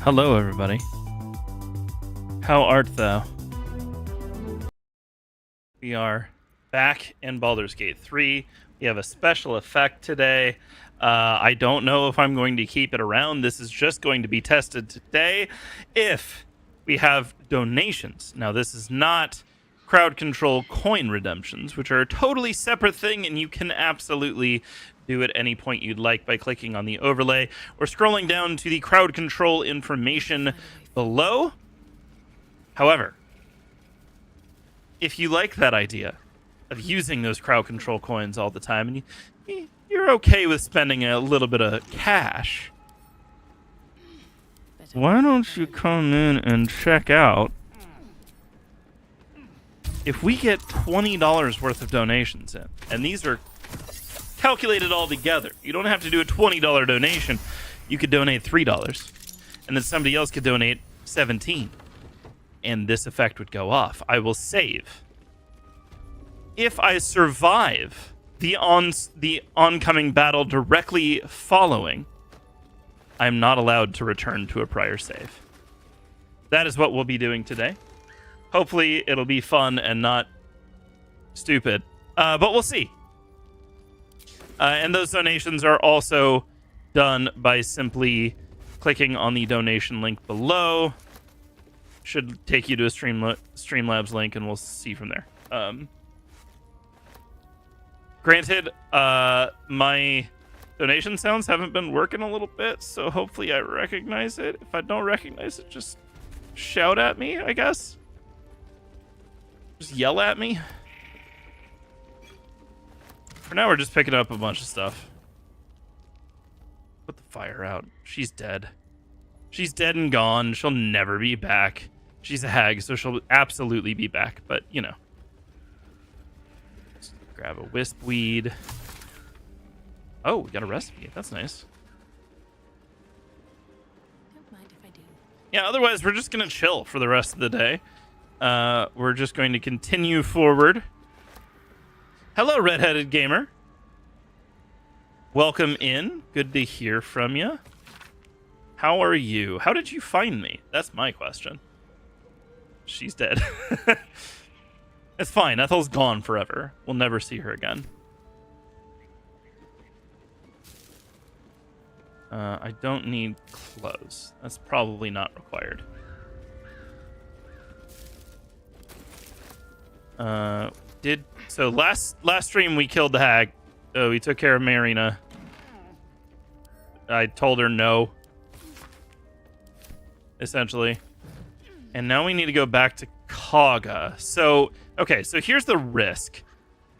Hello, everybody. How art thou? We are back in Baldur's Gate 3. We have a special effect today. I don't know if I'm going to keep it around. This is just going to be tested today if we have donations. Now, this is not crowd control coin redemptions, which are a totally separate thing, and you can absolutely do at any point you'd like by clicking on the overlay or scrolling down to the crowd control information below. However, if you like that idea of using those crowd control coins all the time and you're okay with spending a little bit of cash, why don't you come in and check out if we get $20 worth of donations in, and these are calculated all together. You don't have to do a $20 donation. You could donate $3, and then somebody else could donate $17, and this effect would go off. I will save. If I survive the oncoming battle directly following, I'm not allowed to return to a prior save. That is what we'll be doing today. Hopefully, it'll be fun and not stupid, but we'll see. And those donations are also done by simply clicking on the donation link below. Should take you to a Streamlabs link, and we'll see from there. Granted, my donation sounds haven't been working a little bit, so hopefully I recognize it. If I don't recognize it, just shout at me, I guess. Just yell at me. For now, we're just picking up a bunch of stuff. Put the fire out. She's dead. She's dead and gone. She'll never be back. She's a hag, so she'll absolutely be back. But, you know. Let's grab a wisp weed. Oh, we got a recipe. That's nice. Don't mind if I do. Yeah, otherwise, we're just going to chill for the rest of the day. We're just going to continue forward. Hello, redheaded gamer. Welcome in. Good to hear from you. How are you? How did you find me? That's my question. She's dead. It's fine. Ethel's gone forever. We'll never see her again. I don't need clothes. That's probably not required. So last stream we killed the hag. We took care of Marina. I told her no, essentially. And now we need to go back to Kaga. So, okay, so here's the risk.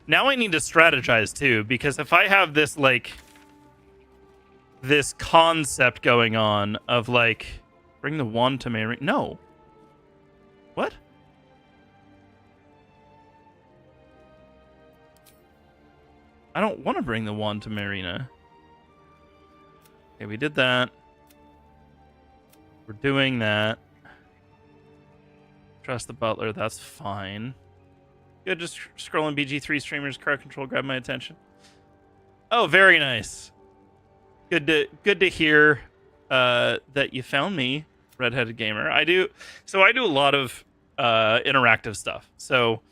Now I need to strategize too, because if I have this, like, this concept going on of, like, bring the wand to Marina. No. What? I don't want to bring the wand to Marina. Okay, we did that. We're doing that. Trust the butler, that's fine. Good, just scrolling BG3 streamers, crowd control grabbed my attention. Oh, very nice. Good to hear that you found me, redheaded gamer. I do a lot of interactive stuff. So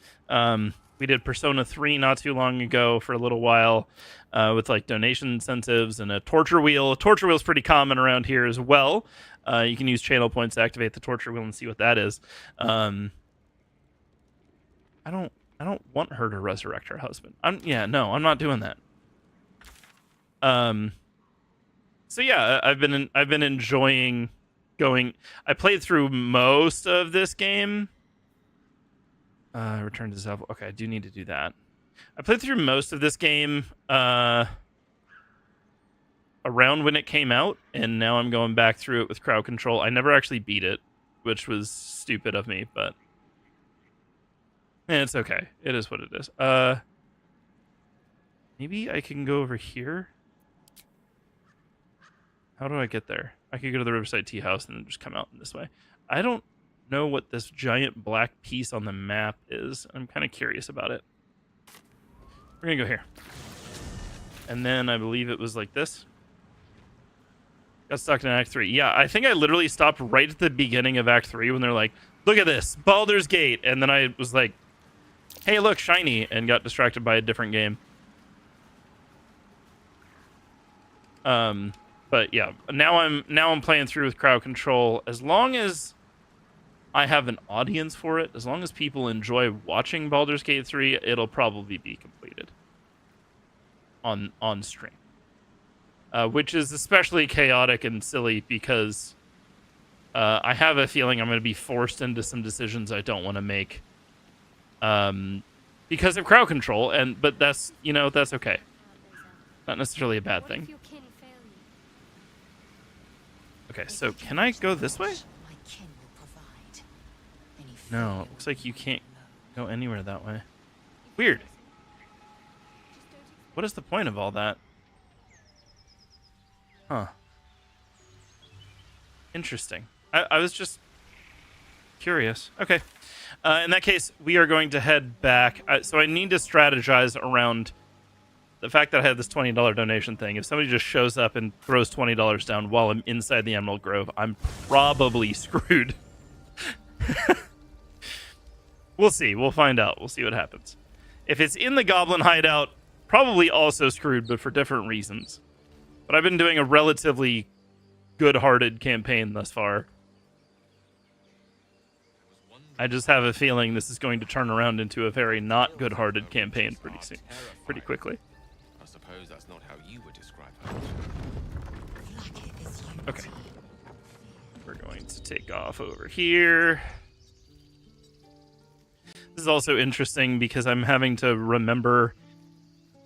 we did Persona 3 not too long ago for a little while with like donation incentives and a torture wheel. A torture wheel is pretty common around here as well. You can use channel points to activate the torture wheel and see what that is. I don't want her to resurrect her husband. I'm not doing that. So yeah, I've been enjoying going. I played through most of this game. Return to Zelda. Okay, I do need to do that. I played through most of this game around when it came out, and now I'm going back through it with crowd control. I never actually beat it, which was stupid of me, but it's okay. It is what it is. Maybe I can go over here. How do I get there? I could go to the Riverside Tea House and then just come out in this way. I don't know what this giant black piece on the map is. I'm kind of curious about it. We're gonna go here. And then I believe it was like this. Got stuck in Act 3. Yeah, I think I literally stopped right at the beginning of Act 3 when they're like, look at this, Baldur's Gate. And then I was like, hey, look, shiny, and got distracted by a different game. But yeah, now I'm playing through with crowd control. As long as I have an audience for it, as long as people enjoy watching Baldur's Gate 3, it'll probably be completed on stream. Which is especially chaotic and silly because I have a feeling I'm going to be forced into some decisions I don't want to make because of crowd control. But that's, that's okay. Not necessarily a bad thing. Okay, so can I go this way? No, it looks like you can't go anywhere that way. Weird. What is the point of all that? Huh. Interesting. I was just curious. Okay. In that case, we are going to head back. So I need to strategize around the fact that I have this $20 donation thing. If somebody just shows up and throws $20 down while I'm inside the Emerald Grove, I'm probably screwed. We'll see. We'll find out. We'll see what happens. If it's in the Goblin Hideout, probably also screwed, but for different reasons. But I've been doing a relatively good-hearted campaign thus far. I just have a feeling this is going to turn around into a very not good-hearted campaign pretty quickly. I suppose that's not how you would describe her. Okay. We're going to take off over here. This is also interesting because I'm having to remember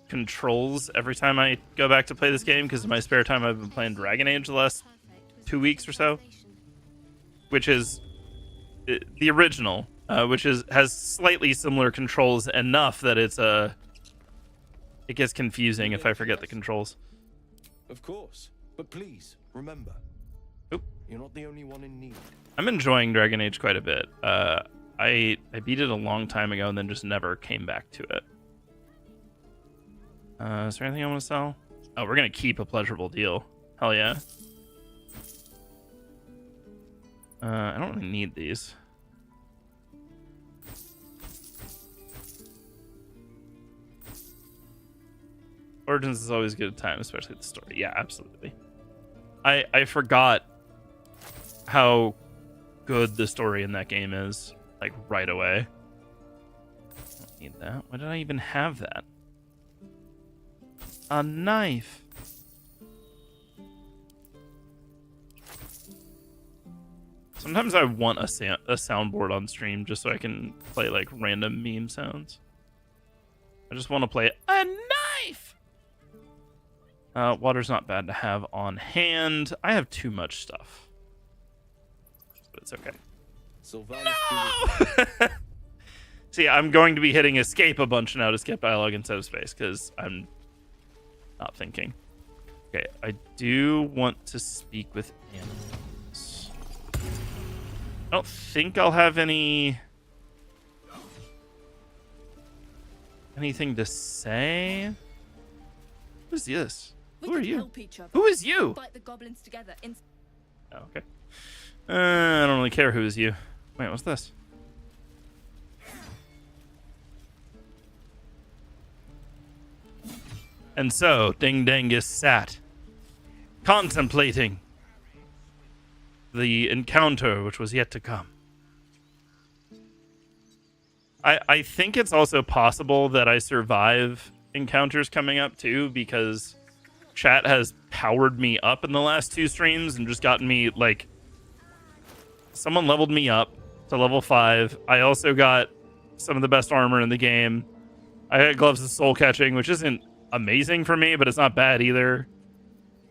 controls every time I go back to play this game because in my spare time I've been playing Dragon Age the last 2 weeks or so, which is the original, which has slightly similar controls enough that it gets confusing if I forget the controls. Of course, but please remember, you're not the only one in need. I'm enjoying Dragon Age quite a bit. I beat it a long time ago and then just never came back to it. Is there anything I want to sell? Oh, we're gonna keep a pleasurable deal. Hell yeah. I don't really need these. Origins is always a good time, especially the story. Yeah, absolutely. I forgot how good the story in that game is, like, right away. I don't need that. Why did I even have that? A knife. Sometimes I want a soundboard on stream just so I can play like random meme sounds. I just want to play a knife. Water's not bad to have on hand. I have too much stuff, but it's okay. No! See, I'm going to be hitting escape a bunch now to skip dialogue instead of space because I'm not thinking. Okay, I do want to speak with animals. I don't think I'll have anything to say. Who's this? Who are you? Who is you? Fight the goblins together. Oh, okay. I don't really care who is you. Wait, what's this? And so, Ding Dangus sat, contemplating the encounter which was yet to come. I think it's also possible that I survive encounters coming up too, because chat has powered me up in the last 2 streams and just gotten me, like, someone leveled me up to level 5. I also got some of the best armor in the game. I got gloves of soul catching, which isn't amazing for me, but it's not bad either.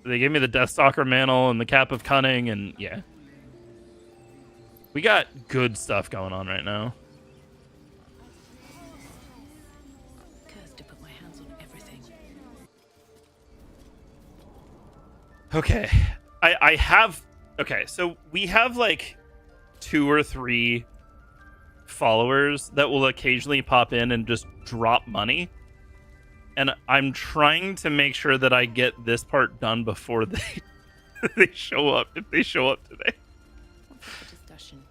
They gave me the Deathstalker mantle and the Cap of Cunning, and yeah. We got good stuff going on right now. Cursed to put my hands on everything. Okay. I have... Okay, so we have, like, 2 or 3 followers that will occasionally pop in and just drop money. And I'm trying to make sure that I get this part done before they they show up. If they show up today, For discussion.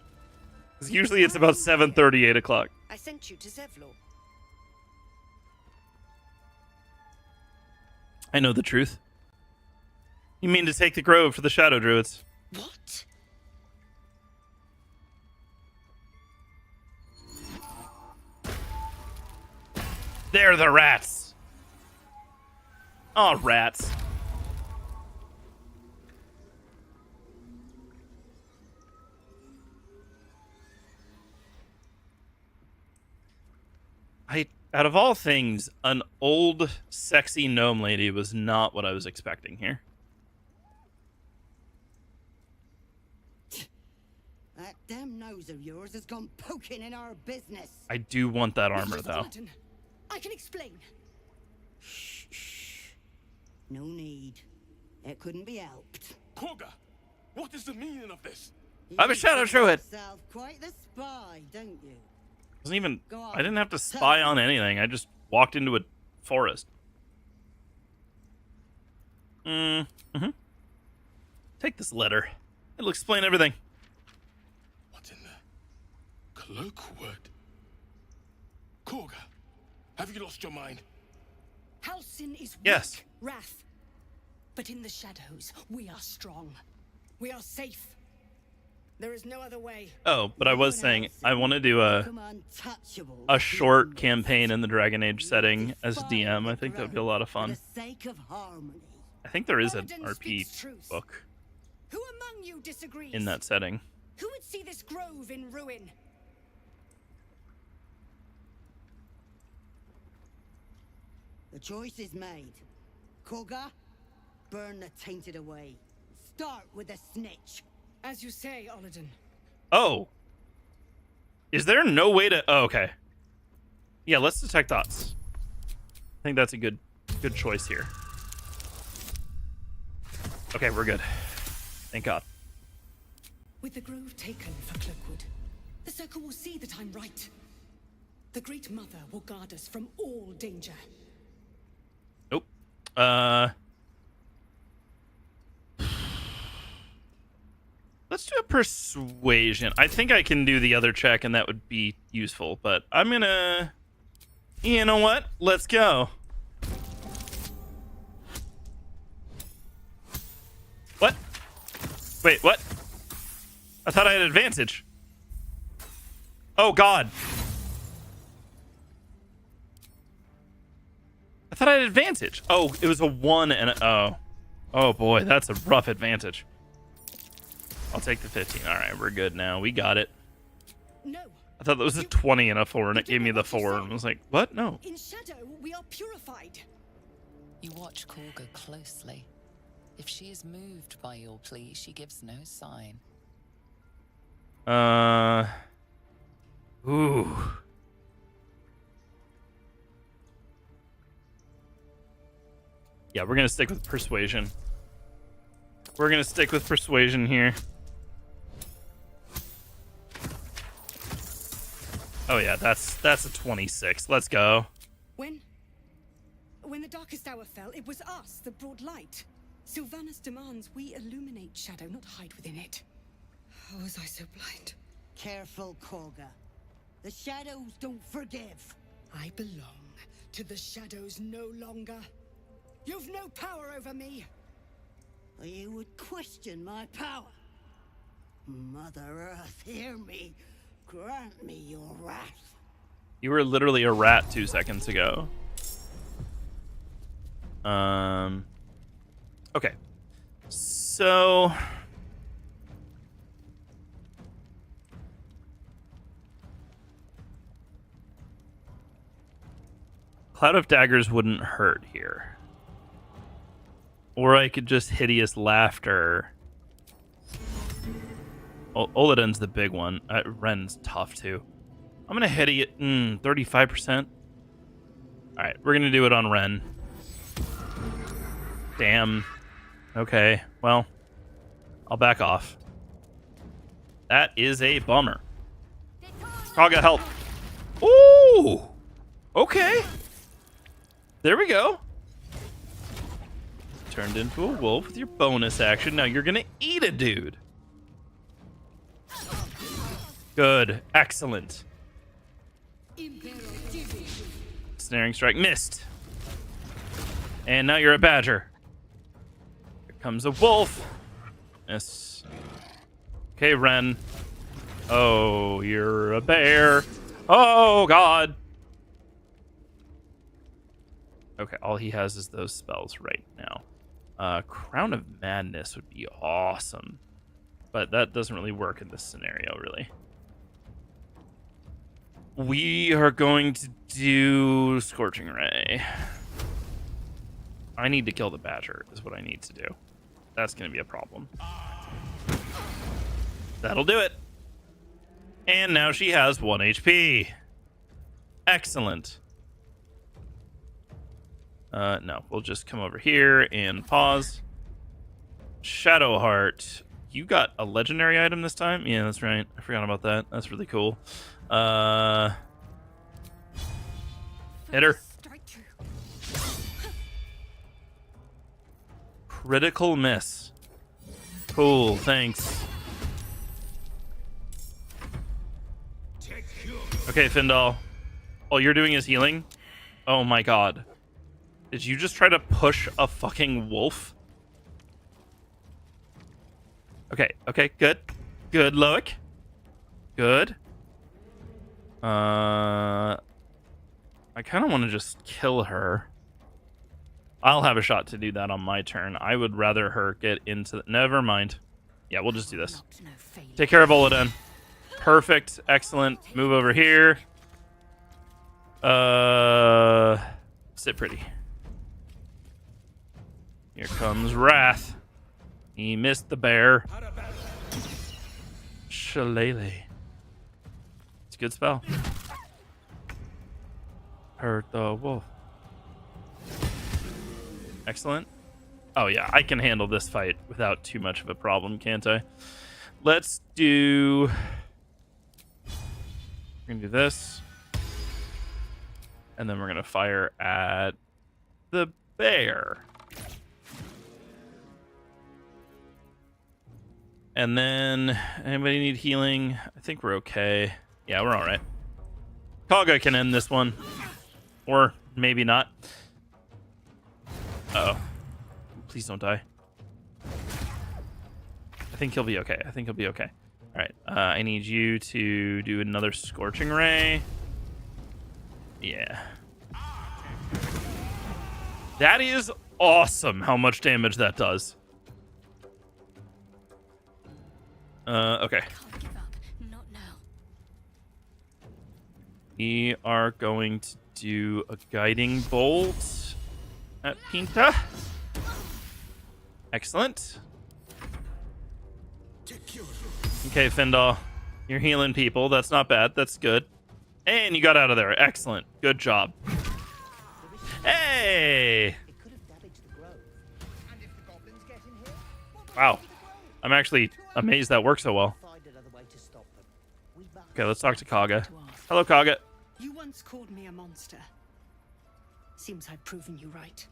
because usually it's about 7:30, 8 o'clock. I sent you to Zevlor. I know the truth. You mean to take the grove for the Shadow Druids? What? They're the rats. Oh, rats. Out of all things, an old, sexy gnome lady was not what I was expecting here. That damn nose of yours has gone poking in our business. I do want that armor, though. Paladin, I can explain. Shh. No need. It couldn't be helped. Korga, what is the meaning of this? I'm a Shadow Druid. Yourself quite the spy, don't you? Wasn't even. Go on. I didn't have to spy on anything. I just walked into a forest. Mm-hmm. Take this letter. It'll explain everything. What's in the cloak word? Korga, have you lost your mind? Halcyon is weak, Yes. wrath. But in the shadows, we are strong. We are safe. There is no other way. Oh, but I was saying I want to do a short campaign in the Dragon Age setting as DM. I think that'd be a lot of fun. For the sake of harmony. I think there is an Paladin RP speaks truth. book Who among you disagrees? in that setting. Who would see this grove in ruin? The choice is made. Korga, burn the tainted away. Start with the snitch. As you say, Oladin. Oh. Is there no way to... Oh, okay. Yeah, let's detect thoughts. I think that's a good choice here. Okay, we're good. Thank God. With the grove taken for Cloakwood, the Circle will see that I'm right. The Great Mother will guard us from all danger. Nope. Let's do a persuasion. I think I can do the other check, and that would be useful. But I'm gonna... You know what? Let's go. What? Wait, what? I thought I had advantage. Oh, God. I thought I had advantage. Oh, it was a 1 and a... Oh. Oh, boy. That's a rough advantage. I'll take the 15. All right, we're good now. We got it. No. I thought that was a 20 and a 4, and it gave me the 4. And I was like, what? No. In shadow, we are purified. You watch Korga closely. If she is moved by your plea, she gives no sign. Ooh. Yeah, we're going to stick with persuasion. We're going to stick with persuasion here. Oh yeah, that's a 26. Let's go. When the darkest hour fell, it was us that brought light. Sylvanas demands we illuminate shadow, not hide within it. How was I so blind? Careful, Korga. The shadows don't forgive. I belong to the shadows no longer. You've no power over me. You would question my power. Mother Earth, hear me. Grant me your wrath. You were literally a rat 2 seconds ago. Okay. So... Cloud of Daggers wouldn't hurt here. Or I could just Hideous Laughter. Oladen's the big one. Ren's tough too. I'm gonna hit it 35%. Alright, we're gonna do it on Ren. Damn. Okay, well, I'll back off. That is a bummer. Kaga, help. Ooh! Okay. There we go. turned into a wolf with your bonus action. Now you're gonna eat a dude. Good. Excellent. Snaring strike. Missed. And now you're a badger. Here comes a wolf. Miss. Okay, Ren. Oh, you're a bear. Oh, God. Okay, all he has is those spells right now. Crown of Madness would be awesome. But that doesn't really work in this scenario, really. We are going to do Scorching Ray. I need to kill the badger, is what I need to do. That's going to be a problem. That'll do it. And now she has 1 HP. Excellent. No, we'll just come over here and pause. Shadowheart. You got a legendary item this time? Yeah, that's right. I forgot about that. That's really cool. Hit her. Critical miss. Cool, thanks. Okay, Findal. All you're doing is healing? Oh my god. Did you just try to push a fucking wolf? Okay, okay, good. Good, Loic. Good. I kind of want to just kill her. I'll have a shot to do that on my turn. I would rather her get into... Never mind. Yeah, we'll just do this. Take care of Oladen. Perfect. Excellent. Move over here. Sit pretty. Here comes Wrath. He missed the bear. Shillelagh. It's a good spell. Hurt the wolf. Excellent. Oh yeah, I can handle this fight without too much of a problem, can't I? Let's do... We're gonna do this. And then we're gonna fire at the bear. And then, anybody need healing? I think we're okay. Yeah, we're alright. Kaga can end this one. Or maybe not. Uh-oh. Please don't die. I think he'll be okay. I think he'll be okay. Alright, I need you to do another Scorching Ray. Yeah. That is awesome how much damage that does. Okay. Can't give up. Not now. We are going to do a Guiding Bolt at Pinta. Excellent. Okay, Findal. You're healing people. That's not bad. That's good. And you got out of there. Excellent. Good job. Hey! Wow. I'm actually amazed that worked so well. Okay, let's talk to Kaga. Hello, Kaga. You once called me a monster. Seems I've proven you right.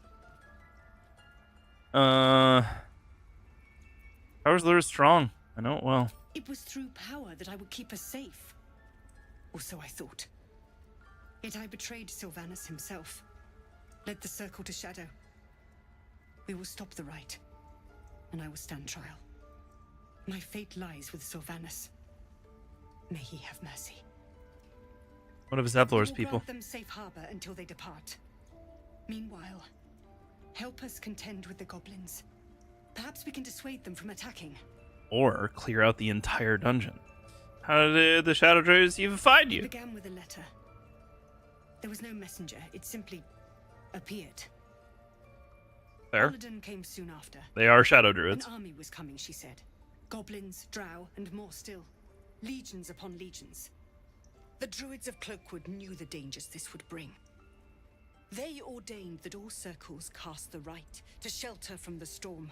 Power's Lure is strong. I know it well. It was through power that I would keep us safe. Or so I thought. Yet I betrayed Sylvanus himself. Led the circle to Shadow. We will stop the right. And I will stand trial. My fate lies with Sylvanus. May he have mercy. One of Zevlor's We'll people. grant them safe harbor until they depart. Meanwhile, help us contend with the goblins. Perhaps we can dissuade them from attacking. Or clear out the entire dungeon. How did the Shadow Druids even find It you? began with a letter. There was no messenger. It simply appeared. Fair. Oladen came soon after. They are Shadow An Druids. army was coming, she said. Goblins, drow, and more still. Legions upon legions. The druids of Cloakwood knew the dangers this would bring. They ordained that all circles cast the right to shelter from the storm.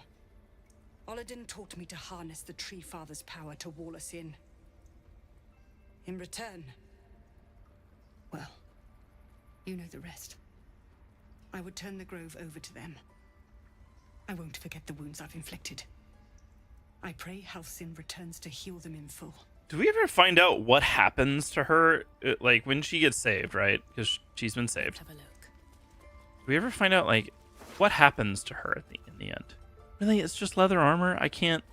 Oladen taught me to harness the Tree Father's power to wall us in. In return, well, you know the rest. I would turn the grove over to them. I won't forget the wounds I've inflicted. I pray Halcyon returns to heal them in full. Do we ever find out what happens to her, like when she gets saved, right? Because she's been saved. Have a look. Do we ever find out like what happens to her in the end? Really, it's just leather armor. I can't.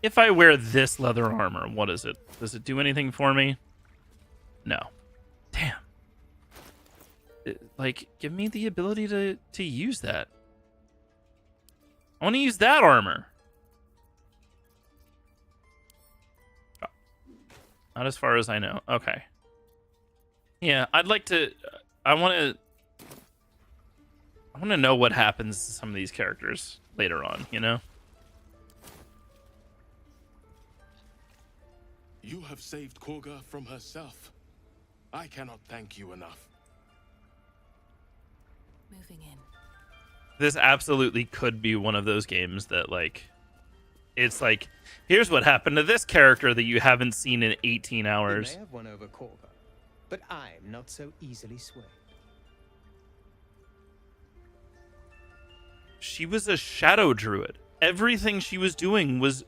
If I wear this leather armor, what is it? Does it do anything for me? No. Damn. Like, give me the ability to use that. I want to use that armor. Oh. Not as far as I know. Okay. Yeah, I'd like to. I want to know what happens to some of these characters later on. You know. You have saved Korga from herself. I cannot thank you enough. Moving in. This absolutely could be one of those games that, like, it's like, here's what happened to this character that you haven't seen in 18 You hours. may have won over Korga, but I'm not so easily swayed. She was a shadow druid. Everything she was doing was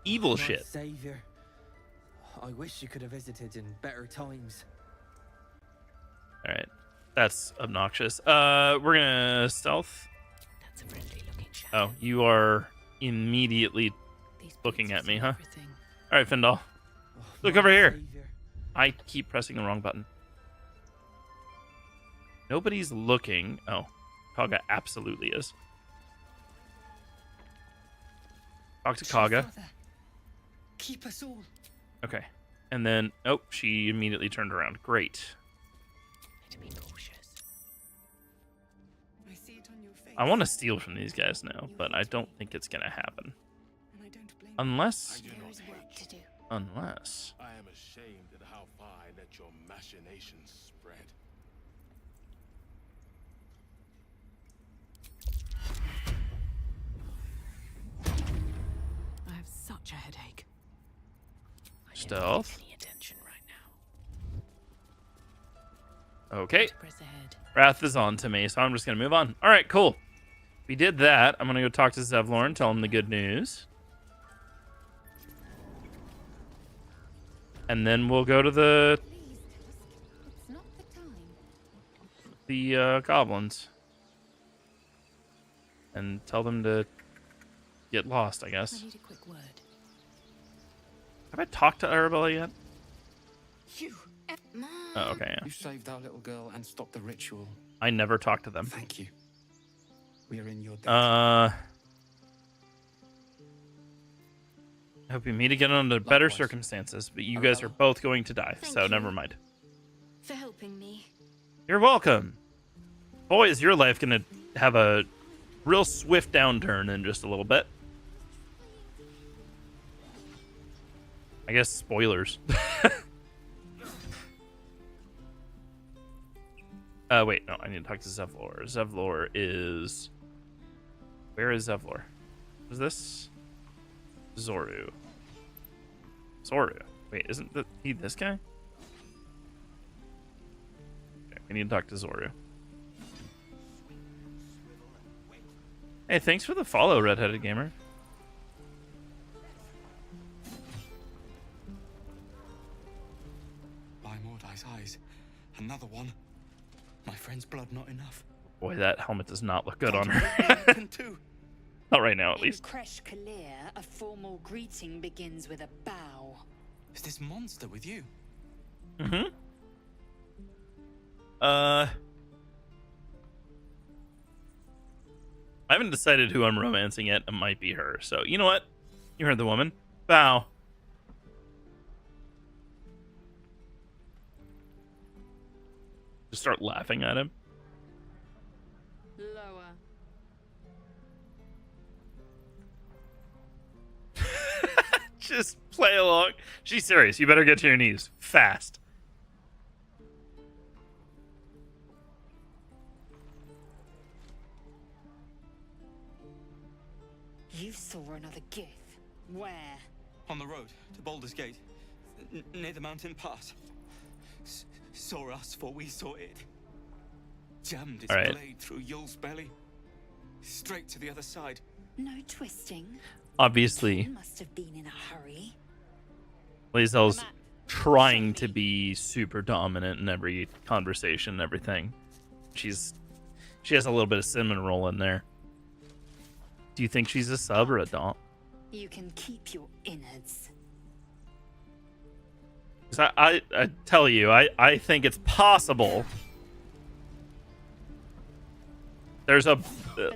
evil My shit. Savior, I wish you could have visited in better times. All right. That's obnoxious. We're gonna stealth. That's a friendly looking shadow. Oh, you are immediately These looking at boots me, and huh? everything. All right, Findal. Oh, Look my over here. Savior. I keep pressing the wrong button. Nobody's looking. Oh, Kaga absolutely is. Talk to Kaga. Father, keep us all. Okay. And then, oh, she immediately turned around. Great. To be cautious. I see it on your face. I want to steal from these guys now, but I don't think it's going to happen. And I don't blame Unless, I do There not is work hate. to do. unless. I am ashamed at how far I let your machinations spread. I have such a headache. I don't Stealth. need any attention right now. Okay. Press ahead. Wrath is on to me, so I'm just going to move on. All right, cool. We did that. I'm going to go talk to Zevlor, tell him the good news. And then we'll go to the Please, Tusk. It's not the time. goblins. And tell them to get lost, I I guess. need a quick word. Have I talked to Arabella yet? You. Mom. Oh, okay, yeah. You saved our little girl and stopped the ritual. I never talked to them. Thank you. We are in your debt. I hope we meet again under better Likewise. circumstances, but you guys are both going to die, Thank so you. never mind. For helping me. You're welcome. Boy, is your life going to have a real swift downturn in just a little bit. I guess spoilers. Wait, no, I need to talk to Zevlor. Zevlor is... Where is Zevlor? Is this? Zoru. Zoru. Wait, isn't he this guy? Okay, we need to talk to Zoru. Hey, thanks for the follow, Redheaded Gamer. By Mordai's eyes. Another one. My friend's blood not enough. Boy, that helmet does not look good on her. Happened too. Not right now, at In least. Kresh Kalir, a formal greeting begins with a bow. Is this monster with you? Mm-hmm. I haven't decided who I'm romancing yet. It might be her. So, you know what? You heard the woman. Bow. Just start laughing at him. Lower. Just play along. She's serious. You better get to your knees. Fast. You saw another gith. Where? On the road to Baldur's Gate, near the mountain pass. Saw us, for we saw it. Jammed its All right. blade through Yul's belly. Straight to the other side. No twisting. Obviously, Ken must have been in a hurry. Lae'zel's trying to be super dominant in every conversation and everything. She has a little bit of cinnamon roll in there. Do you think she's a sub or a dom? You can keep your innards. 'Cause I tell you, I think it's possible. There's a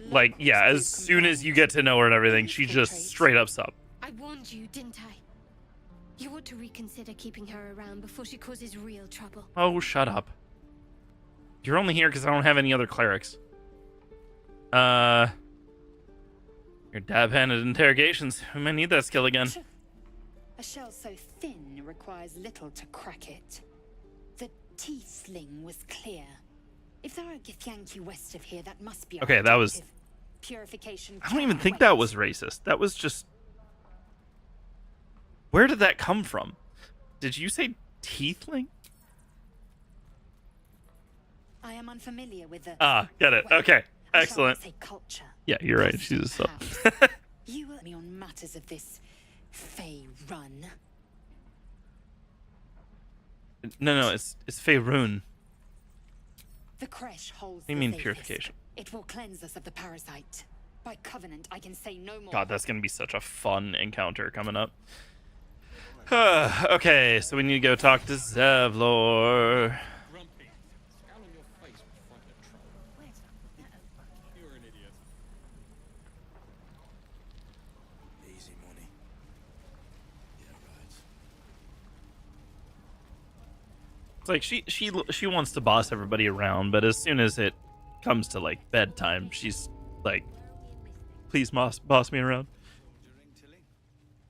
like, yeah, as soon as you get to know her and everything, she just straight up sub. I warned you, didn't I? You ought to reconsider keeping her around before she causes real trouble. Oh, shut up. You're only here because I don't have any other clerics. Your dab-handed interrogations. We might need that skill again. A shell so thin requires little to crack it. The tiefling was clear. If there are Githyanki west of here, that must be Okay, that was... Purification. I don't even think that was racist. That was just... Where did that come from? Did you say tiefling? I am unfamiliar with the... Ah, get it. Okay, excellent. Say culture. Yeah, you're right. She's a sub. You were me on matters of this Fey run. No, it's Faerun. The creche holds. What do you mean purification? It will cleanse us of the parasite. By covenant, I can say no more. God, that's gonna be such a fun encounter coming up. Okay, so we need to go talk to Zevlor. It's like she wants to boss everybody around, but as soon as it comes to like bedtime, she's like, "Please, boss me around."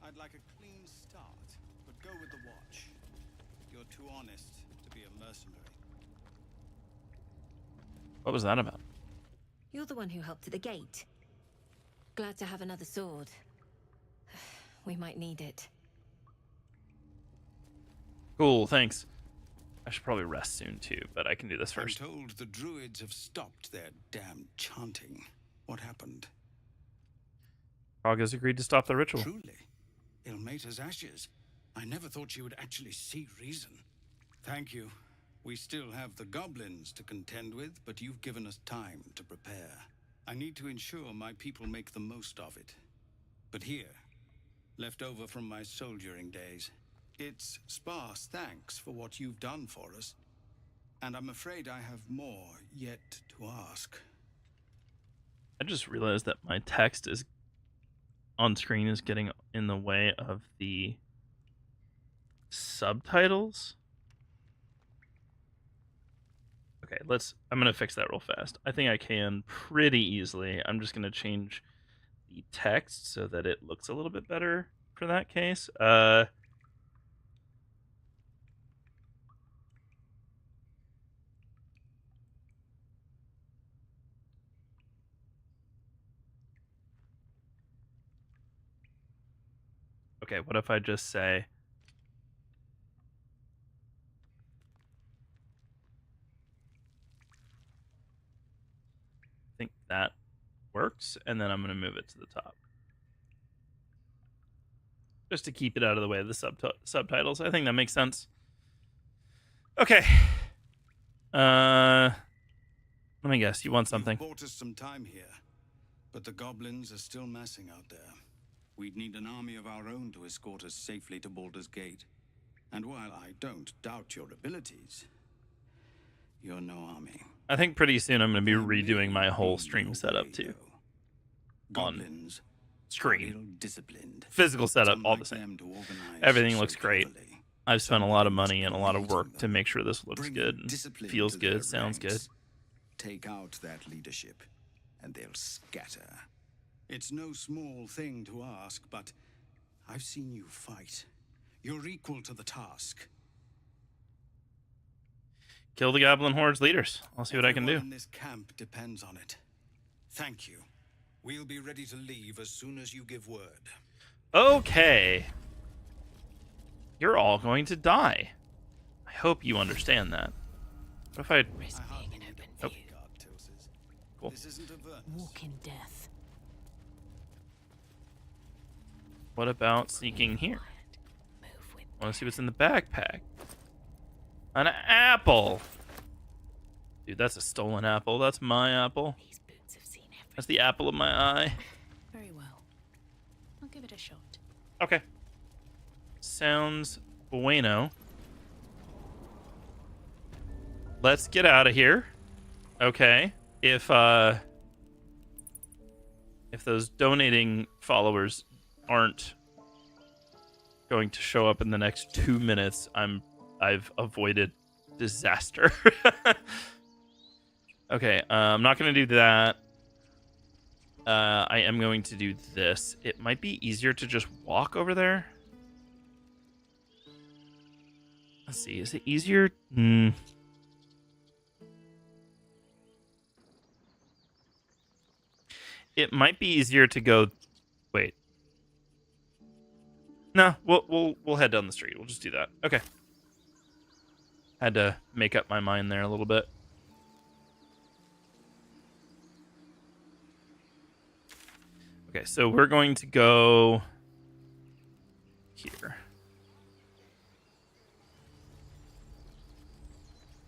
I'd like a clean start, but go with the watch. You're too honest to be a mercenary. What was that about? You're the one who helped at the gate. Glad to have another sword. We might need it. Cool, thanks. I should probably rest soon too, but I can do this first. I'm told the druids have stopped their damn chanting. What happened? Kaga's agreed to stop the ritual. Truly, Ilmater's ashes. I never thought she would actually see reason. Thank you. We still have the goblins to contend with, but you've given us time to prepare. I need to ensure my people make the most of it. But here, left over from my soldiering days, it's sparse thanks for what you've done for us. And I'm afraid I have more yet to ask. I just realized that my text is on screen is getting in the way of the subtitles. Okay, I'm going to fix that real fast. I think I can pretty easily. I'm just going to change the text so that it looks a little bit better for that case. Okay, what if I just say... I think that works, and then I'm going to move it to the top. Just to keep it out of the way of the subtitles. I think that makes sense. Okay. Let me guess, you want something. You've bought us some time here, but the goblins are still massing out there. We'd need an army of our own to escort us safely to Baldur's Gate. And while I don't doubt your abilities, you're no army. I think pretty soon I'm going to be redoing my whole stream setup too. Goblins, on screen. Disciplined. Physical setup, all the same. Everything looks great. I've spent a lot of money and a lot of work to make sure this looks good, and feels good, sounds good. Take out that leadership, and they'll scatter. It's no small thing to ask, but I've seen you fight. You're equal to the task. Kill the Goblin Horde's leaders. I'll see what I can do. Everyone in this camp depends on it. Thank you. We'll be ready to leave as soon as you give word. Okay. You're all going to die. I hope you understand that. What if I... Risk being an open view. Cool. This isn't a verse. Walk in death. What about sneaking here? I want to see what's in the backpack. An apple. Dude, that's a stolen apple. That's my apple. These boots have seen everything. That's the apple of my eye. Very well. I'll give it a shot. Okay. Sounds bueno. Let's get out of here. Okay. If those donating followers aren't going to show up in the next 2 minutes, I've avoided disaster. Okay, I'm not going to do that. I am going to do this. It might be easier to just walk over there. Let's see. Is it easier? It might be easier to go. Wait. No, we'll head down the street. We'll just do that. Okay. Had to make up my mind there a little bit. Okay, so we're going to go here.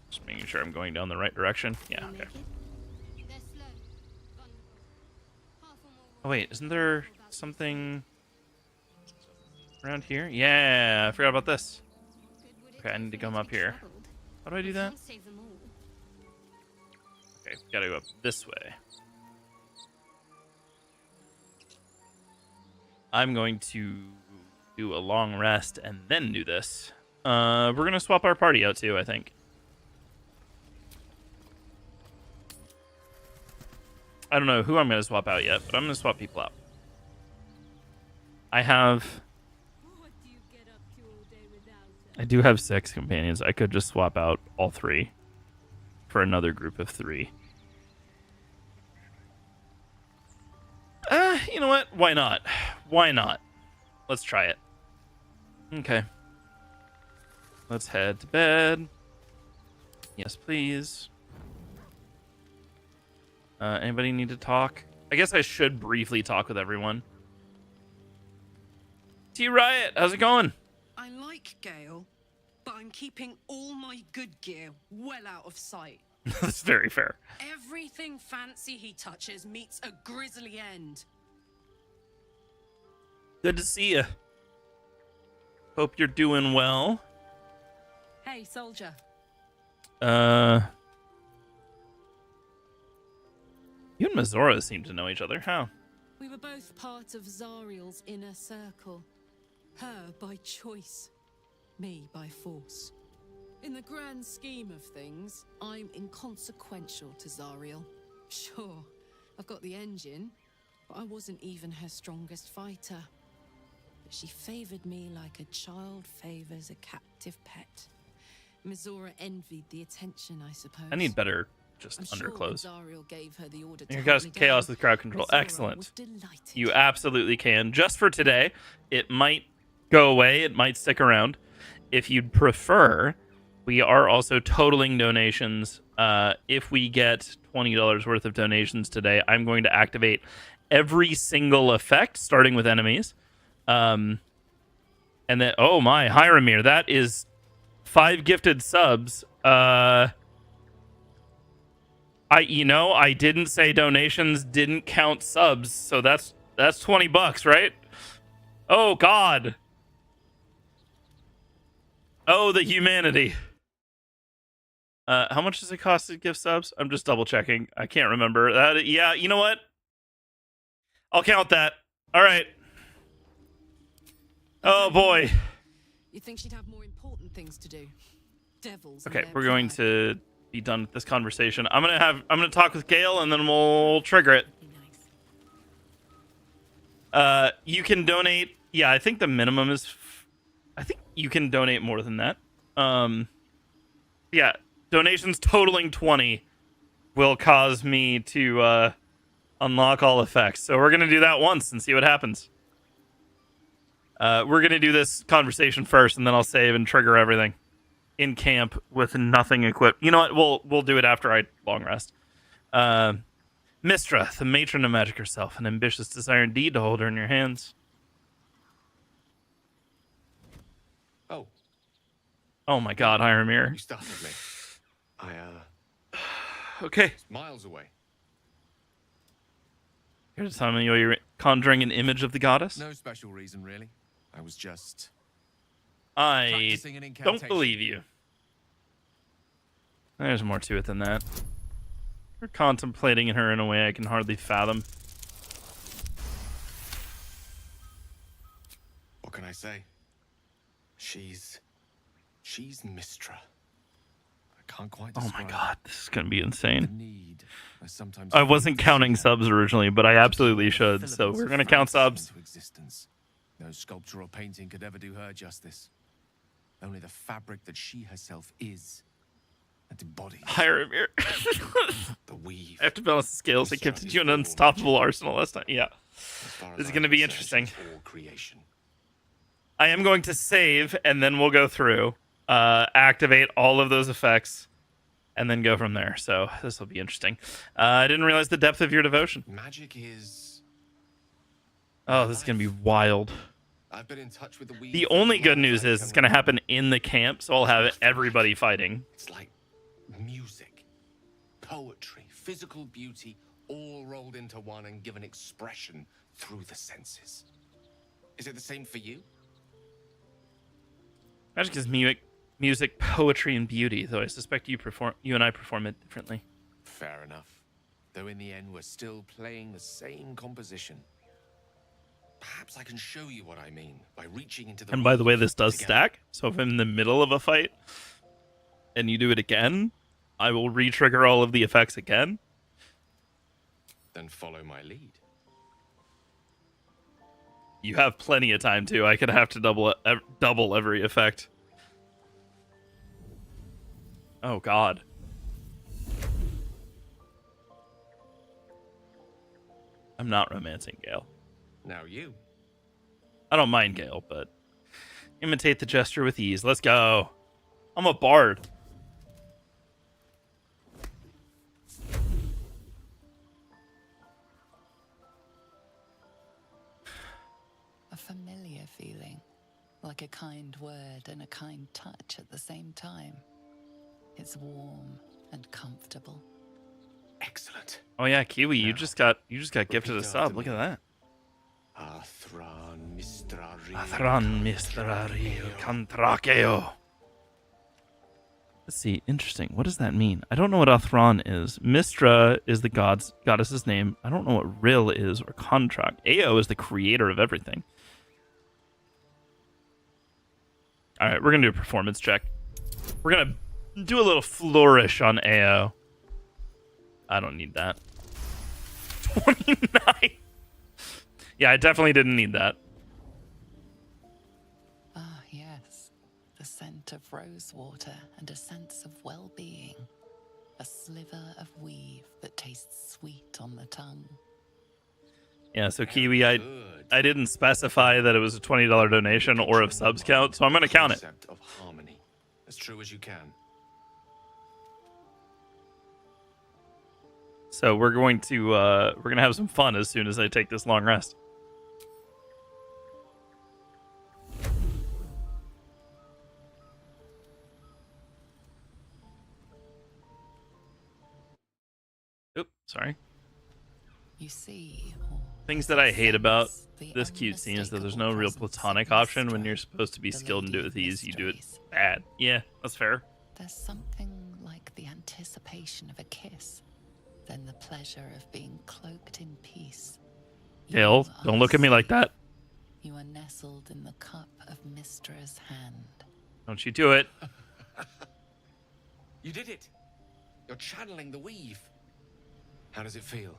Just making sure I'm going down the right direction. Yeah, okay. Oh, wait, isn't there something around here? Yeah, I forgot about this. Okay, I need to come up here. How do I do that? Okay, gotta go up this way. I'm going to do a long rest and then do this. We're going to swap our party out too, I think. I don't know who I'm going to swap out yet, but I'm going to swap people out. I do have 6 companions. I could just swap out all 3 for another group of 3. You know what? Why not? Why not? Let's try it. Okay. Let's head to bed. Yes, please. Anybody need to talk? I guess I should briefly talk with everyone. T-Riot, how's it going? I like Gale, but I'm keeping all my good gear well out of sight. That's very fair. Everything fancy he touches meets a grisly end. Good to see you. Hope you're doing well. Hey, soldier. You and Mizora seem to know each other. How? We were both part of Zariel's inner circle. Her by choice, me by force. In the grand scheme of things, I'm inconsequential to Zariel. Sure, I've got the engine, but I wasn't even her strongest fighter. But she favored me like a child favors a captive pet. Mizora envied the attention, I suppose. I need better just I'm underclothes. Sure Zariel gave her the order to Here hunt goes me chaos down. with crowd control. Mizora Excellent. was delighted. You absolutely can. Just for today. It might go away. It might stick around. If you'd prefer, we are also totaling donations. If we get $20 worth of donations today, I'm going to activate every single effect, starting with enemies. And then, oh my, Hyremir, that is 5 gifted subs. I didn't say donations didn't count subs, so that's $20, right? Oh God. Oh, the humanity. How much does it cost to gift subs? I'm just double checking. I can't remember. Yeah, you know what? I'll count that. All right. Oh boy. You think she'd have more important things to do? Devils. Okay, we're going to be done with this conversation. I'm gonna talk with Gale and then we'll trigger it. You can donate. Yeah, I think the minimum is. I think you can donate more than that. Yeah, donations totaling 20 will cause me to unlock all effects. So we're gonna do that once and see what happens. We're gonna do this conversation first, and then I'll save and trigger everything in camp with nothing equipped. You know what? We'll do it after I long rest. Mistra, the matron of magic herself, an ambitious desire indeed to hold her in your hands. Oh. Oh my god, Hiramir. You startled me. Okay. It's miles away. You're just telling me you're conjuring an image of the goddess? No special reason, really. I was just... I practicing an don't incantation. believe you. There's more to it than that. You're contemplating her in a way I can hardly fathom. What can I say? She's Mistra. I can't quite Oh describe my god, this is gonna be insane. the need. I wasn't counting subs originally, but I absolutely should, so we're gonna count subs. Into existence. No sculpture or painting could ever do her justice. Only the fabric that she herself is and embodies. Hiramir. The weave. I have to balance the scales. It gives you an unstoppable arsenal last time. Yeah. This is gonna be interesting. Creation. I am going to save, and then we'll go through, activate all of those effects, and then go from there. So this will be interesting. I didn't realize the depth of your devotion. Magic is... Oh, this is going to be wild. I've been in touch with the weave. The only good news is it's going to happen in the camp, so I'll have everybody fighting. It's like music, poetry, physical beauty, all rolled into one and given expression through the senses. Is it the same for you? Magic is music, poetry, and beauty, though I suspect you and I perform it differently. Fair enough. Though in the end, we're still playing the same composition. Perhaps I can show you what I mean by reaching into the... And by the way, this does together. stack, so if I'm in the middle of a fight and you do it again, I will re-trigger all of the effects again. Then follow my lead. You have plenty of time, too. I could have to double every effect. Oh, God. I'm not romancing Gale. Now you. I don't mind Gale, but imitate the gesture with ease. Let's go. I'm a bard. A familiar feeling, like a kind word and a kind touch at the same time. It's warm and comfortable. Excellent. Oh yeah, Kiwi, you just got gifted a sub. Look at that. Athran Mistrario. Athran Mistrario Contrakeo. Let's see. Interesting. What does that mean? I don't know what Athran is. Mistra is the goddess's name. I don't know what Ril is or Contract. Ao is the creator of everything. All right, we're gonna do a performance check. We're gonna do a little flourish on Ao. I don't need that. 29. Yeah, I definitely didn't need that. Ah, yes. The scent of rosewater and a sense of well-being. A sliver of weave that tastes sweet on the tongue. Yeah, so Kiwi, I didn't specify that it was a $20 donation or of subs count, so I'm going to count it. Concept of harmony. As true as you can. So we're going to have some fun as soon as I take this long rest. Oop, sorry. You see, Things that I hate about this cute scene is that there's no real platonic option when you're supposed to be skilled and do it with ease. You do it bad. Yeah, that's fair. there's something like the anticipation of a kiss, then the pleasure of being cloaked in peace. Gale, don't look at me like that. You are nestled in the cup of Mistra's hand. Don't you do it. You did it. You're channeling the weave. How does it feel?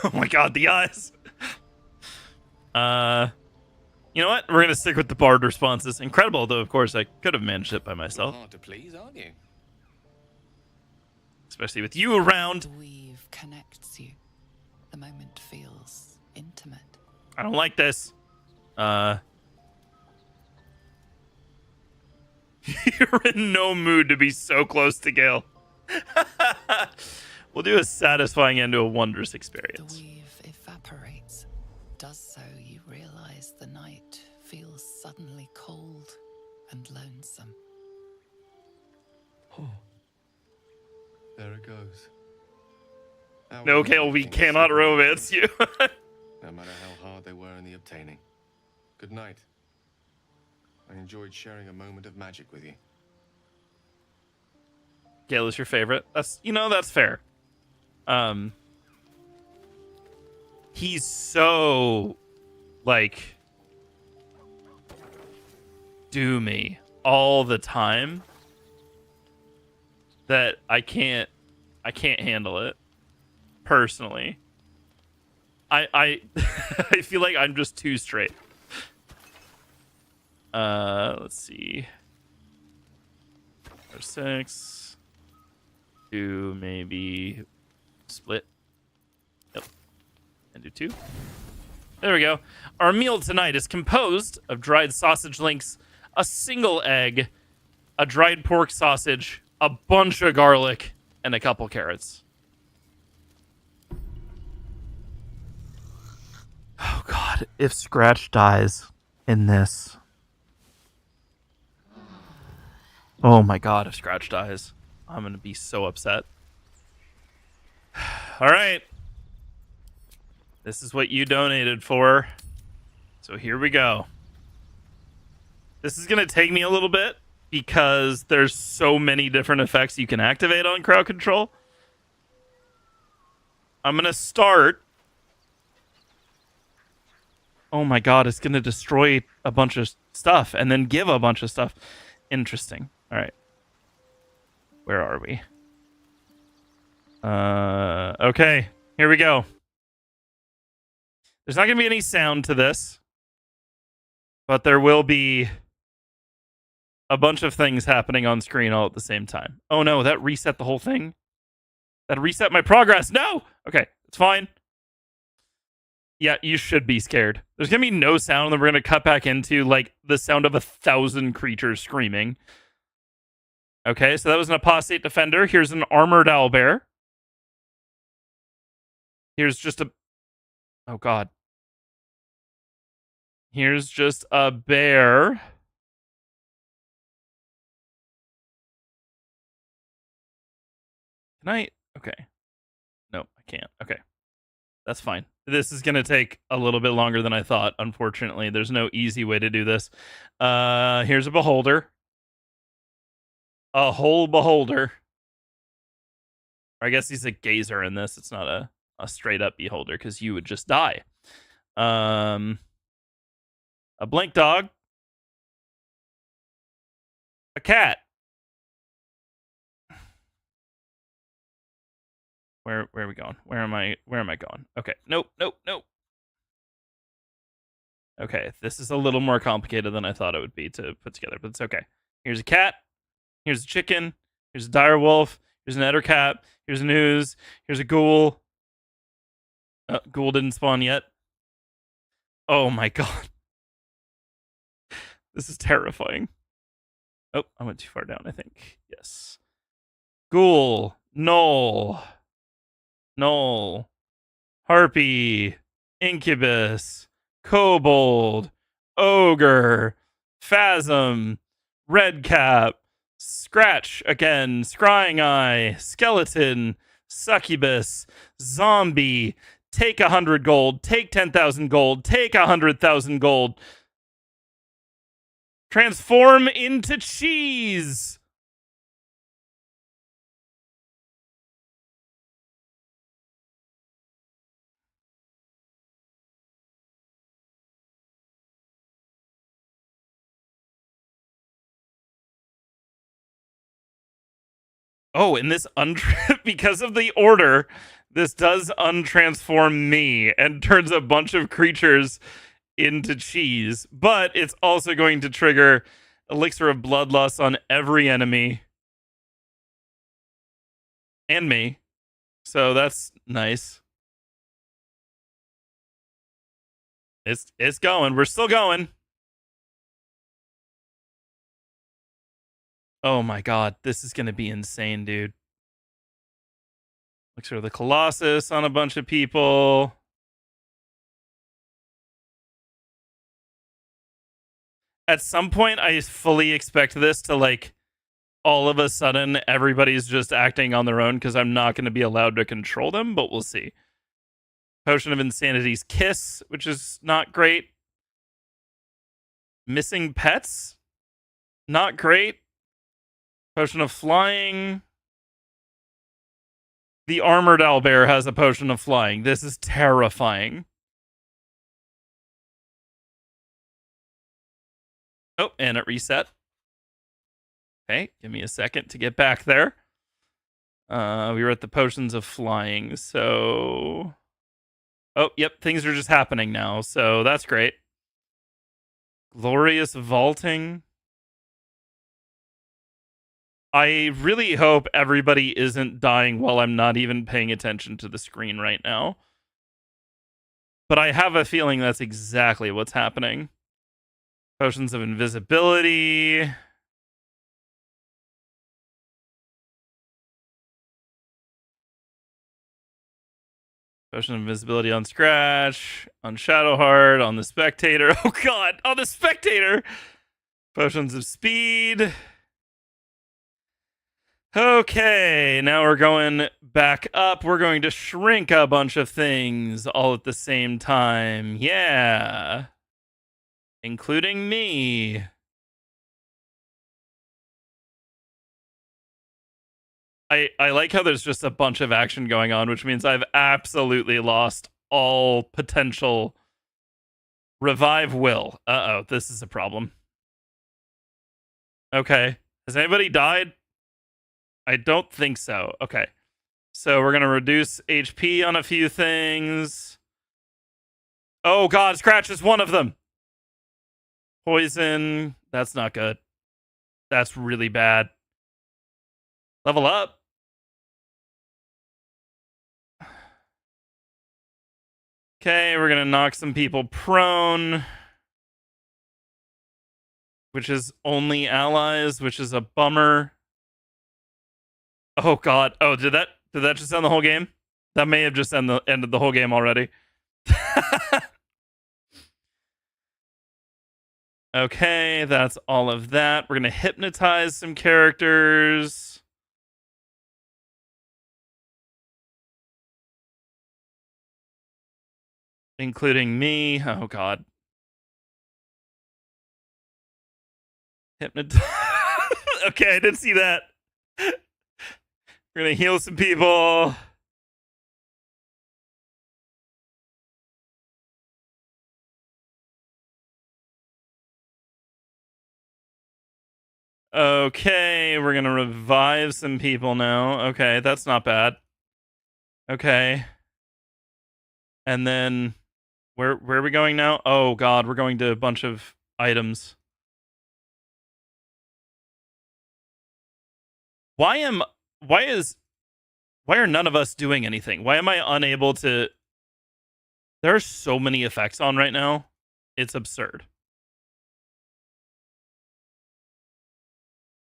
Oh my god, the eyes. You know what? We're gonna stick with the bard responses. Incredible, though. Of course, I could have managed it by myself. Hard to please, aren't you? Especially with you around. The weave connects you. The moment feels intimate. I don't like this. You're in no mood to be so close to Gale. We'll do a satisfying end to a wondrous experience. The weave evaporates. Does so, you realize the night feels suddenly cold and lonesome. Oh. There it goes. No, Kale, we cannot romance you. No matter how hard they were in the obtaining. Good night. I enjoyed sharing a moment of magic with you. Gale is your favorite. That's fair. He's so like doomy all the time that I can't handle it personally. I I feel like I'm just too straight. Let's see. There's 6. 2, maybe split. Yep. And do 2. There we go. Our meal tonight is composed of dried sausage links, a single egg, a dried pork sausage, a bunch of garlic, and a couple carrots. Oh god, if Scratch dies in this. Oh my god, if Scratch dies, I'm gonna be so upset. Alright. This is what you donated for. So here we go. This is gonna take me a little bit because there's so many different effects you can activate on crowd control. I'm gonna start. Oh my god, it's gonna destroy a bunch of stuff and then give a bunch of stuff. Interesting. Alright. Where are we? Okay. Here we go. There's not gonna be any sound to this, but there will be a bunch of things happening on screen all at the same time. Oh no, that reset the whole thing? That reset my progress. No! Okay, it's fine. Yeah, you should be scared. There's gonna be no sound, and then we're gonna cut back into, like, the sound of 1,000 creatures screaming. Okay, so that was an apostate defender. Here's an armored owlbear. Here's just a... Oh, God. Here's just a bear. Can I... Okay. No, I can't. Okay. That's fine. This is going to take a little bit longer than I thought, unfortunately. There's no easy way to do this. Here's a beholder. A whole beholder. I guess he's a gazer in this. It's not a straight up beholder because you would just die. A blink dog. A cat. Where are we going? Where am I going? Okay. Nope. Okay, this is a little more complicated than I thought it would be to put together, but it's okay. Here's a cat. Here's a chicken. Here's a dire wolf. Here's an Eder cat. Here's an ooze. Here's a ghoul. Ghoul didn't spawn yet. Oh my god. This is terrifying. Oh, I went too far down, I think. Yes. Ghoul. Null. Harpy. Incubus. Kobold. Ogre. Phasm. Redcap. Scratch again. Scrying Eye. Skeleton. Succubus. Zombie. Take 100 gold. Take 10,000 gold. Take 100,000 gold. Transform into cheese. Oh, and this because of the order, this does untransform me and turns a bunch of creatures into cheese, but it's also going to trigger Elixir of Bloodlust on every enemy and me. So that's nice. It's going. We're still going. Oh my god, this is going to be insane, dude. Elixir of the Colossus on a bunch of people. At some point, I fully expect this to, like, all of a sudden, everybody's just acting on their own because I'm not going to be allowed to control them, but we'll see. Potion of Insanity's Kiss, which is not great. Missing Pets? Not great. Potion of Flying. The Armored Owlbear has a Potion of Flying. This is terrifying. Oh, and it reset. Okay, give me a second to get back there. We were at the Potions of Flying, so... Oh, yep, things are just happening now, so that's great. Glorious Vaulting. I really hope everybody isn't dying while I'm not even paying attention to the screen right now. But I have a feeling that's exactly what's happening. Potions of Invisibility. Potion of Invisibility on Scratch, on Shadowheart, on the Spectator. Oh god, on the Spectator! Potions of Speed. Okay, now we're going back up. We're going to shrink a bunch of things all at the same time. Yeah. Including me. I like how there's just a bunch of action going on, which means I've absolutely lost all potential. Revive will. Uh-oh, this is a problem. Okay. Has anybody died? I don't think so. Okay. So we're going to reduce HP on a few things. Oh god, Scratch is one of them. Poison. That's not good. That's really bad. Level up. Okay, we're going to knock some people prone. Which is only allies, which is a bummer. Oh god. Oh, did that just end the whole game? That may have just ended the whole game already. Okay, that's all of that. We're going to hypnotize some characters. Including me. Oh god. Hypnotize. Okay, I didn't see that. We're going to heal some people. Okay, we're going to revive some people now. Okay, that's not bad. Okay. And then where are we going now? Oh god, we're going to a bunch of items. Why are none of us doing anything? Why am I unable to? There are so many effects on right now. It's absurd.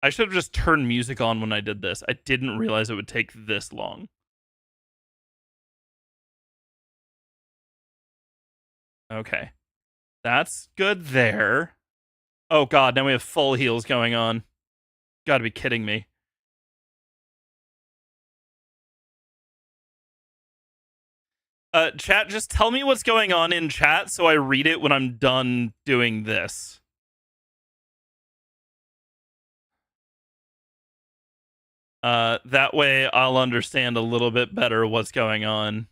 I should have just turned music on when I did this. I didn't realize it would take this long. Okay. That's good there. Oh god, now we have full heals going on. Gotta be kidding me. Chat, just tell me what's going on in chat so I read it when I'm done doing this. That way I'll understand a little bit better what's going on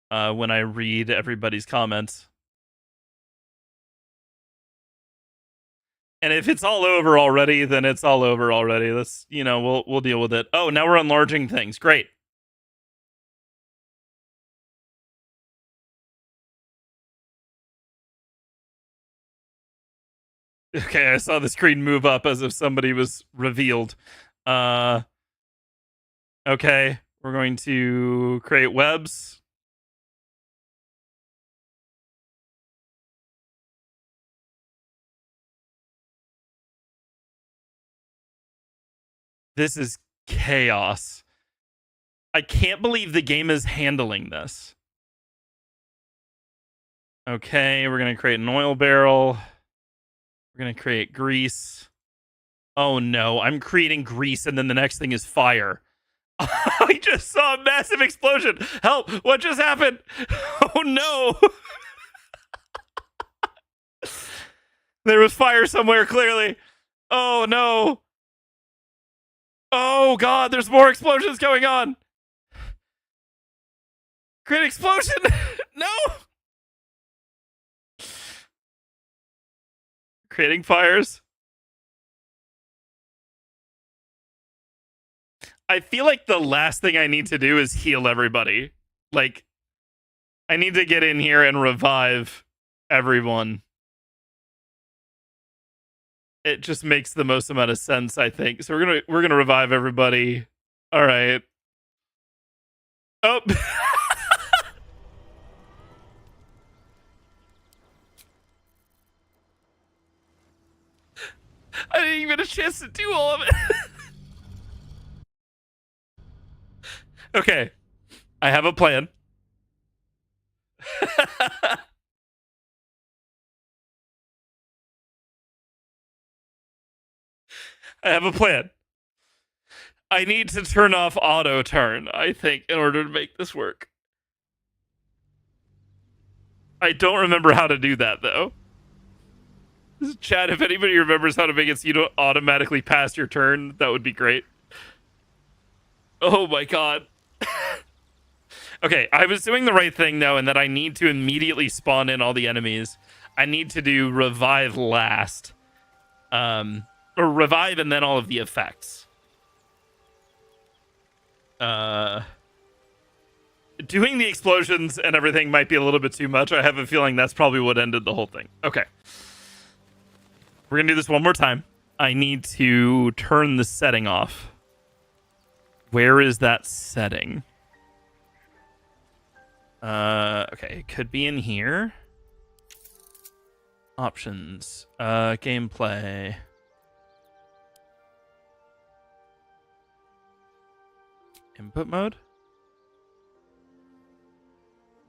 when I read everybody's comments. And if it's all over already, then it's all over already. Let's, we'll deal with it. Oh, now we're enlarging things. Great. Okay, I saw the screen move up as if somebody was revealed. Okay, we're going to create webs. This is chaos. I can't believe the game is handling this. Okay, we're going to create an oil barrel. We're going to create grease. Oh no, I'm creating grease and then the next thing is fire. I just saw a massive explosion. Help, what just happened? Oh no. There was fire somewhere, clearly. Oh no. Oh god, there's more explosions going on. Great explosion. No. Creating fires. I feel like the last thing I need to do is heal everybody. Like, I need to get in here and revive everyone. It just makes the most amount of sense, I think. So we're gonna revive everybody. All right. Oh. I didn't even get a chance to do all of it. Okay. I have a plan. I have a plan. I need to turn off auto turn, I think, in order to make this work. I don't remember how to do that, though. Chat, if anybody remembers how to make it so you don't automatically pass your turn, that would be great. Oh my god. Okay, I was doing the right thing, though, in that I need to immediately spawn in all the enemies. I need to do revive last. Or revive and then all of the effects. Doing the explosions and everything might be a little bit too much. I have a feeling that's probably what ended the whole thing. Okay. We're going to do this one more time. I need to turn the setting off. Where is that setting? Okay, it could be in here. Options. Gameplay. Input mode?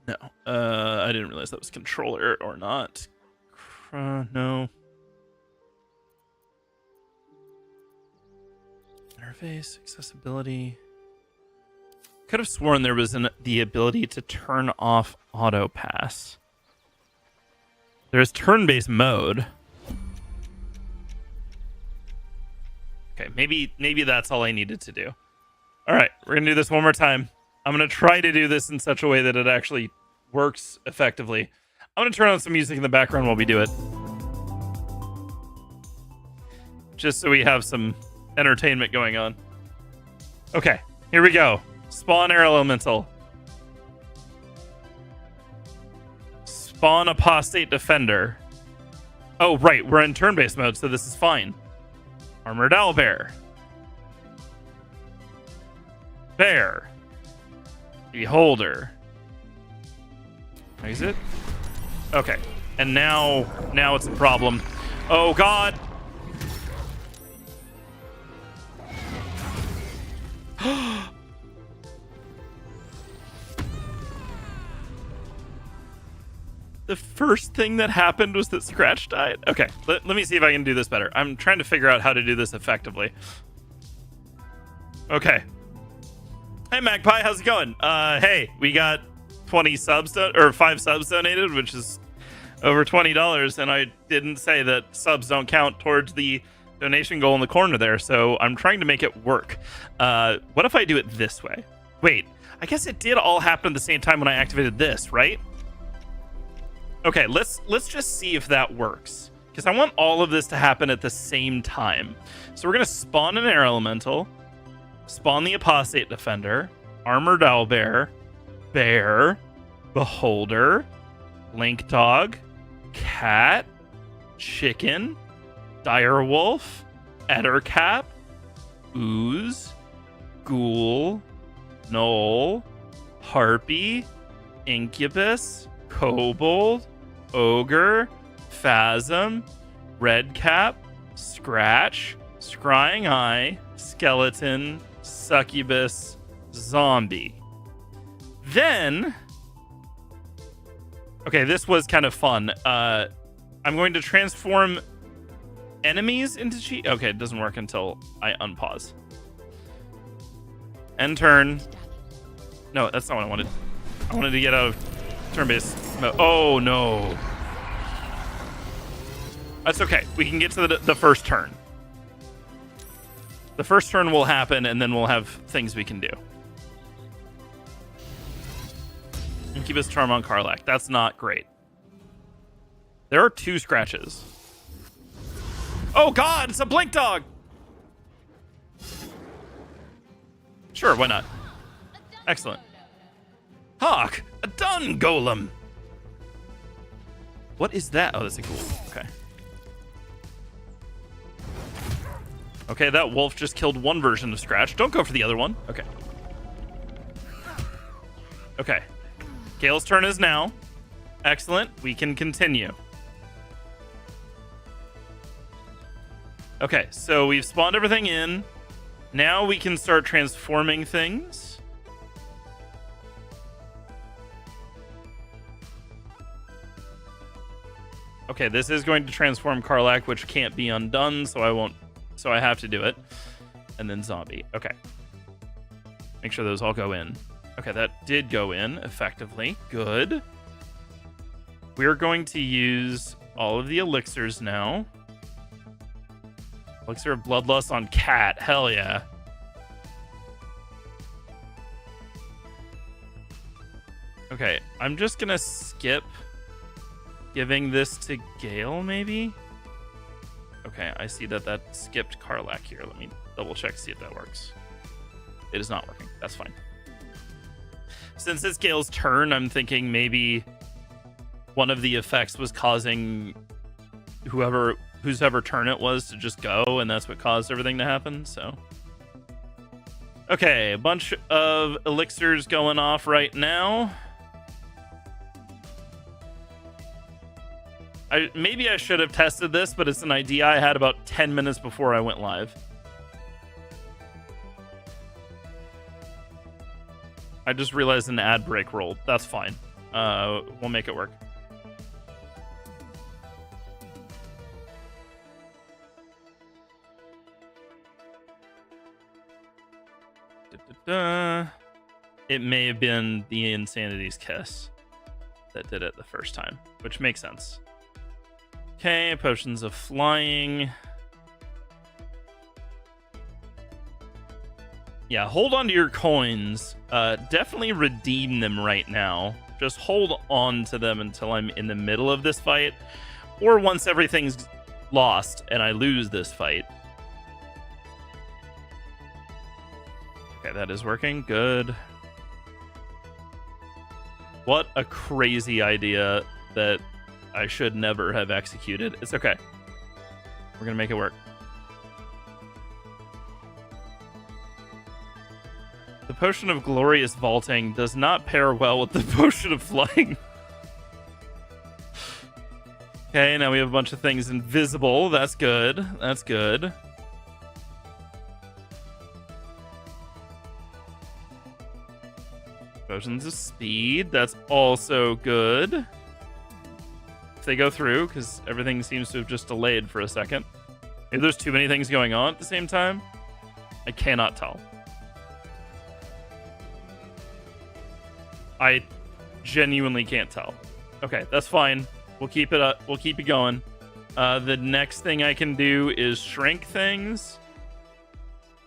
No. I didn't realize that was controller or not. No. Interface, accessibility. Could have sworn there was the ability to turn off auto pass. There's turn-based mode. Okay, maybe that's all I needed to do. All right, we're gonna do this one more time. I'm gonna try to do this in such a way that it actually works effectively. I'm gonna turn on some music in the background while we do it, just so we have some entertainment going on. Okay, here we go. Spawn air elemental. Spawn apostate defender. Oh, right, we're in turn-based mode, so this is fine. Armored owlbear. Bear. Beholder. Exit. Okay, and now it's a problem. Oh god. The first thing that happened was that Scratch died. Okay, let me see if I can do this better. I'm trying to figure out how to do this effectively. Okay. Hey, Magpie, how's it going? Hey, we got 20 subs, or 5 subs donated, which is over $20, and I didn't say that subs don't count towards the donation goal in the corner there, so I'm trying to make it work. What if I do it this way? Wait, I guess it did all happen at the same time when I activated this, right? Okay, let's just see if that works, because I want all of this to happen at the same time. So we're going to spawn an air elemental, spawn the apostate defender, armored owlbear, bear, beholder, link dog, cat, chicken, direwolf, ettercap, ooze, ghoul, gnoll, harpy, incubus, kobold, ogre, phasm, redcap, scratch, scrying eye, skeleton, succubus, zombie. Then, okay, this was kind of fun. I'm going to transform enemies into cheat. Okay, it doesn't work until I unpause. End turn. No, that's not what I wanted. I wanted to get out of turn-based mode. Oh, no. That's okay. We can get to the first turn. The first turn will happen, and then we'll have things we can do. Incubus Charm on Karlach. That's not great. There are 2 scratches. Oh, God! It's a Blink Dog! Sure, why not? Excellent. Hawk! A Dun Golem! What is that? Oh, that's a ghoul. Okay. Okay, that wolf just killed one version of Scratch. Don't go for the other one. Okay. Okay. Gale's turn is now. Excellent. We can continue. Okay, so we've spawned everything in. Now we can start transforming things. Okay, this is going to transform Karlach, which can't be undone, so I have to do it. And then zombie. Okay. Make sure those all go in. Okay, that did go in effectively. Good. We're going to use all of the elixirs now. Elixir of Bloodlust on Cat. Hell yeah. Okay, I'm just gonna skip giving this to Gale, maybe? Okay, I see that skipped Karlach here. Let me double check, see if that works. It is not working. That's fine. Since it's Gale's turn, I'm thinking maybe one of the effects was causing whose ever turn it was to just go, and that's what caused everything to happen, so. Okay, a bunch of elixirs going off right now. Maybe I should have tested this, but it's an idea I had about 10 minutes before I went live. I just realized an ad break rolled. That's fine. We'll make it work. It may have been the Insanity's Kiss that did it the first time, which makes sense. Okay, potions of flying. Yeah, hold on to your coins. Definitely redeem them right now. Just hold on to them until I'm in the middle of this fight, or once everything's lost and I lose this fight. Okay, that is working. Good. What a crazy idea that I should never have executed. It's okay. We're gonna make it work. The potion of glorious vaulting does not pair well with the potion of flying. Okay, now we have a bunch of things invisible. That's good. That's good. Potions of speed. That's also good. If they go through, because everything seems to have just delayed for a second. Maybe there's too many things going on at the same time. I cannot tell. I genuinely can't tell. Okay, that's fine. We'll keep it up. We'll keep it going. The next thing I can do is shrink things.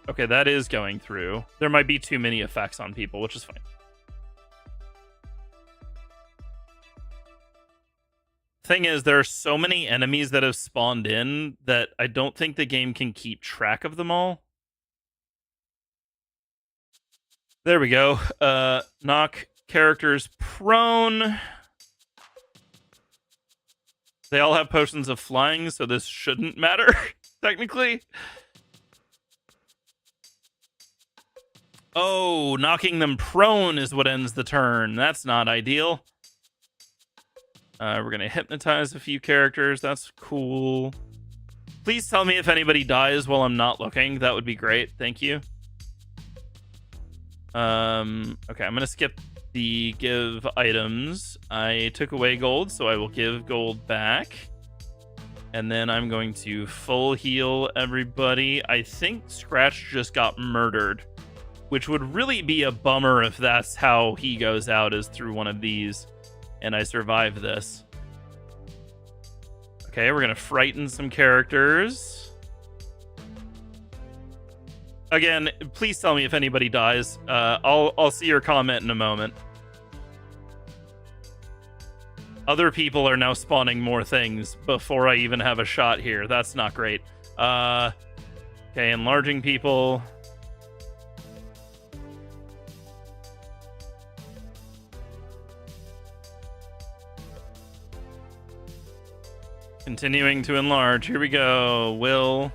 Okay, that is going through. There might be too many effects on people, which is fine. Thing is, there are so many enemies that have spawned in that I don't think the game can keep track of them all. There we go. Knock characters prone. They all have potions of flying, so this shouldn't matter, technically. Oh, knocking them prone is what ends the turn. That's not ideal. We're going to hypnotize a few characters. That's cool. Please tell me if anybody dies while I'm not looking. That would be great. Thank you. Okay, I'm gonna skip the give items. I took away gold, so I will give gold back. And then I'm going to full heal everybody. I think Scratch just got murdered, which would really be a bummer if that's how he goes out, is through one of these, and I survive this. Okay, we're gonna frighten some characters. Again, please tell me if anybody dies. I'll see your comment in a moment. Other people are now spawning more things before I even have a shot here. That's not great. Okay, enlarging people. Continuing to enlarge. Here we go. Will.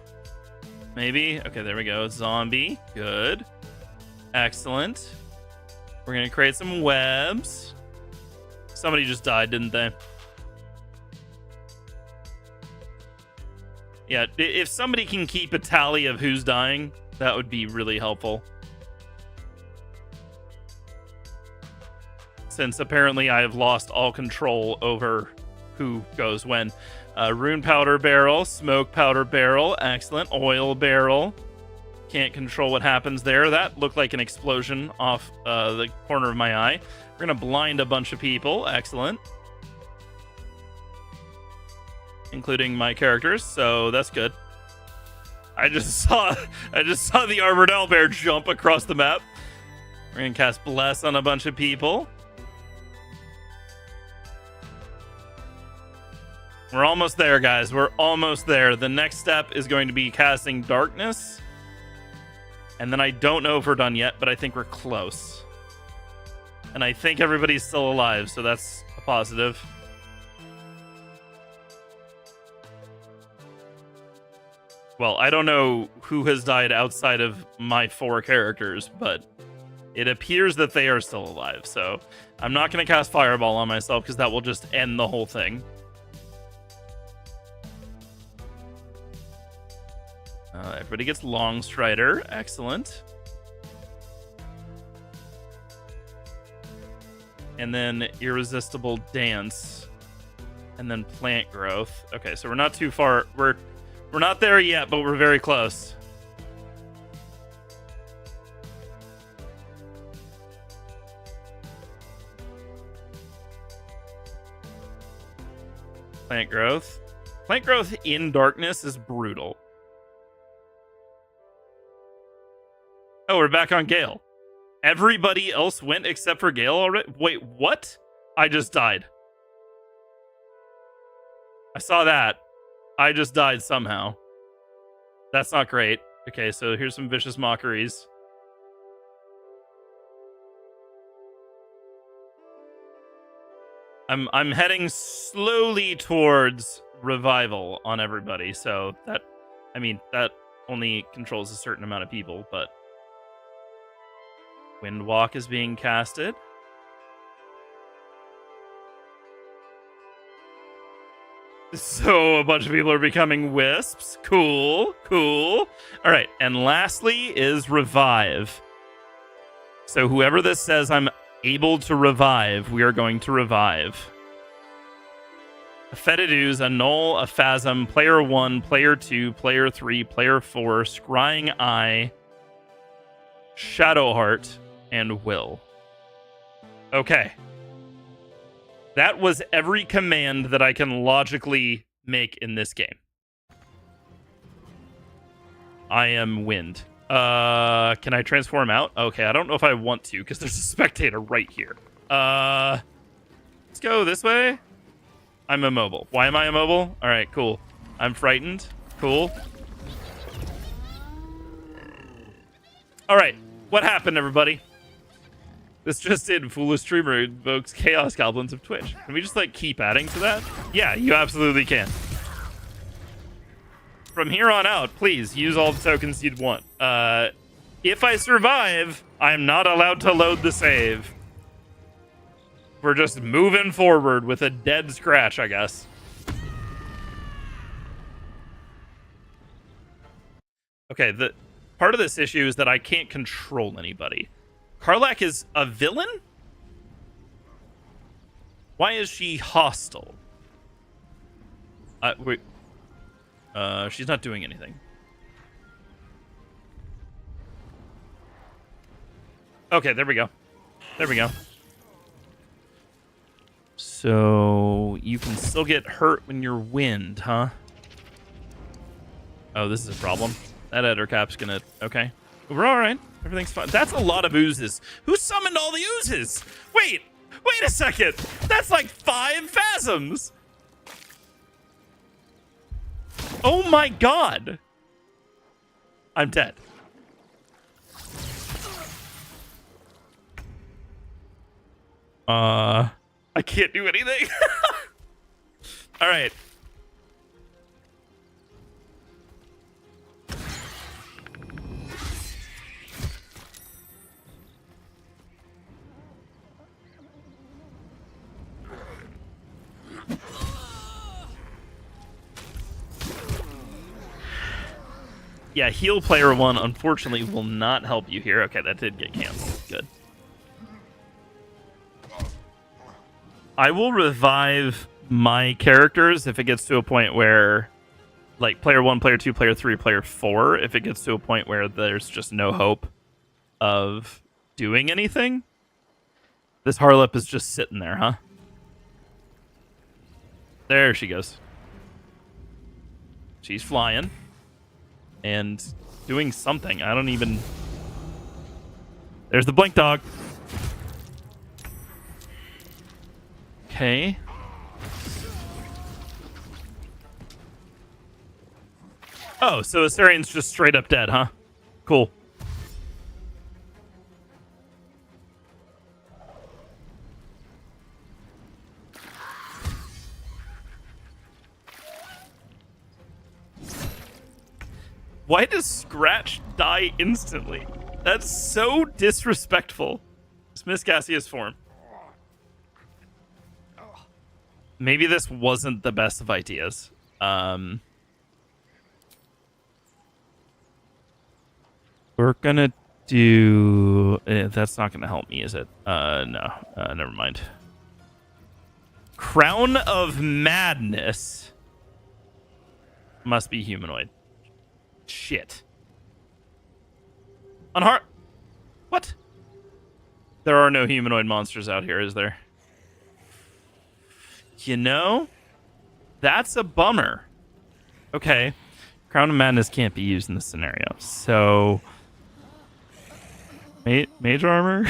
Maybe. Okay, there we go. Zombie. Good. Excellent. We're going to create some webs. Somebody just died, didn't they? Yeah, if somebody can keep a tally of who's dying, that would be really helpful. Since apparently I have lost all control over who goes when. Rune powder barrel, smoke powder barrel, excellent. Oil barrel. Can't control what happens there. That looked like an explosion off the corner of my eye. We're gonna blind a bunch of people. Excellent. Including my characters, so that's good. I just saw the armored owlbear jump across the map. We're gonna cast bless on a bunch of people. We're almost there, guys. We're almost there. The next step is going to be casting darkness. And then I don't know if we're done yet, but I think we're close. And I think everybody's still alive, so that's a positive. Well, I don't know who has died outside of my 4 characters, but it appears that they are still alive. So I'm not going to cast Fireball on myself because that will just end the whole thing. Everybody gets Long Strider. Excellent. And then Irresistible Dance. And then Plant Growth. Okay, so we're not too far. We're not there yet, but we're very close. Plant Growth. Plant Growth in darkness is brutal. Oh, we're back on Gale. Everybody else went except for Gale already? Wait, what? I just died. I saw that. I just died somehow. That's not great. Okay, so here's some vicious mockeries. I'm heading slowly towards revival on everybody, so that, I mean, that only controls a certain amount of people, but Windwalk is being casted. So a bunch of people are becoming wisps. Cool, cool. All right, and lastly is revive. So whoever this says I'm able to revive, we are going to revive. A Fetidus, a Null, a Phasm, Player 1, Player 2, Player 3, Player 4, Scrying Eye, Shadowheart, and Will. Okay. That was every command that I can logically make in this game. I am Wind. Can I transform out? Okay, I don't know if I want to, because there's a spectator right here. Let's go this way. I'm immobile. Why am I immobile? All right, cool. I'm frightened. Cool. All right, what happened, everybody? This just in, Foolish Streamer invokes Chaos Goblins of Twitch. Can we just, like, keep adding to that? Yeah, you absolutely can. From here on out, please, use all the tokens you'd want. If I survive, I'm not allowed to load the save. We're just moving forward with a dead Scratch, I guess. Okay, the part of this issue is that I can't control anybody. Karlach is a villain? Why is she hostile? Wait. She's not doing anything. Okay, there we go. There we go. So you can still get hurt when you're wind, huh? Oh, this is a problem. That Eder cap's gonna... Okay. We're all right. Everything's fine. That's a lot of oozes. Who summoned all the oozes? Wait a second. That's like 5 phasms. Oh my god. I'm dead. I can't do anything. All right. Yeah, heal player 1 unfortunately will not help you here. Okay, that did get canceled. Good. I will revive my characters if it gets to a point where, like, player 1, player 2, player 3, player 4, if it gets to a point where there's just no hope of doing anything. This Harlep is just sitting there, huh? There she goes. She's flying. And doing something. I don't even... There's the blink dog. Okay. Oh, so Asarian's just straight up dead, huh? Cool. Why does Scratch die instantly? That's so disrespectful. Dismiss Cassius form. Maybe this wasn't the best of ideas. We're gonna do... that's not gonna help me, is it? No. Never mind. Crown of Madness. Must be humanoid. Shit. What? There are no humanoid monsters out here, is there? You know, that's a bummer. Okay. Crown of Madness can't be used in this scenario. So... Mage armor?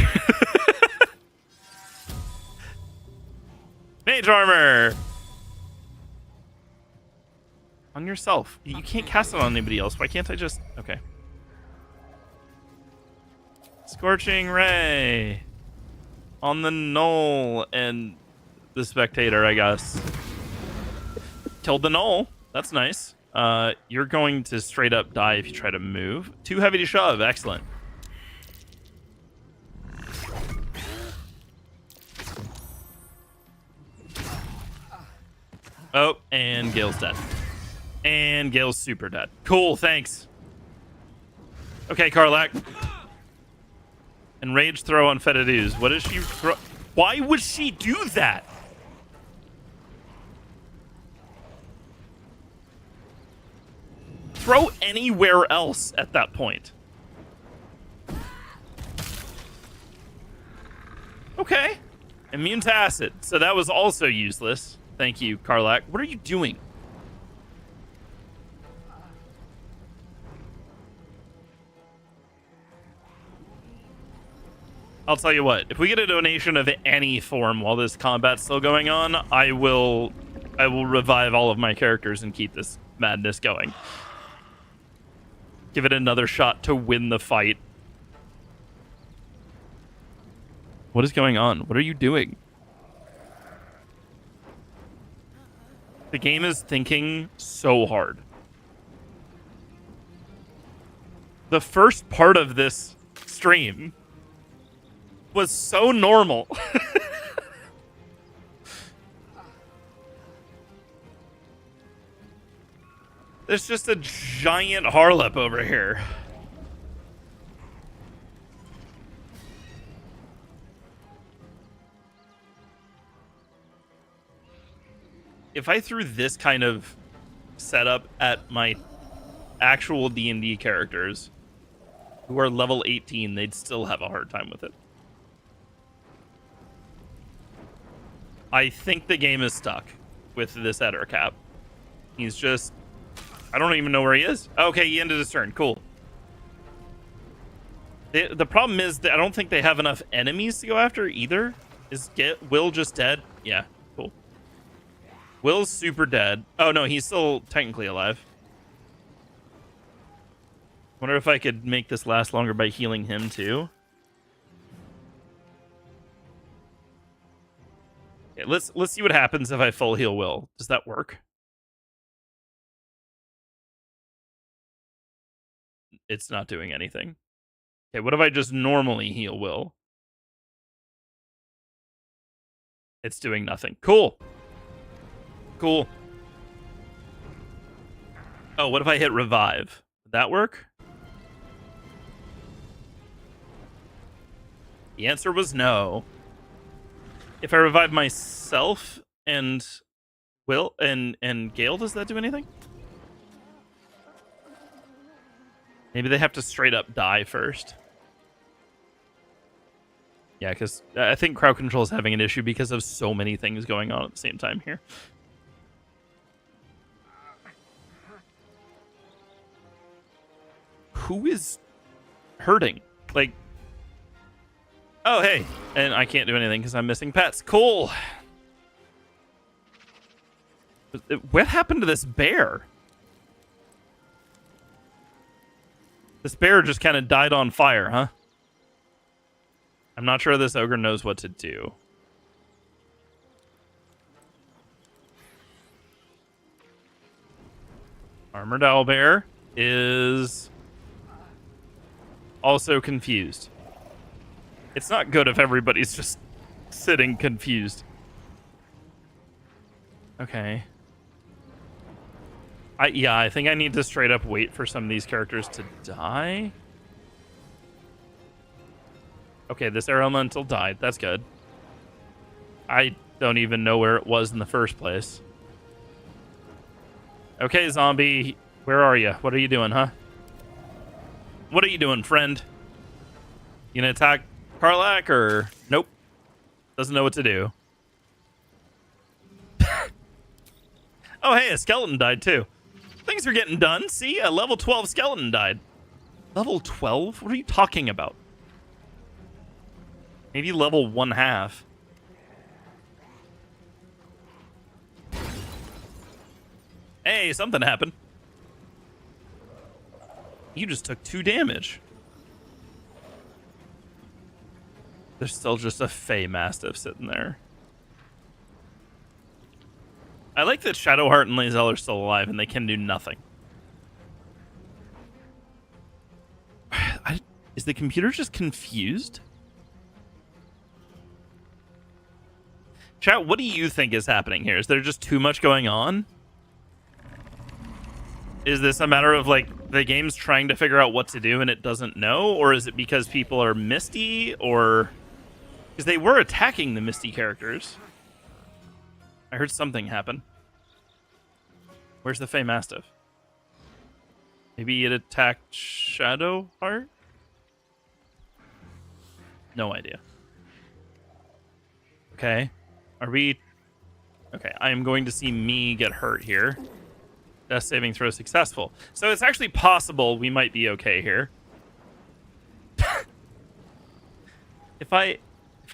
Mage armor! On yourself. You can't cast it on anybody else. Why can't I just... Okay. Scorching Ray. On the Knoll and the Spectator, I guess. Killed the Knoll. That's nice. You're going to straight up die if you try to move. Too heavy to shove. Excellent. Oh, and Gale's dead. And Gale's super dead. Cool, thanks. Okay, Karlach. And Rage throw on Fetid Ooze. What does she throw? Why would she do that? Throw anywhere else at that point. Okay. Immune to acid. So that was also useless. Thank you, Karlach. What are you doing? I'll tell you what. If we get a donation of any form while this combat's still going on, I will revive all of my characters and keep this madness going. Give it another shot to win the fight. What is going on? What are you doing? The game is thinking so hard. The first part of this stream was so normal. There's just a giant Harlep over here. if I threw this kind of setup at my actual D&D characters who are level 18, they'd still have a hard time with it. I think the game is stuck with this Eder cap. He's just... I don't even know where he is. Okay, he ended his turn. Cool. The problem is that I don't think they have enough enemies to go after either. Is Will just dead? Yeah, cool. Will's super dead. Oh, no, he's still technically alive. Wonder if I could make this last longer by healing him too. Okay, let's see what happens if I full heal Will. Does that work? It's not doing anything. Okay, what if I just normally heal Will? It's doing nothing. Cool. Cool. Oh, what if I hit revive? Would that work? The answer was no. If I revive myself and Will and Gale, does that do anything? Maybe they have to straight up die first. Yeah, because I think crowd control is having an issue because of so many things going on at the same time here. Who is hurting? Like, oh, hey. And I can't do anything because I'm missing pets. Cool. What happened to this bear? This bear just kind of died on fire, huh? I'm not sure this ogre knows what to do. Armored owlbear is also confused. It's not good if everybody's just sitting confused. Okay. I think I need to straight up wait for some of these characters to die. Okay, this air elemental died. That's good. I don't even know where it was in the first place. Okay, zombie. Where are you? What are you doing, huh? What are you doing, friend? You gonna attack Karlak or... Nope. Doesn't know what to do. Oh, hey, a skeleton died too. Things are getting done. See, a level 12 skeleton died. Level 12? What are you talking about? Maybe level 1/2. Hey, something happened. You just took 2 damage. There's still just a Fey Mastiff sitting there. I like that Shadowheart and Lae'zel are still alive and they can do nothing. Is the computer just confused? Chat, what do you think is happening here? Is there just too much going on? Is this a matter of, like, the game's trying to figure out what to do and it doesn't know? Or is it because people are misty? Or... because they were attacking the misty characters. I heard something happen. Where's the Fey Mastiff? Maybe it attacked Shadowheart? No idea. Okay. Are we... okay, I am going to see me get hurt here. Death saving throw successful. So it's actually possible we might be okay here. If I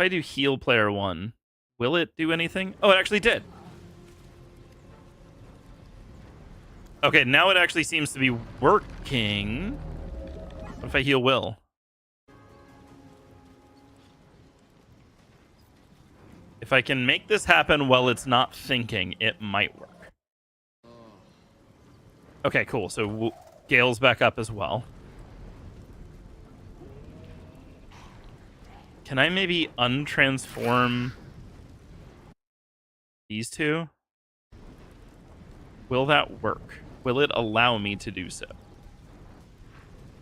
do heal player 1, will it do anything? Oh, it actually did. Okay, now it actually seems to be working. What if I heal Will? If I can make this happen while it's not thinking, it might work. Okay, cool. So Gale's back up as well. Can I maybe untransform these two? Will that work? Will it allow me to do so?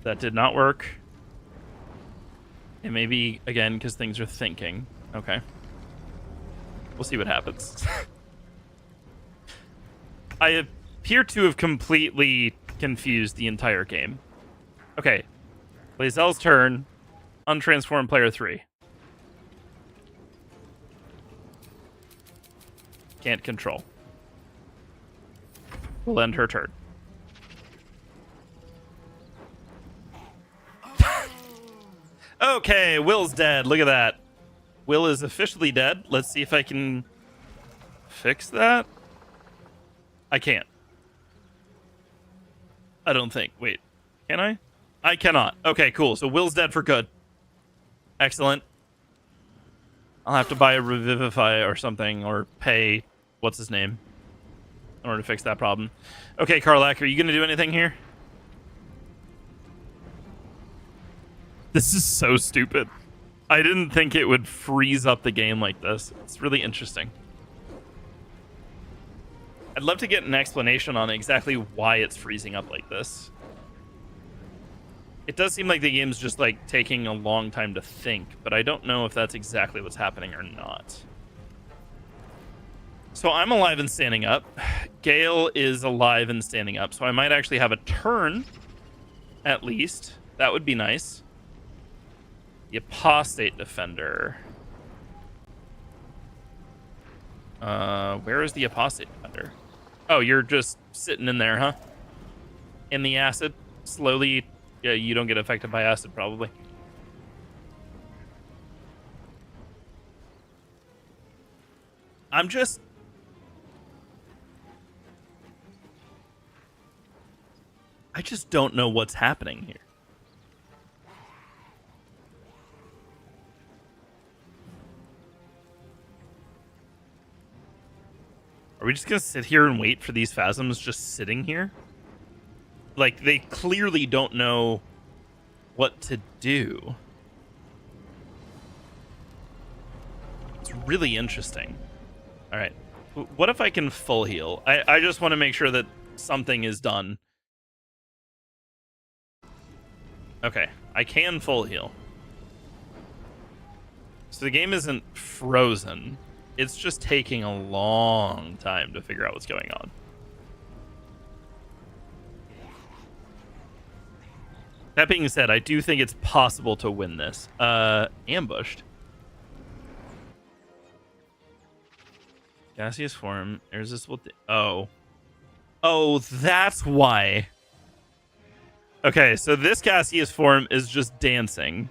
That did not work. And maybe, again, because things are thinking. Okay. We'll see what happens. I appear to have completely confused the entire game. Okay. Lae'zel's turn. Untransformed player 3. Can't control. We'll end her turn. Okay, Will's dead. Look at that. Will is officially dead. Let's see if I can fix that. I can't. I don't think. Wait, can I? I cannot. Okay, cool. So Will's dead for good. Excellent. I'll have to buy a Revivify or something, or pay what's his name in order to fix that problem. Okay, Karlak, are you going to do anything here? This is so stupid. I didn't think it would freeze up the game like this. It's really interesting. I'd love to get an explanation on exactly why it's freezing up like this. It does seem like the game's just like taking a long time to think, but I don't know if that's exactly what's happening or not. So I'm alive and standing up. Gale is alive and standing up, so I might actually have a turn, at least. That would be nice. The Apostate Defender. Where is the Apostate Defender? Oh, you're just sitting in there, huh? In the acid, slowly. Yeah, you don't get affected by acid, probably. I just don't know what's happening here. Are we just gonna sit here and wait for these phasms just sitting here? Like, they clearly don't know what to do. It's really interesting. All right. What if I can full heal? I just want to make sure that something is done. Okay. I can full heal. So the game isn't frozen. It's just taking a long time to figure out what's going on. That being said, I do think it's possible to win this. Ambushed. Gaseous form. Irresistible. Oh, that's why. Okay, so this gaseous form is just dancing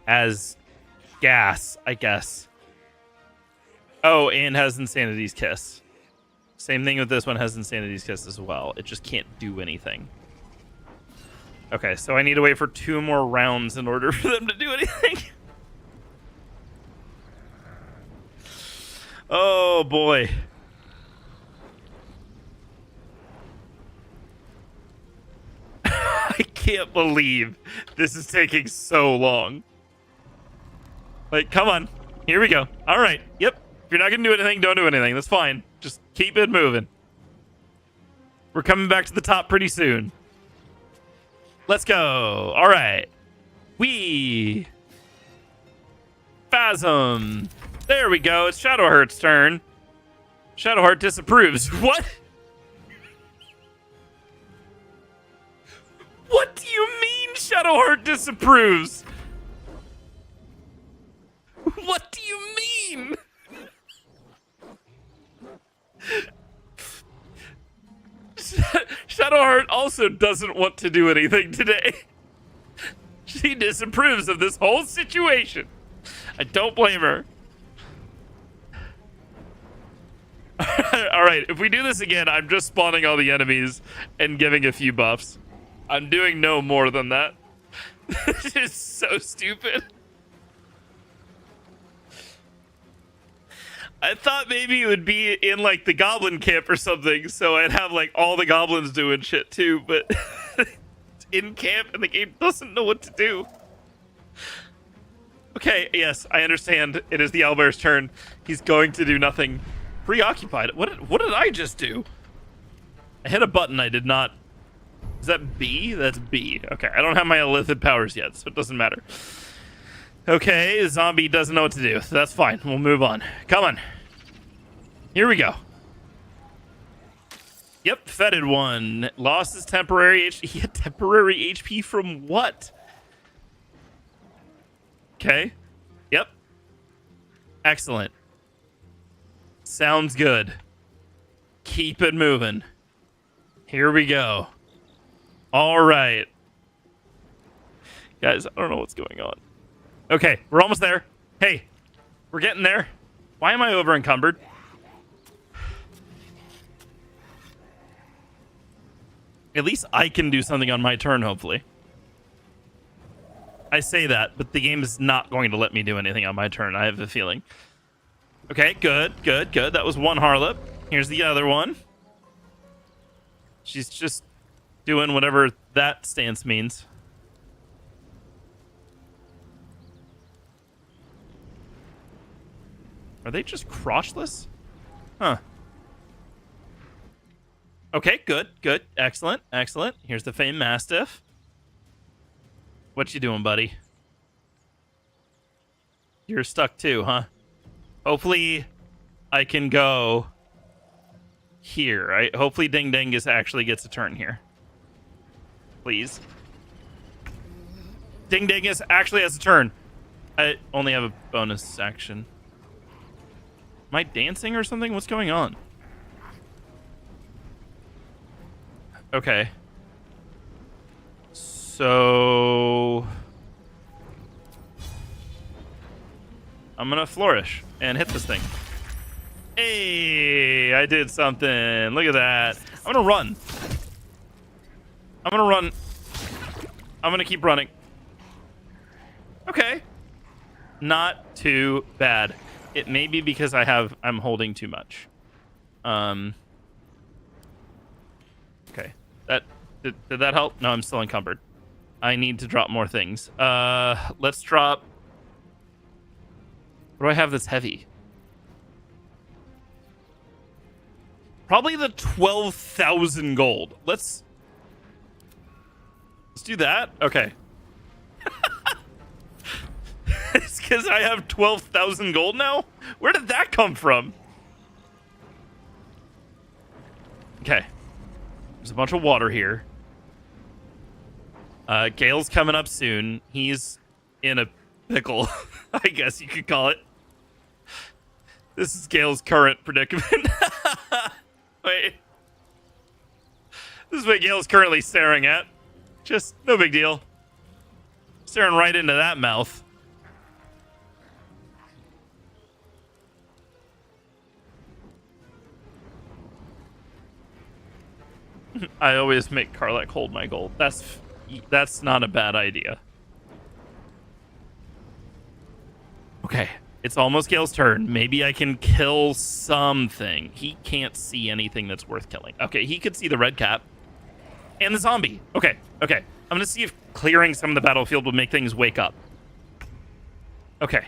as gas, I guess. Oh, and has Insanity's Kiss. Same thing with this one, has Insanity's Kiss as well. It just can't do anything. Okay, so I need to wait for 2 more rounds in order for them to do anything. Oh, boy. I can't believe this is taking so long. Like, come on. Here we go. All right. Yep. If you're not going to do anything, don't do anything. That's fine. Just keep it moving. We're coming back to the top pretty soon. Let's go. All right. Phasm. There we go. It's Shadowheart's turn. Shadowheart disapproves. What? What do you mean Shadowheart disapproves? What do you mean? Shadowheart also doesn't want to do anything today. She disapproves of this whole situation. I don't blame her. All right, if we do this again, I'm just spawning all the enemies and giving a few buffs. I'm doing no more than that. This is so stupid. I thought maybe it would be in like the goblin camp or something, so I'd have like all the goblins doing shit too, but it's in camp and the game doesn't know what to do. Okay, yes, I understand. It is the owlbear's turn. He's going to do nothing. Preoccupied. What did I just do? I hit a button I did not. Is that B? That's B. Okay, I don't have my illithid powers yet, so it doesn't matter. Okay, zombie doesn't know what to do. That's fine. We'll move on. Come on. Here we go. Yep, fetid one. Lost his temporary HP. He had temporary HP from what? Okay. Yep. Excellent. Sounds good. Keep it moving. Here we go. All right. Guys, I don't know what's going on. Okay, we're almost there. Hey, we're getting there. Why am I over encumbered? At least I can do something on my turn, hopefully. I say that, but the game is not going to let me do anything on my turn. I have a feeling. Okay, good. That was one harlot. Here's the other one. She's just doing whatever that stance means. Are they just crotchless? Huh. Okay, good. Excellent. Here's the famed Mastiff. What you doing, buddy? You're stuck too, huh? Hopefully I can go here, right? Hopefully Ding Dingus actually gets a turn here. Please. Ding Dingus actually has a turn. I only have a bonus action. Am I dancing or something? What's going on? Okay. So I'm gonna flourish and hit this thing. Hey, I did something. Look at that. I'm gonna run. I'm gonna keep running. Okay. Not too bad. It may be because I'm holding too much. Okay. Did that help? No, I'm still encumbered. I need to drop more things. Let's drop. What do I have that's heavy? Probably the 12,000 gold. Let's do that. Okay. It's because I have 12,000 gold now? Where did that come from? Okay. There's a bunch of water here. Gale's coming up soon. He's in a pickle, I guess you could call it. This is Gale's current predicament. Wait. This is what Gale's currently staring at. Just no big deal. Staring right into that mouth. I always make Karlach hold my gold. That's not a bad idea. Okay, it's almost Gale's turn. Maybe I can kill something. He can't see anything that's worth killing. Okay, he could see the red cap and the zombie. Okay. I'm gonna see if clearing some of the battlefield will make things wake up. Okay.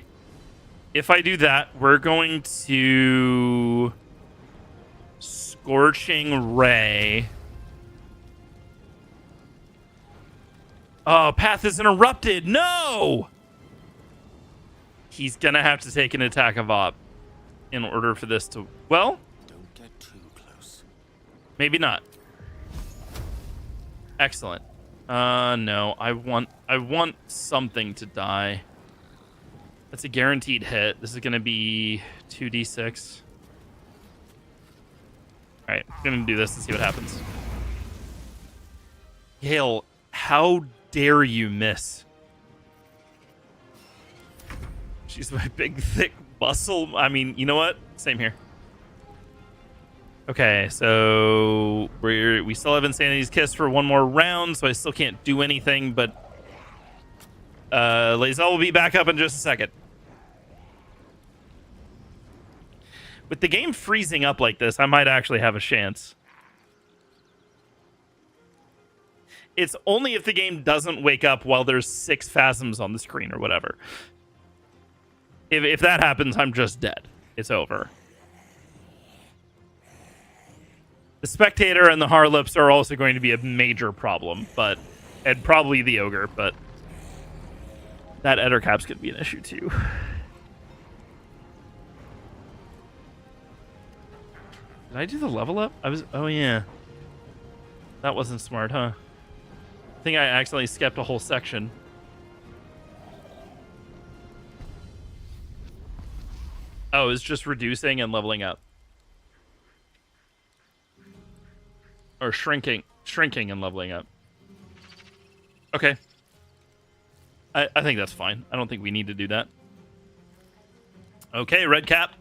If I do that, we're going to Scorching Ray. Oh, path is interrupted. No! He's gonna have to take an attack of op in order for this to... Well? Don't get too close. Maybe not. Excellent. No. I want something to die. That's a guaranteed hit. This is gonna be 2d6. Alright, I'm gonna do this and see what happens. Gale, how dare you miss? She's my big, thick muscle. I mean, you know what? Same here. Okay, so we still have Insanity's Kiss for one more round, so I still can't do anything, but Lae'zel will be back up in just a second. With the game freezing up like this, I might actually have a chance. It's only if the game doesn't wake up while there's 6 phasms on the screen or whatever. If that happens, I'm just dead. It's over. The Spectator and the Harlops are also going to be a major problem, and probably the Ogre, but that Ettercap's going to be an issue too. Did I do the level up? Oh yeah. That wasn't smart, huh? I think I accidentally skipped a whole section. Oh, it's just reducing and leveling up. Or shrinking and leveling up. Okay. I think that's fine. I don't think we need to do that. Okay, red cap.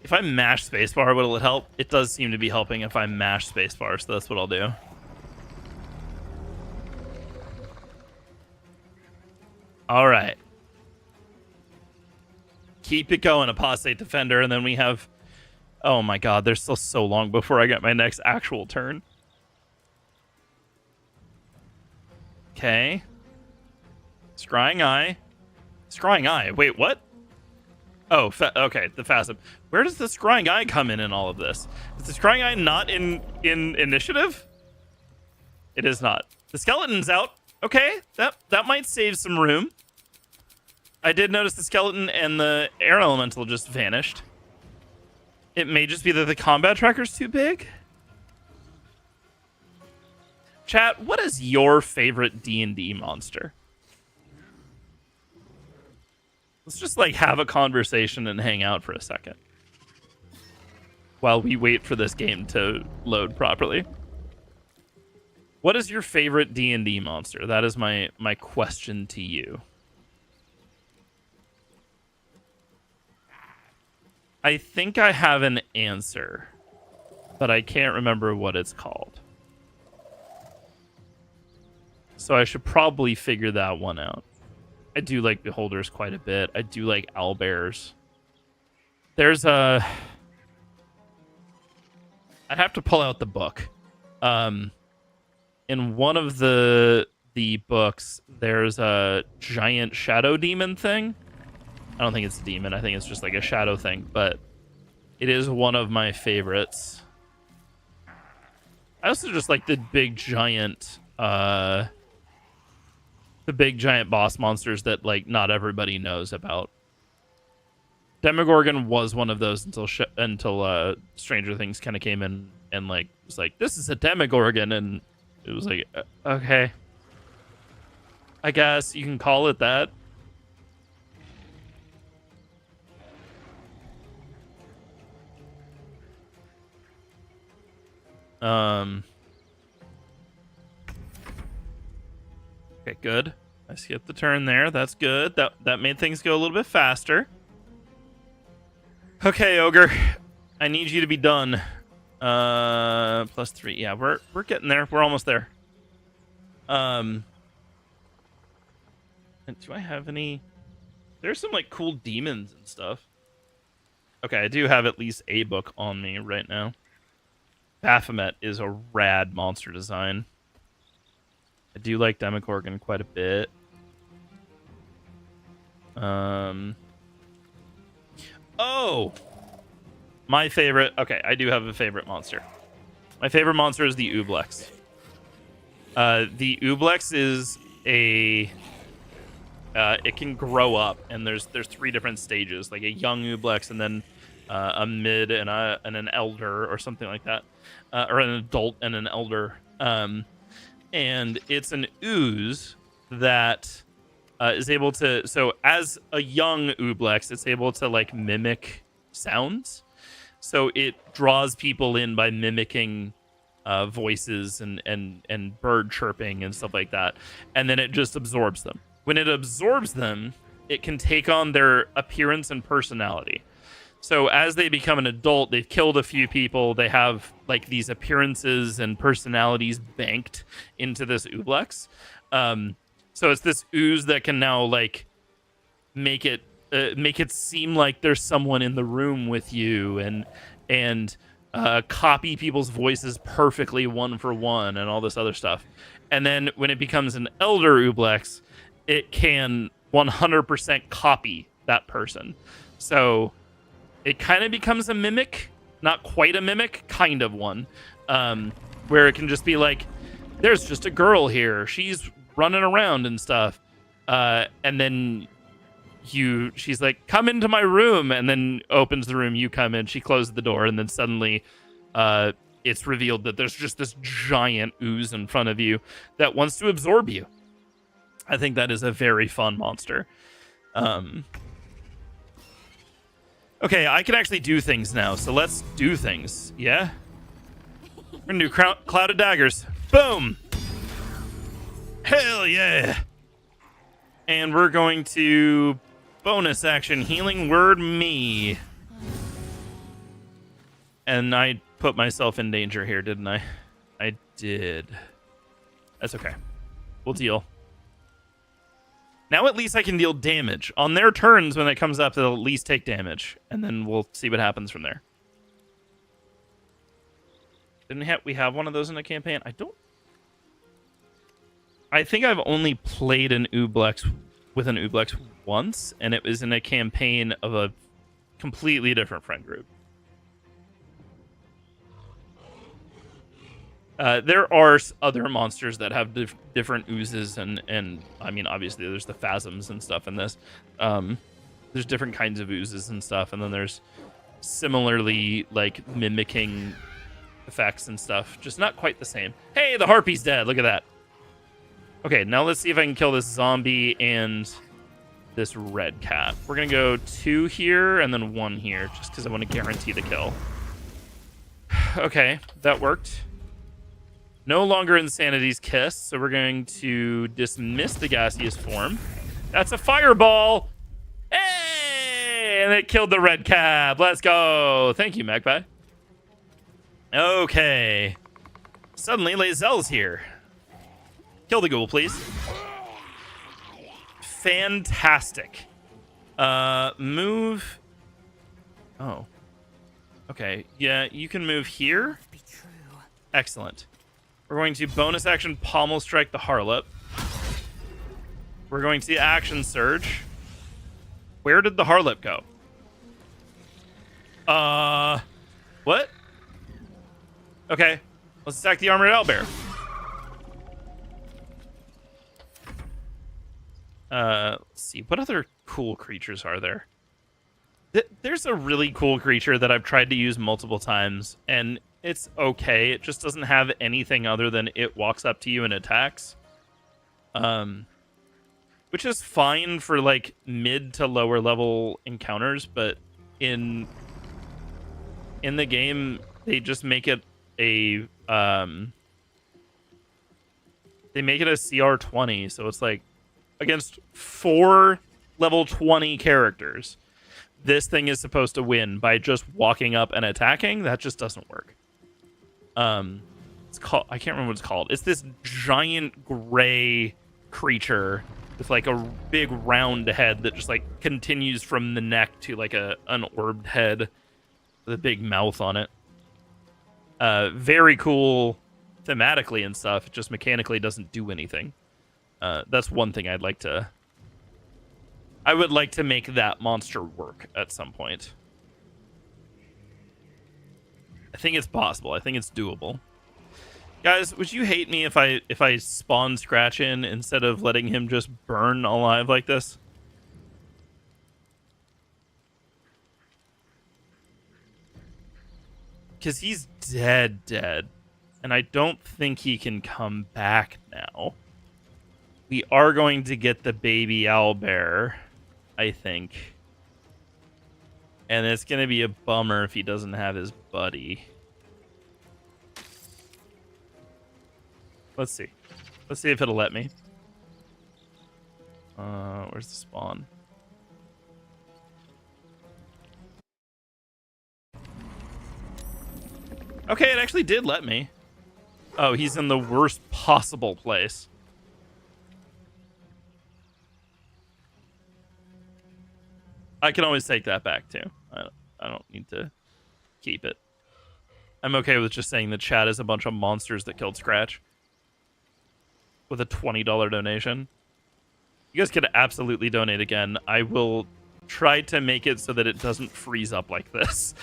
If I mash spacebar, will it help? It does seem to be helping if I mash spacebar, so that's what I'll do. All right. Keep it going, Apostate Defender, and then we have... Oh my god, there's still so long before I get my next actual turn. Okay. Scrying Eye. Scrying Eye. Wait, what? Oh, okay, the Phasm. Where does the Scrying Eye come in all of this? Is the Scrying Eye not in initiative? It is not. The skeleton's out. Okay, that might save some room. I did notice the skeleton and the air elemental just vanished. It may just be that the combat tracker's too big. Chat, what is your favorite D&D monster? Let's just like have a conversation and hang out for a second while we wait for this game to load properly. What is your favorite D&D monster? That is my question to you. I think I have an answer, but I can't remember what it's called. So I should probably figure that one out. I do like Beholders quite a bit. I do like Owlbears. There's a... I'd have to pull out the book. In one of the books, there's a giant shadow demon thing. I don't think it's a demon. I think it's just like a shadow thing, but it is one of my favorites. I also just like the big giant boss monsters that like not everybody knows about. Demogorgon was one of those until Stranger Things kind of came in and like was like, this is a Demogorgon, and it was like, okay, I guess you can call it that. Okay, good. I skipped the turn there. That's good. That made things go a little bit faster. Okay, Ogre. I need you to be done. +3. Yeah, we're getting there. We're almost there. And do I have any... There's some like cool demons and stuff. Okay, I do have at least a book on me right now. Baphomet is a rad monster design. I do like Demogorgon quite a bit. Oh! My favorite... Okay, I do have a favorite monster. My favorite monster is the Ooblex. The Ooblex is a... it can grow up, and there's 3 different stages, like a young Ooblex, and then a mid and an elder, or something like that. Or an adult and an elder. And it's an ooze that is able to... So as a young Ooblex, it's able to like mimic sounds. So it draws people in by mimicking voices and bird chirping and stuff like that. And then it just absorbs them. When it absorbs them, it can take on their appearance and personality. So as they become an adult, they've killed a few people. They have like these appearances and personalities banked into this Ooblex. So it's this ooze that can now like make it seem like there's someone in the room with you, and copy people's voices perfectly one for one and all this other stuff. And then when it becomes an elder Ooblex, it can 100% copy that person. So it kind of becomes a mimic, not quite a mimic, kind of one, where it can just be like, there's just a girl here. She's running around and stuff. And then she's like, come into my room, and then opens the room, you come in, she closes the door, and then suddenly it's revealed that there's just this giant ooze in front of you that wants to absorb you. I think that is a very fun monster. Okay, I can actually do things now, so let's do things. Yeah? We're gonna do Cloud of Daggers. Boom! Hell yeah! And we're going to bonus action healing word me. And I put myself in danger here, didn't I? I did. That's okay. We'll deal. Now at least I can deal damage. On their turns, when it comes up, they'll at least take damage. And then we'll see what happens from there. Didn't we have one of those in the campaign? I think I've only played an Ooblex with an Ooblex once, and it was in a campaign of a completely different friend group. There are other monsters that have different oozes, and I mean, obviously, there's the phasms and stuff in this. There's different kinds of oozes and stuff, and then there's similarly, like, mimicking effects and stuff. Just not quite the same. Hey, the harpy's dead. Look at that. Okay, now let's see if I can kill this zombie and this red cat. We're going to go 2 here and then 1 here, just because I want to guarantee the kill. Okay, that worked. No longer Insanity's Kiss, so we're going to dismiss the gaseous form. That's a fireball! Hey! And it killed the red cat. Let's go. Thank you, Magpie. Okay. Suddenly, Lae'zel's here. Kill the ghoul, please. Fantastic. Move. Oh. Okay. Yeah, you can move here. Excellent. We're going to bonus action pommel strike the harlot. We're going to action surge. Where did the harlot go? What? Okay. Let's attack the armored owlbear. Let's see. What other cool creatures are there? There's a really cool creature that I've tried to use multiple times, and it's okay. It just doesn't have anything other than it walks up to you and attacks. Which is fine for, like, mid to lower level encounters, but in the game, they just make it a, they make it a CR 20, so it's like, against 4 level 20 characters, this thing is supposed to win by just walking up and attacking. That just doesn't work. It's called, I can't remember what it's called. It's this giant gray creature with like a big round head that just like continues from the neck to like an orbed head with a big mouth on it. Very cool thematically and stuff. It just mechanically doesn't do anything. That's one thing I would like to make that monster work at some point. I think it's possible. I think it's doable. Guys, would you hate me if I spawn Scratch in instead of letting him just burn alive like this? Because he's dead. And I don't think he can come back now. We are going to get the baby owlbear, I think. And it's going to be a bummer if he doesn't have his buddy. Let's see. Let's see if it'll let me. Where's the spawn? Okay, it actually did let me. Oh, he's in the worst possible place. I can always take that back, too. I don't need to keep it. I'm okay with just saying the chat is a bunch of monsters that killed Scratch. With a $20 donation. You guys could absolutely donate again. I will try to make it so that it doesn't freeze up like this.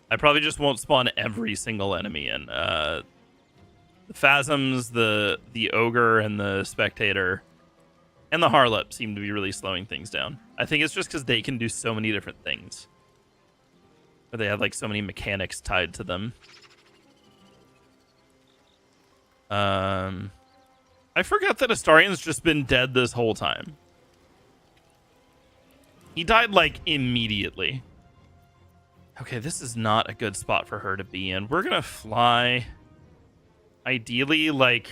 I probably just won't spawn every single enemy in the Phasms, the ogre, and the spectator, and the harlot seem to be really slowing things down. I think it's just because they can do so many different things. Or they have like so many mechanics tied to them. I forgot that Astarian's just been dead this whole time. He died like immediately. Okay, this is not a good spot for her to be in. We're gonna fly. Ideally, like...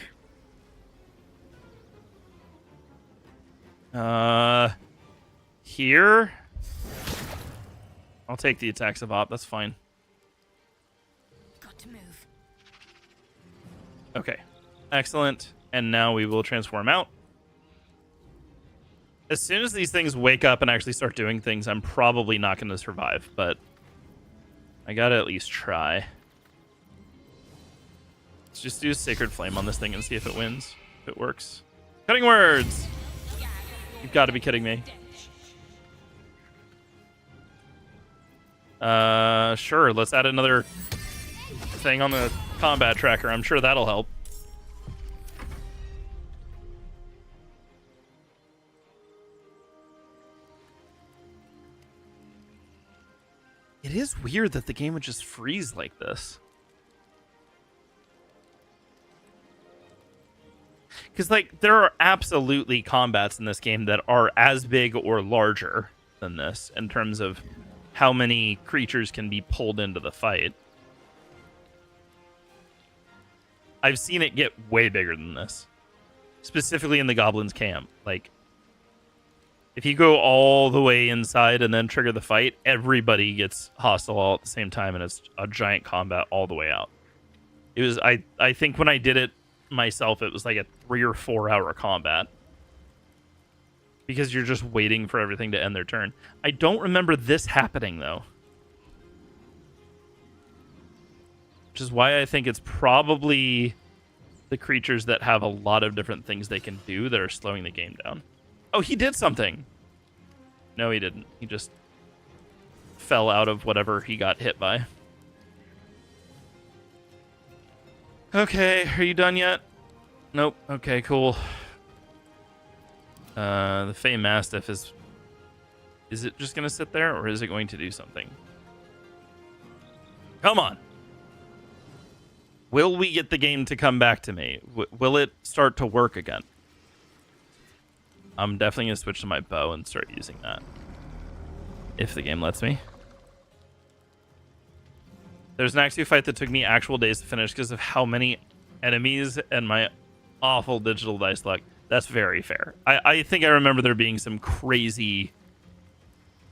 here? I'll take the attacks of Op, that's fine. Got to move. Okay, excellent. And now we will transform out. As soon as these things wake up and actually start doing things, I'm probably not going to survive, but I gotta at least try. Let's just do a Sacred Flame on this thing and see if it wins, if it works. Cutting words! You've got to be kidding me. Sure, let's add another thing on the combat tracker. I'm sure that'll help. It is weird that the game would just freeze like this. Because, like, there are absolutely combats in this game that are as big or larger than this in terms of how many creatures can be pulled into the fight. I've seen it get way bigger than this. Specifically in the Goblins camp. Like, if you go all the way inside and then trigger the fight, everybody gets hostile all at the same time, and it's a giant combat all the way out. It was, I think when I did it myself, it was like a 3 or 4 hour combat. Because you're just waiting for everything to end their turn. I don't remember this happening, though. Which is why I think it's probably the creatures that have a lot of different things they can do that are slowing the game down. Oh, he did something. No, he didn't. He just fell out of whatever he got hit by. Okay, are you done yet? Nope. Okay, cool. The Fey Mastiff is... Is it just going to sit there, or is it going to do something? Come on. Will we get the game to come back to me? Will it start to work again? I'm definitely going to switch to my bow and start using that. If the game lets me. There's an Axio fight that took me actual days to finish because of how many enemies and my awful digital dice luck. That's very fair. I think I remember there being some crazy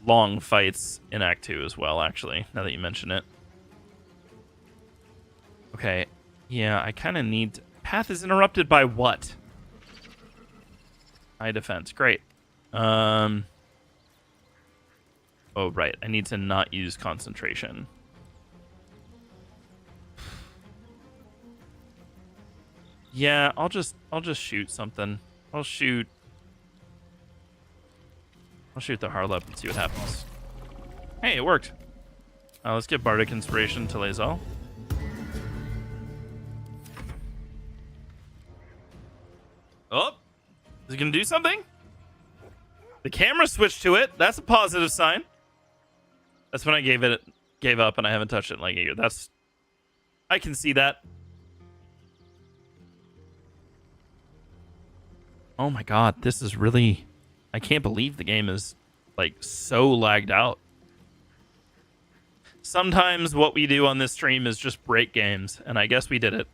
long fights in Act 2 as well, actually, now that you mention it. Okay. Yeah, I kind of need... Path is interrupted by what? High defense. Great. Oh, right. I need to not use concentration. Yeah, I'll just shoot something. I'll shoot the Harlep and see what happens. Hey, it worked. Let's get Bardic Inspiration to Lae'zel. Oh, is it gonna do something? The camera switched to it. That's a positive sign. That's when I gave up and I haven't touched it in like a year. I can see that. Oh my god, this is really... I can't believe the game is, like, so lagged out. Sometimes what we do on this stream is just break games, and I guess we did it.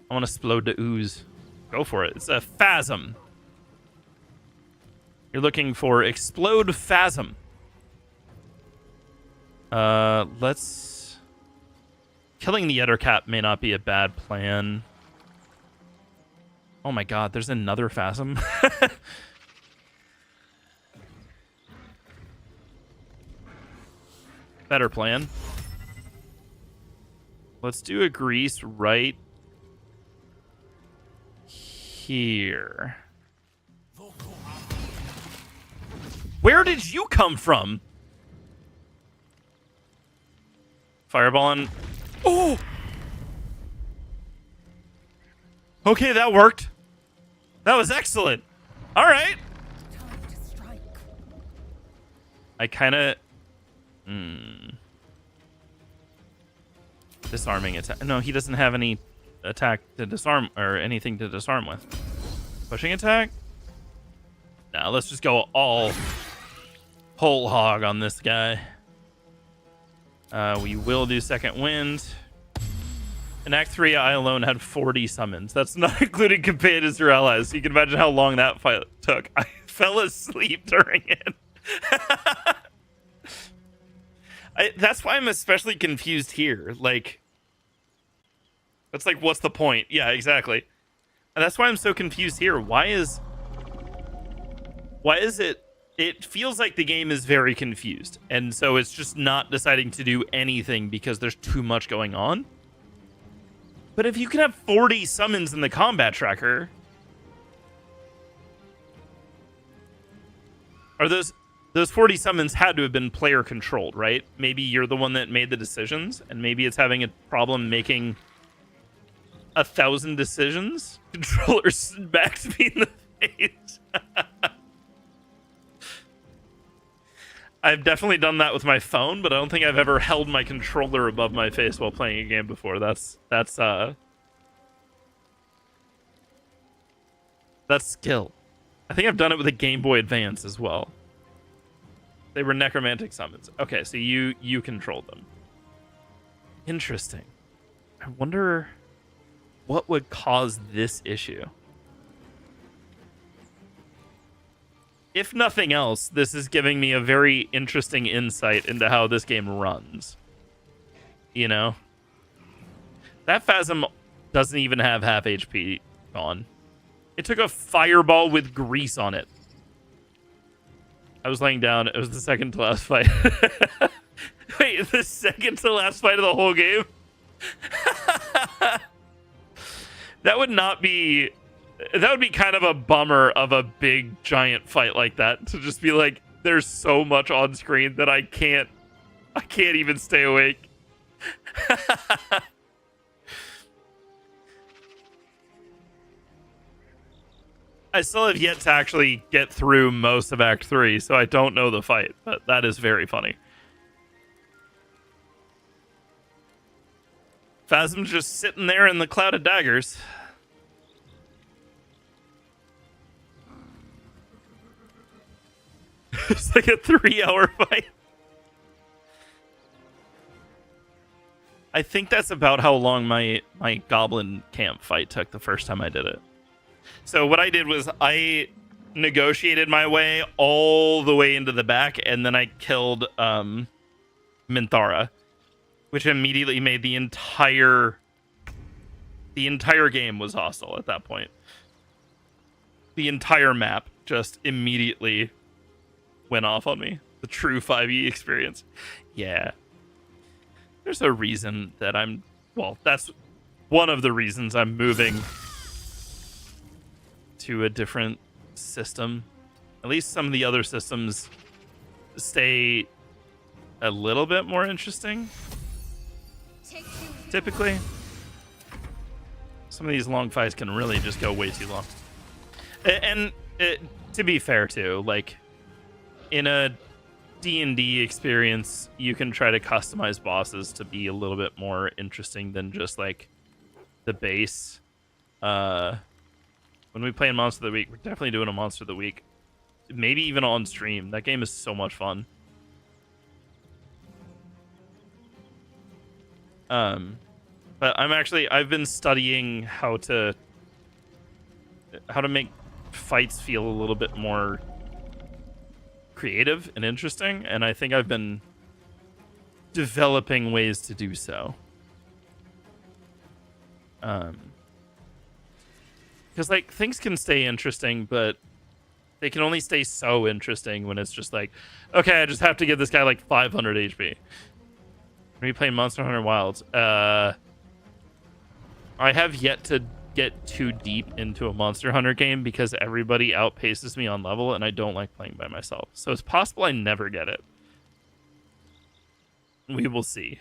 I want to explode the ooze. Go for it. It's a phasm. You're looking for Explode Phasm. Let's... Killing the Ettercap may not be a bad plan. Oh my god, there's another phasm. Better plan. Let's do a grease right here. Where did you come from? Fireball on Oh! Okay, that worked. That was excellent. All right. I kind of... Disarming attack. No, he doesn't have any attack to disarm or anything to disarm with. Pushing attack? Now let's just go all whole hog on this guy. We will do second wind. In Act 3, I alone had 40 summons. That's not including companions or allies. So you can imagine how long that fight took. I fell asleep during it. That's why I'm especially confused here. Like, that's like, what's the point? Yeah, exactly. And that's why I'm so confused here. Why is it? It feels like the game is very confused. And so it's just not deciding to do anything because there's too much going on. But if you can have 40 summons in the combat tracker, are those 40 summons had to have been player controlled, right? Maybe you're the one that made the decisions, and maybe it's having a problem making 1,000 decisions. Controller smacks me in the face. I've definitely done that with my phone, but I don't think I've ever held my controller above my face while playing a game before. That's skill. I think I've done it with a Game Boy Advance as well. They were necromantic summons. Okay, so you controlled them. Interesting. I wonder what would cause this issue. If nothing else, this is giving me a very interesting insight into how this game runs. You know? That Phasm doesn't even have half HP on. It took a fireball with grease on it. I was laying down. It was the second to last fight. Wait, the second to last fight of the whole game? That would not be... That would be kind of a bummer of a big, giant fight like that. To just be like, there's so much on screen that I can't even stay awake. I still have yet to actually get through most of Act 3, so I don't know the fight, but that is very funny. Phasm's just sitting there in the cloud of daggers. It's like a 3-hour fight. I think that's about how long my goblin camp fight took the first time I did it. So what I did was I negotiated my way all the way into the back, and then I killed Minthara, which immediately made the entire game was hostile at that point. The entire map just immediately went off on me. The true 5e experience. Yeah. There's a reason that that's one of the reasons I'm moving to a different system. At least some of the other systems stay a little bit more interesting. Typically. Some of these long fights can really just go way too long. And to be fair too, like in a D&D experience, you can try to customize bosses to be a little bit more interesting than just like the base. When we play in Monster of the Week, we're definitely doing a Monster of the Week. Maybe even on stream. That game is so much fun. But I've been studying how to make fights feel a little bit more creative and interesting, and I think I've been developing ways to do so. Because like things can stay interesting, but they can only stay so interesting when it's just like, okay, I just have to give this guy like 500 HP. When we play Monster Hunter Wilds, I have yet to get too deep into a Monster Hunter game because everybody outpaces me on level, and I don't like playing by myself. So it's possible I never get it. We will see.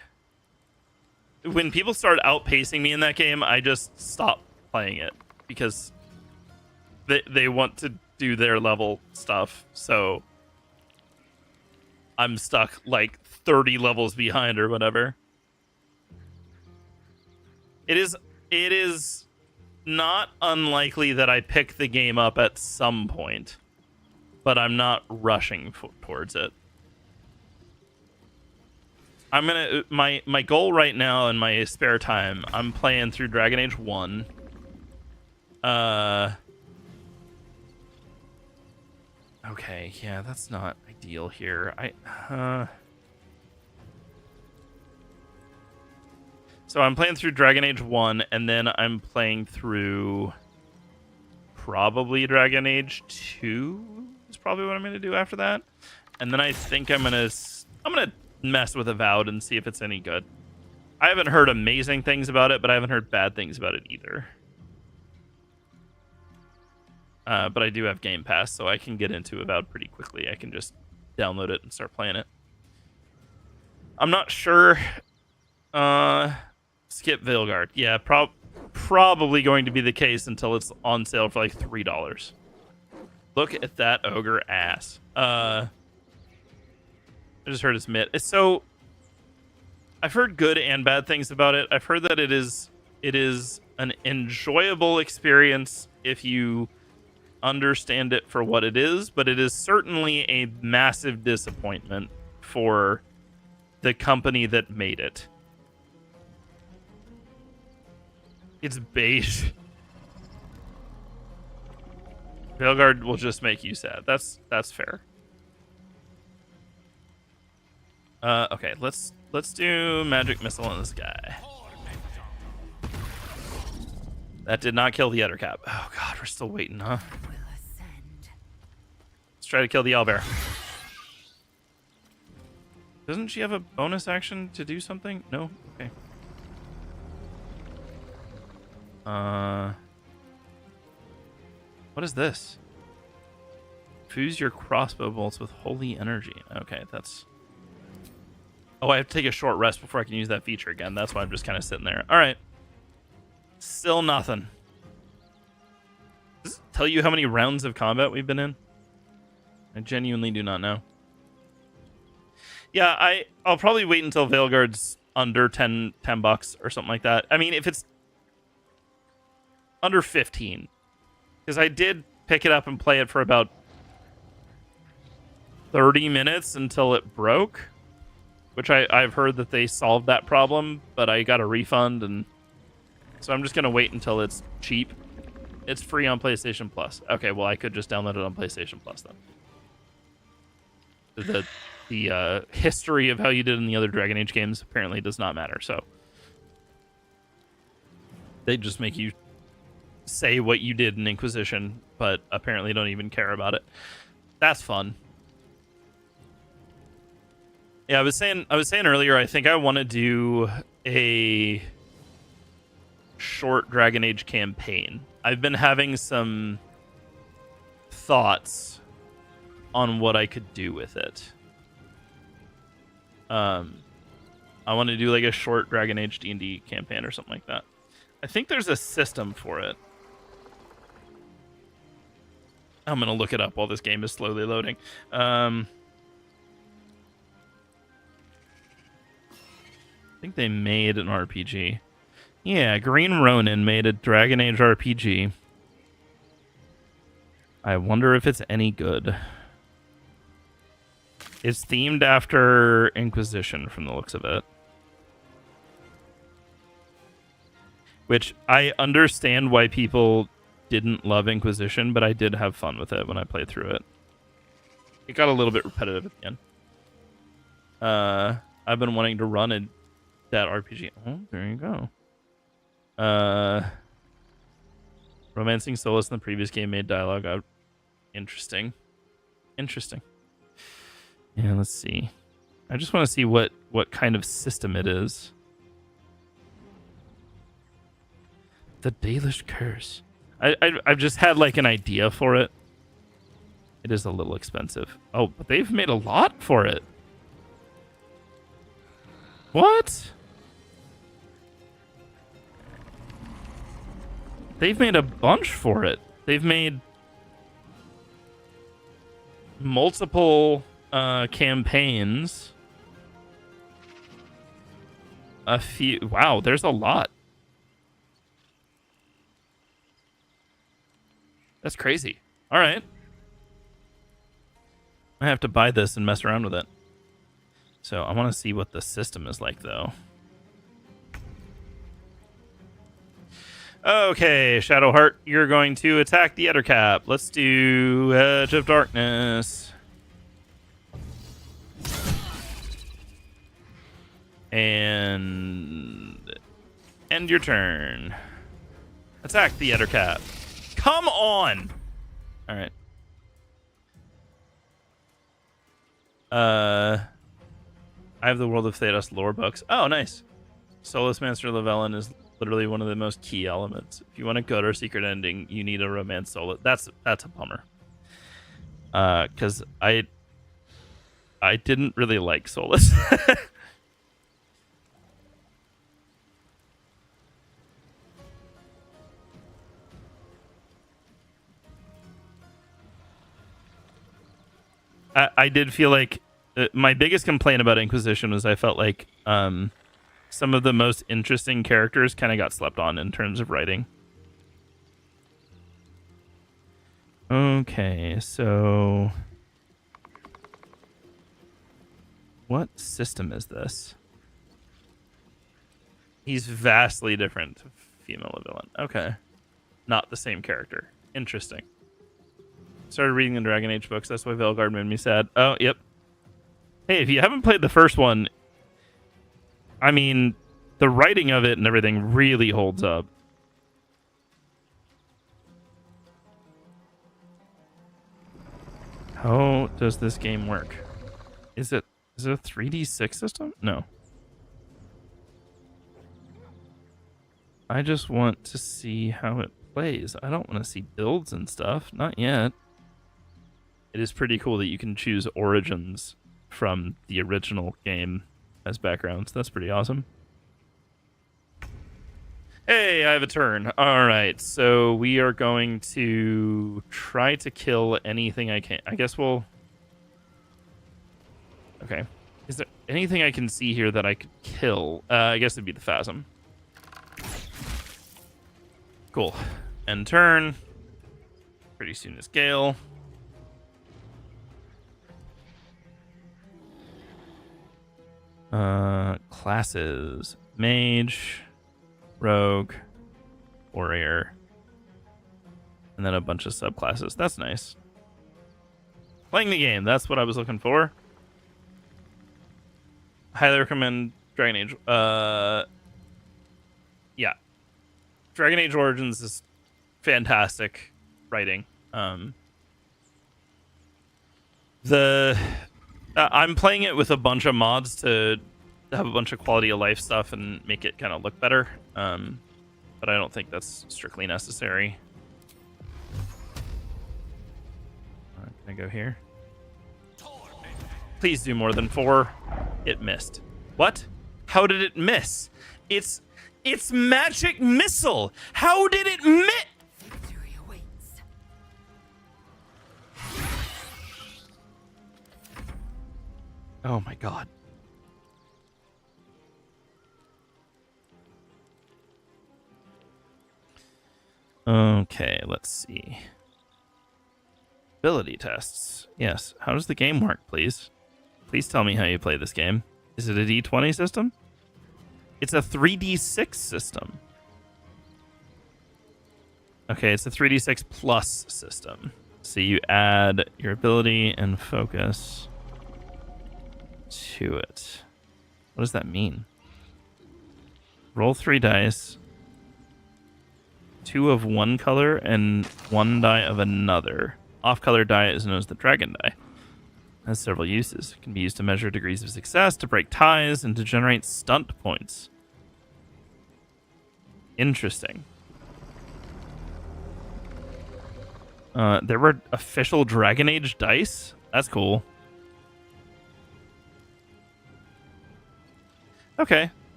when people start outpacing me in that game, I just stop playing it because they want to do their level stuff. So I'm stuck like 30 levels behind or whatever. It is not unlikely that I pick the game up at some point, but I'm not rushing towards it. I'm gonna my goal right now in my spare time, I'm playing through Dragon Age 1. Okay, yeah, that's not ideal here. So I'm playing through Dragon Age 1, and then I'm playing through probably Dragon Age 2 is probably what I'm gonna do after that. And then I think I'm gonna mess with Avowed and see if it's any good. I haven't heard amazing things about it, but I haven't heard bad things about it either. But I do have Game Pass, so I can get into Avowed pretty quickly. I can just download it and start playing it. I'm not sure. Skip Veilguard. Yeah, probably going to be the case until it's on sale for like $3. Look at that ogre ass. I just heard it's mid. So I've heard good and bad things about it. I've heard that it is an enjoyable experience if you understand it for what it is, but it is certainly a massive disappointment for the company that made it. It's beige. Veilguard will just make you sad. That's fair. Okay, let's do magic missile on this guy. That did not kill the Ettercap. Cap. Oh god, we're still waiting, huh? Let's try to kill the owlbear. Doesn't she have a bonus action to do something? No? Okay. What is this? Fuse your crossbow bolts with holy energy. Okay, that's... Oh, I have to take a short rest before I can use that feature again. That's why I'm just kind of sitting there. All right. Still nothing. Does it tell you how many rounds of combat we've been in? I genuinely do not know. Yeah, I'll probably wait until Veilguard's under 10 bucks or something like that. I mean, if it's under 15, because I did pick it up and play it for about 30 minutes until it broke, which I've heard that they solved that problem, but I got a refund, and so I'm just going to wait until it's cheap. It's free on PlayStation Plus. Okay, well, I could just download it on PlayStation Plus then. The history of how you did in the other Dragon Age games apparently does not matter, so they just make you say what you did in Inquisition, but apparently don't even care about it. That's fun. Yeah, I was saying earlier, I think I want to do a short Dragon Age campaign. I've been having some thoughts on what I could do with it. I want to do like a short Dragon Age D&D campaign or something like that. I think there's a system for it. I'm going to look it up while this game is slowly loading. I think they made an RPG. Yeah, Green Ronin made a Dragon Age RPG. I wonder if it's any good. It's themed after Inquisition from the looks of it. Which I understand why people didn't love Inquisition, but I did have fun with it when I played through it. It got a little bit repetitive at the end. I've been wanting to run that RPG. Oh, there you go. Romancing Solus in the previous game made dialogue out. Interesting. Yeah, let's see. I just want to see what kind of system it is. The Dalish Curse. I've just had like an idea for it. It is a little expensive. Oh, but they've made a lot for it. What? They've made a bunch for it. They've made multiple campaigns. A few. Wow, there's a lot. That's crazy. All right. I have to buy this and mess around with it. So I want to see what the system is like, though. Okay, Shadowheart, you're going to attack the Ettercap. Let's do Edge of Darkness. And end your turn. Attack the Ettercap. Come on! Alright. I have the World of Thedos lore books. Oh, nice. Solus Master Llewellyn is literally one of the most key elements. If you want a good or secret ending, you need a romance Solus. That's a bummer. Because I didn't really like Solus. I did feel like my biggest complaint about Inquisition was I felt like some of the most interesting characters kind of got slept on in terms of writing. Okay, so what system is this? He's vastly different to female villain. Okay. Not the same character. Interesting. Started reading the Dragon Age books. That's why Velgard made me sad. Oh, yep. Hey, if you haven't played the first one, I mean, the writing of it and everything really holds up. How does this game work? Is it a 3D6 system? No. I just want to see how it plays. I don't want to see builds and stuff. Not yet. It is pretty cool that you can choose origins from the original game as backgrounds. That's pretty awesome. Hey, I have a turn. All right, so we are going to try to kill anything I can. I guess we'll... Okay. Is there anything I can see here that I could kill? I guess it'd be the Phasm. Cool. End turn. Pretty soon is Gale. Classes. Mage, Rogue, Warrior, and then a bunch of subclasses. That's nice. Playing the game, that's what I was looking for. Highly recommend Dragon Age. Yeah. Dragon Age Origins is fantastic writing. I'm playing it with a bunch of mods to have a bunch of quality of life stuff and make it kind of look better. But I don't think that's strictly necessary. Can I go here? Please do more than 4. It missed. What? How did it miss? It's magic missile. How did it miss? Victory awaits. Oh my god. Okay, let's see. Ability tests. Yes. How does the game work, please? Please tell me how you play this game. Is it a D20 system? It's a 3D6 system. Okay, it's a 3D6 plus system. So you add your ability and focus to it. What does that mean? Roll 3 dice. 2 of one color and 1 die of another. Off-color die is known as the dragon die. It has several uses. It can be used to measure degrees of success, to break ties, and to generate stunt points. Interesting. There were official Dragon Age dice? That's cool. Okay.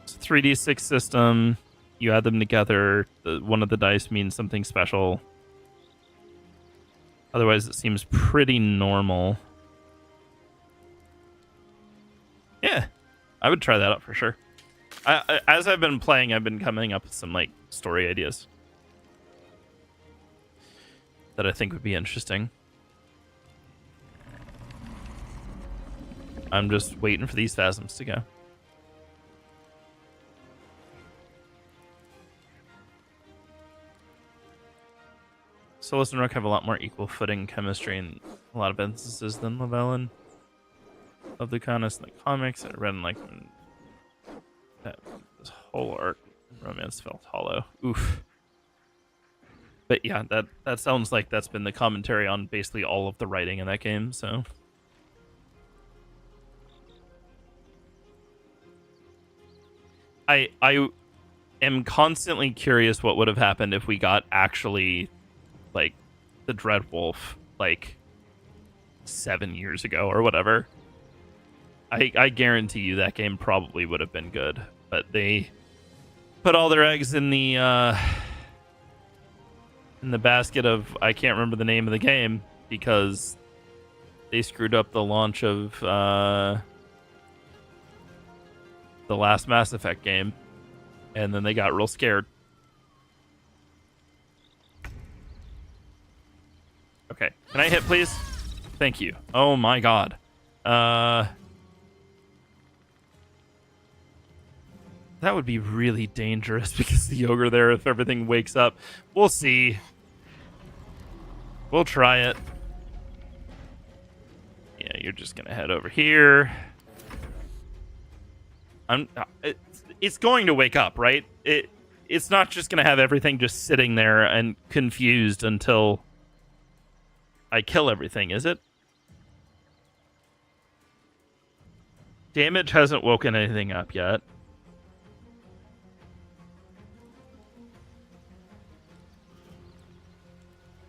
It's a 3D6 system. you add them together, one of the dice means something special. Otherwise, it seems pretty normal. Yeah, I would try that out for sure. As I've been playing, I've been coming up with some like story ideas that I think would be interesting. I'm just waiting for these phasms to go. Solus and Rook have a lot more equal footing chemistry in a lot of instances than Llewellyn. Love Lucanus in the comics. I read in like that this whole arc romance felt hollow. Oof. But yeah, that sounds like that's been the commentary on basically all of the writing in that game, so. I am constantly curious what would have happened if we got actually like the Dreadwolf like 7 years ago or whatever. I guarantee you that game probably would have been good, but they put all their eggs in the basket of I can't remember the name of the game because they screwed up the launch of the last Mass Effect game, and then they got real scared. Okay, can I hit, please? Thank you. Oh my god. That would be really dangerous because the ogre there, if everything wakes up. We'll see. We'll try it. Yeah, you're just gonna head over here. It's going to wake up, right? It's not just gonna have everything just sitting there and confused until I kill everything, is it? Damage hasn't woken anything up yet.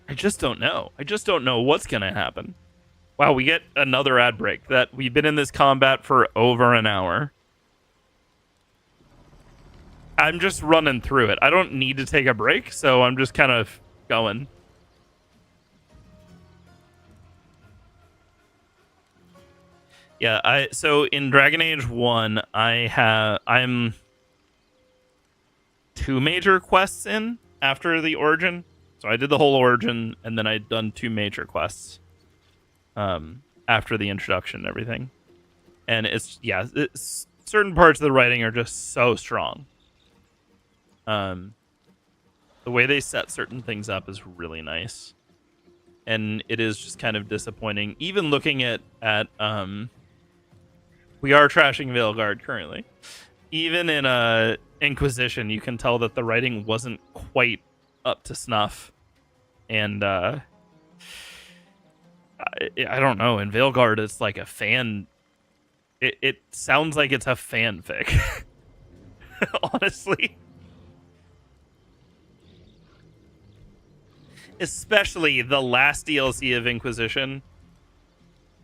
I just don't know. I just don't know what's gonna happen. Wow, we get another ad break. That we've been in this combat for over an hour. I'm just running through it. I don't need to take a break, so I'm just kind of going. Yeah, so in Dragon Age 1, I'm 2 major quests in after the Origin. So I did the whole Origin, and then I'd done 2 major quests after the introduction and everything. And it's certain parts of the writing are just so strong. The way they set certain things up is really nice. And it is just kind of disappointing. Even looking at we are trashing Veilguard currently. Even in Inquisition, you can tell that the writing wasn't quite up to snuff. And I don't know. In Veilguard, it's like a fan. It sounds like it's a fanfic. Honestly. Especially the last DLC of Inquisition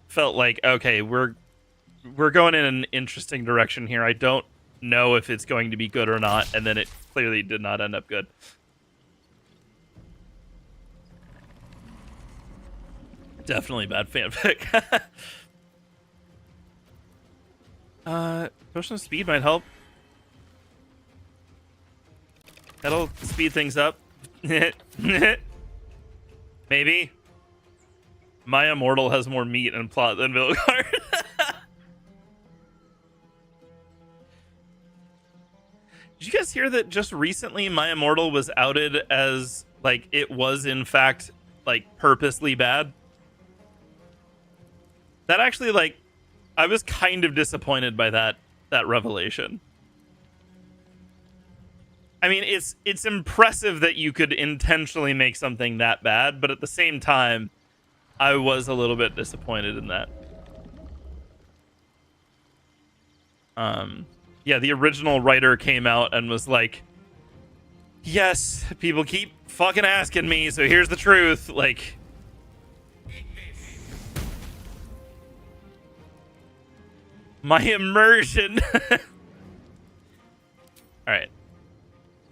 felt like, okay, we're going in an interesting direction here. I don't know if it's going to be good or not, and then it clearly did not end up good. Definitely bad fanfic. Potion of speed might help. That'll speed things up. Maybe. My Immortal has more meat and plot than Vilgard. Did you guys hear that just recently My Immortal was outed as, like, it was in fact, like, purposely bad? That actually, like, I was kind of disappointed by that revelation. I mean, it's impressive that you could intentionally make something that bad, but at the same time, I was a little bit disappointed in that. Yeah, the original writer came out and was like, yes, people keep fucking asking me, so here's the truth. Like, my immersion. All right.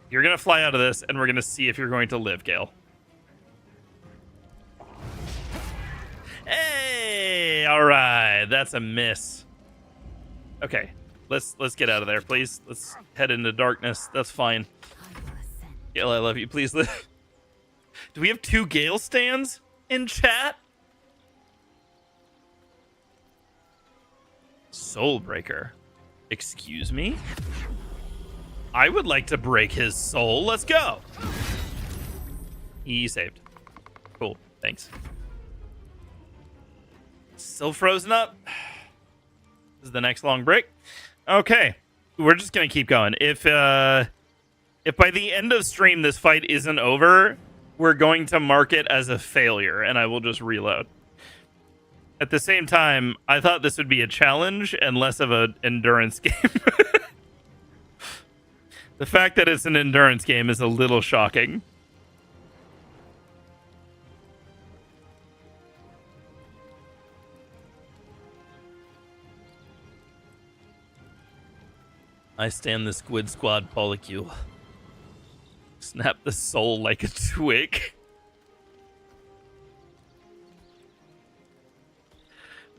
You're going to fly out of this, and we're going to see if you're going to live, Gale. Hey! All right. That's a miss. Okay. Let's get out of there, please. Let's head into darkness. That's fine. Gale, I love you. Please live. Do we have 2 Gale stands in chat? Soulbreaker. Excuse me? I would like to break his soul. Let's go. He saved. Cool. Thanks. Still frozen up. This is the next long break. Okay. We're just going to keep going. If by the end of stream this fight isn't over, we're going to mark it as a failure, and I will just reload. At the same time, I thought this would be a challenge and less of an endurance game. The fact that it's an endurance game is a little shocking. I stand the Squid Squad polycule. Snap the soul like a twig.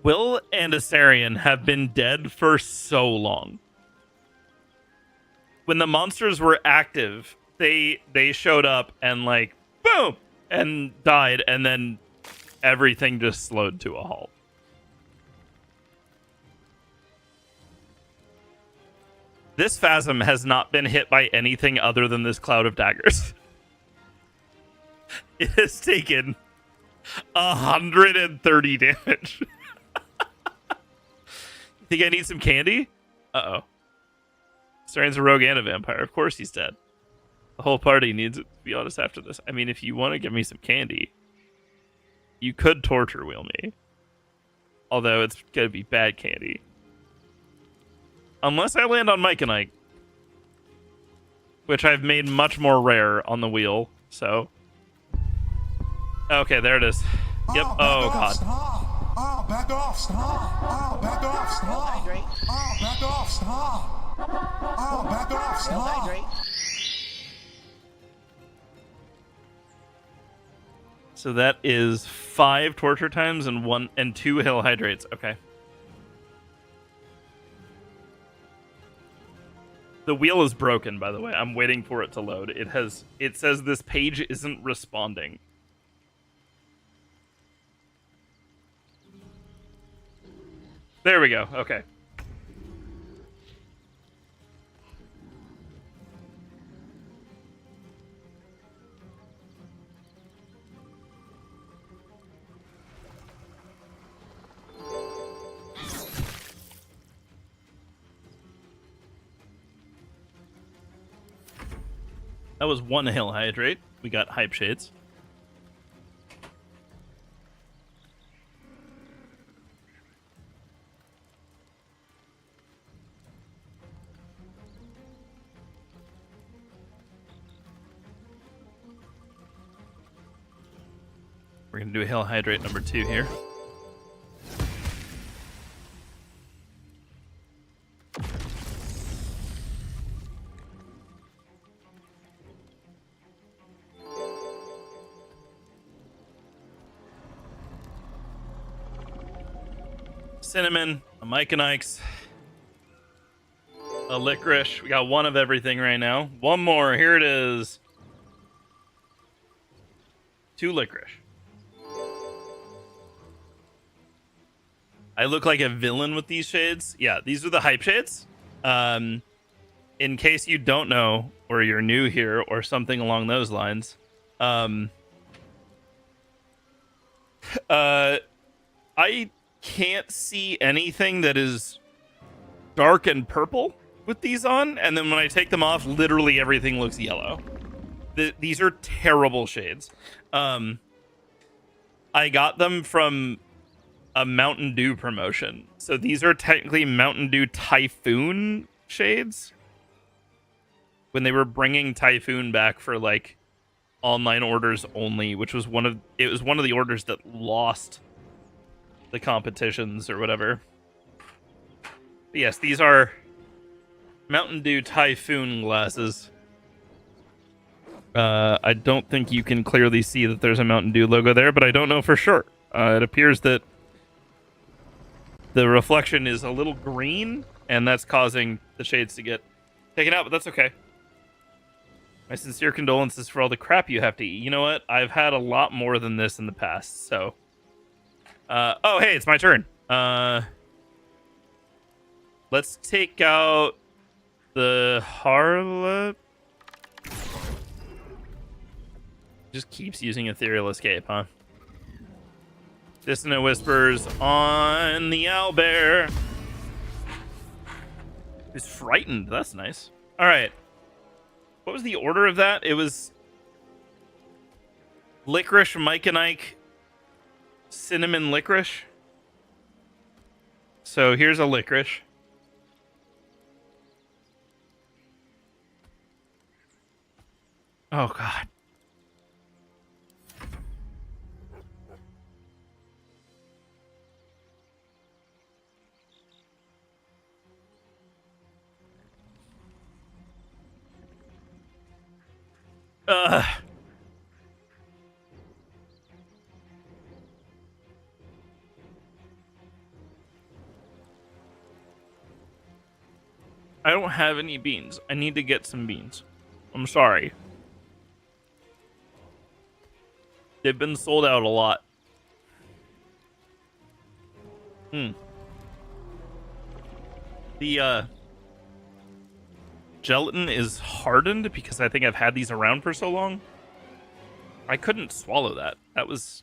Will and Asarion have been dead for so long. When the monsters were active, they showed up and like boom and died, and then everything just slowed to a halt. This phasm has not been hit by anything other than this cloud of daggers. It has taken 130 damage. Think I need some candy? Uh-oh. Starion's a rogue and a vampire. Of course he's dead. The whole party needs it, to be honest, after this. I mean, if you want to give me some candy, you could torture wheel me. Although it's going to be bad candy. Unless I land on Mike and Ike. Which I've made much more rare on the wheel, so. Okay, there it is. Yep. Oh, God. Oh, back off, stop! Oh, back off, stop! Oh, back off, stop! Oh, back off, stop! So that is 5 torture times and 2 hill hydrates. Okay. The wheel is broken, by the way. I'm waiting for it to load. It says this page isn't responding. There we go. Okay. That was 1 hill hydrate. We got hype shades. We're going to do a hill hydrate number 2 here. Cinnamon, a Mike and Ike's, a licorice. We got 1 of everything right now. 1 more. Here it is. 2 licorice. I look like a villain with these shades. Yeah, these are the hype shades. In case you don't know, or you're new here, or something along those lines, I can't see anything that is dark and purple with these on, and then when I take them off, literally everything looks yellow. These are terrible shades. I got them from a Mountain Dew promotion. So these are technically Mountain Dew Typhoon shades. When they were bringing Typhoon back for like online orders only, which was one of the orders that lost the competitions or whatever. But yes, these are Mountain Dew Typhoon glasses. I don't think you can clearly see that there's a Mountain Dew logo there, but I don't know for sure. It appears that the reflection is a little green, and that's causing the shades to get taken out, but that's okay. My sincere condolences for all the crap you have to eat. You know what? I've had a lot more than this in the past, so... oh, hey, it's my turn. Let's take out the harlot. Just keeps using Ethereal Escape, huh? Dissonant Whispers on the owlbear. He's frightened. That's nice. All right. What was the order of that? It was licorice, Mike and Ike, cinnamon licorice. So here's a licorice. Oh, God. I don't have any beans. I need to get some beans. I'm sorry. They've been sold out a lot. The gelatin is hardened because I think I've had these around for so long. I couldn't swallow that. That was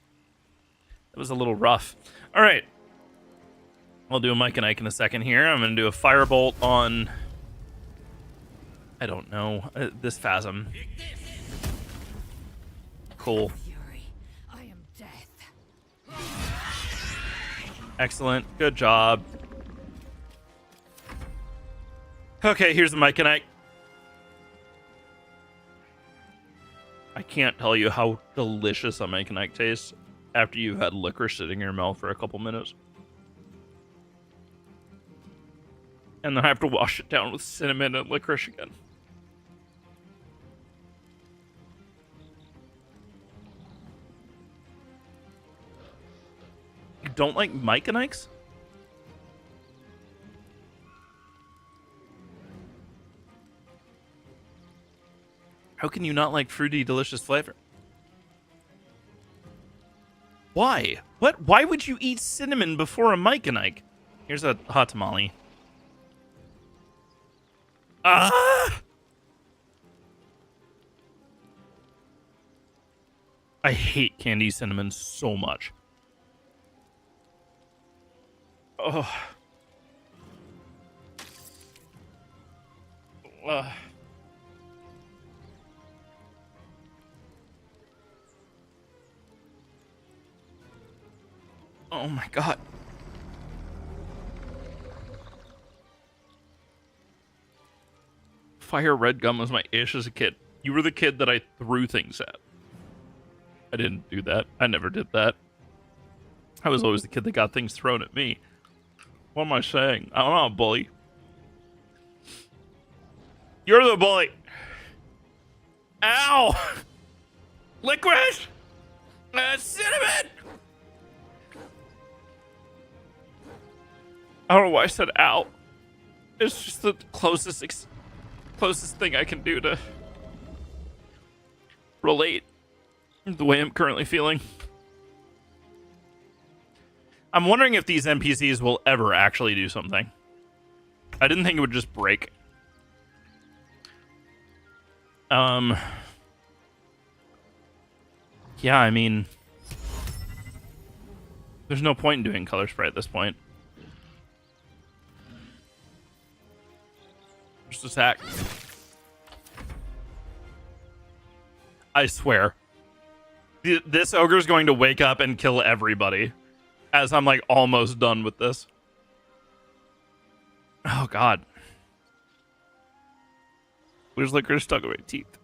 a little rough. All right. I'll do a Mike and Ike in a second here. I'm going to do a firebolt on... I don't know. This Phasm. Cool. Excellent. Good job. Okay, here's the Mike and Ike. I can't tell you how delicious a Mike and Ike tastes after you've had licorice sitting in your mouth for a couple minutes. And then I have to wash it down with cinnamon and licorice again. You don't like Mike and Ike's? How can you not like fruity, delicious flavor? Why? What? Why would you eat cinnamon before a Mike and Ike? Here's a hot tamale. Ah! I hate candy cinnamon so much. Oh. Oh my God. Fire red gum was my ish as a kid. You were the kid that I threw things at. I didn't do that. I never did that. I was always the kid that got things thrown at me. What am I saying? I'm not a bully. You're the bully. Ow! Licorice! Cinnamon! I don't know why I said ow. It's just the closest thing I can do to relate the way I'm currently feeling. I'm wondering if these NPCs will ever actually do something. I didn't think it would just break. Yeah, I mean, there's no point in doing color spray at this point. Just attack. I swear. This ogre's going to wake up and kill everybody as I'm like almost done with this. Oh God. There's liquor stuck in my teeth.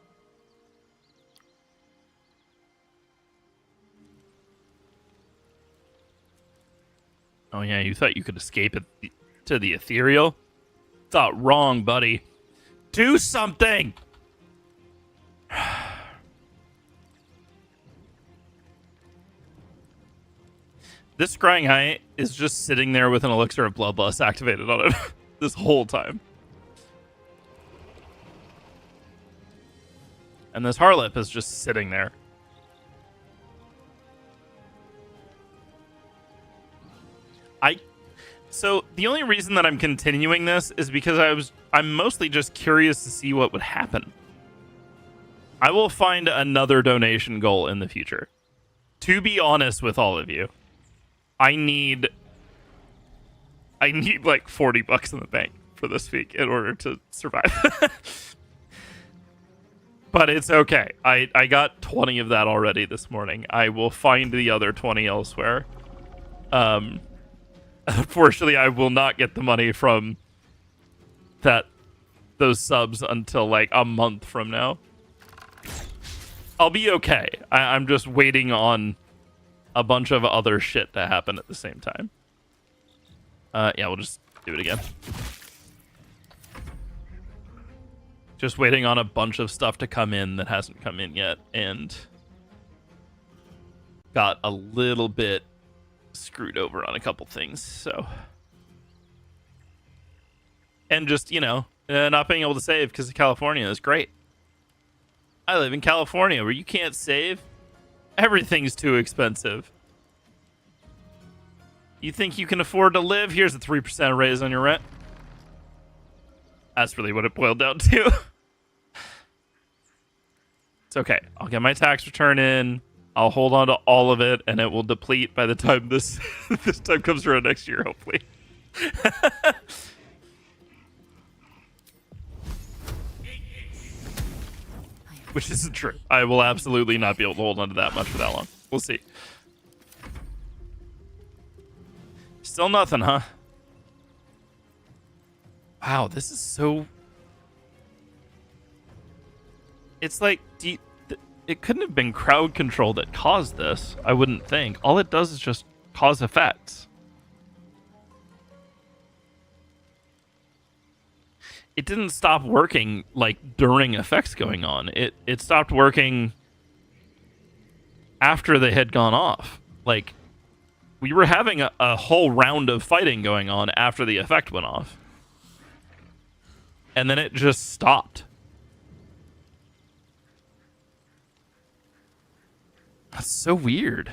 Oh yeah, you thought you could escape it to the ethereal? Thought wrong, buddy. Do something! This scrying eye is just sitting there with an elixir of bloodlust activated on it this whole time. And this harlot is just sitting there. So the only reason that I'm continuing this is because I'm mostly just curious to see what would happen. I will find another donation goal in the future. To be honest with all of you, I need like $40 in the bank for this week in order to survive. But it's okay. I got 20 of that already this morning. I will find the other 20 elsewhere. Unfortunately, I will not get the money from those subs until like a month from now. I'll be okay. I'm just waiting on a bunch of other shit to happen at the same time. Yeah, we'll just do it again. Just waiting on a bunch of stuff to come in that hasn't come in yet, and got a little bit screwed over on a couple things, so. And just, you know, not being able to save because of California is great. I live in California where you can't save. Everything's too expensive. You think you can afford to live? Here's a 3% raise on your rent. That's really what it boiled down to. It's okay. I'll get my tax return in. I'll hold on to all of it, and it will deplete by the time this time comes around next year, hopefully. Which isn't true. I will absolutely not be able to hold on to that much for that long. We'll see. Still nothing, huh? Wow, this is so... It's like... It couldn't have been crowd control that caused this, I wouldn't think. All it does is just cause effects. It didn't stop working, like, during effects going on. It stopped working after they had gone off. Like, we were having a whole round of fighting going on after the effect went off. And then it just stopped. That's so weird.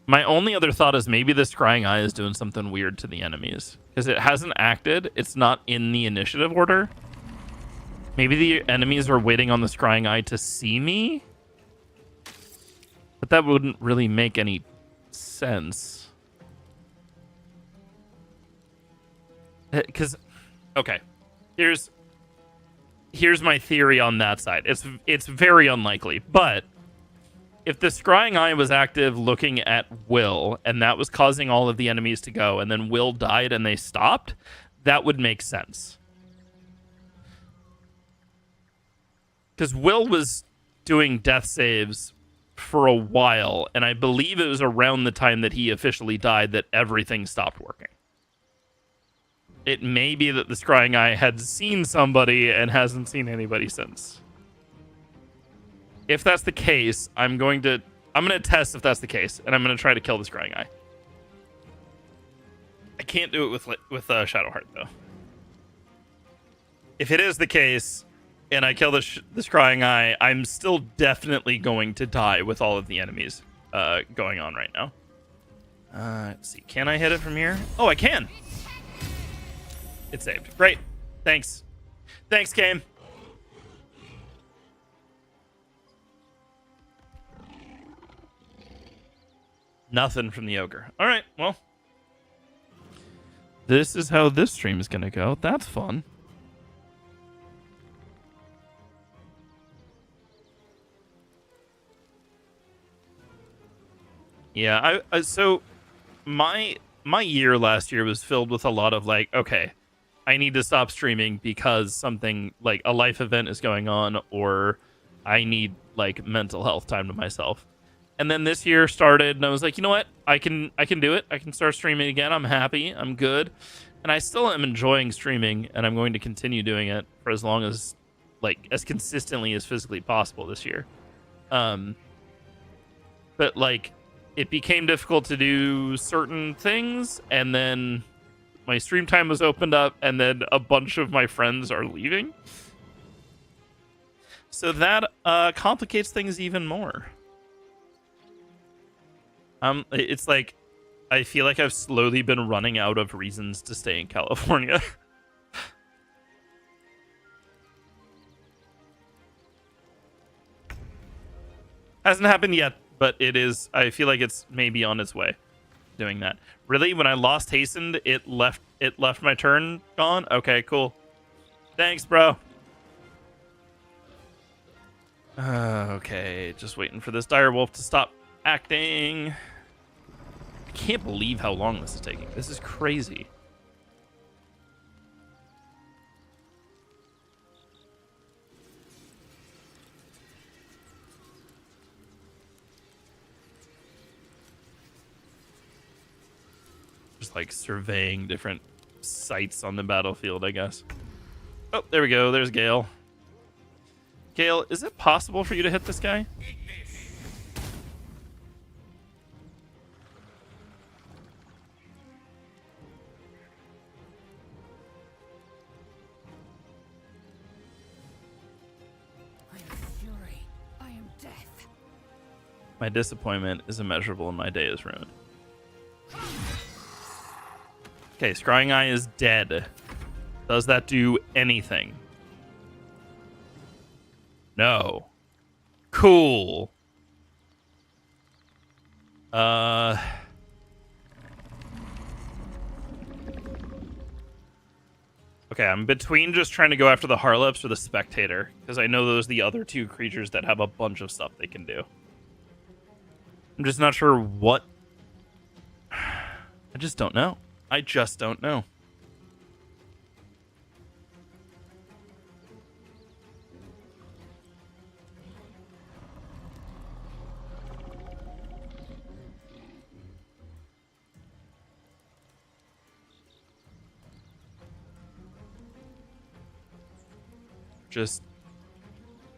My only other thought is maybe this scrying eye is doing something weird to the enemies. Because it hasn't acted. It's not in the initiative order. Maybe the enemies are waiting on the scrying eye to see me? But that wouldn't really make any sense. Because, okay. Here's my theory on that side. It's very unlikely, but if the scrying eye was active looking at Will, and that was causing all of the enemies to go, and then Will died and they stopped, that would make sense. Because Will was doing death saves for a while, and I believe it was around the time that he officially died that everything stopped working. It may be that the scrying eye had seen somebody and hasn't seen anybody since. If that's the case, I'm going to test if that's the case, and I'm going to try to kill the scrying eye. I can't do it with Shadowheart, though. If it is the case, and I kill the scrying eye, I'm still definitely going to die with all of the enemies going on right now. Let's see. Can I hit it from here? Oh, I can! It saved. Great. Thanks. Thanks, game. Nothing from the ogre. All right, well. This is how this stream is going to go. That's fun. Yeah, so my year last year was filled with a lot of like, okay, I need to stop streaming because something like a life event is going on, or I need like mental health time to myself. And then this year started, and I was like, you know what? I can do it. I can start streaming again. I'm happy. I'm good. And I still am enjoying streaming, and I'm going to continue doing it for as long as, like, as consistently as physically possible this year. but like it became difficult to do certain things, and then my stream time was opened up, and then a bunch of my friends are leaving. So that complicates things even more. It's like I feel like I've slowly been running out of reasons to stay in California. Hasn't happened yet, but it is. I feel like it's maybe on its way. Doing that. Really, when I lost hastened, it left my turn gone. Okay, cool. Thanks, bro. Okay, just waiting for this direwolf to stop acting. I can't believe how long this is taking. This is crazy. Just like surveying different sites on the battlefield, I guess. Oh, there we go. There's Gale. Gale, is it possible for you to hit this guy? I am fury. I am death. My disappointment is immeasurable and my day is ruined. Okay, Scrying Eye is dead. Does that do anything? No. Cool. Okay, I'm between just trying to go after the Harlops or the Spectator, because I know those are the other two creatures that have a bunch of stuff they can do. I'm just not sure what... I just don't know. I just don't know.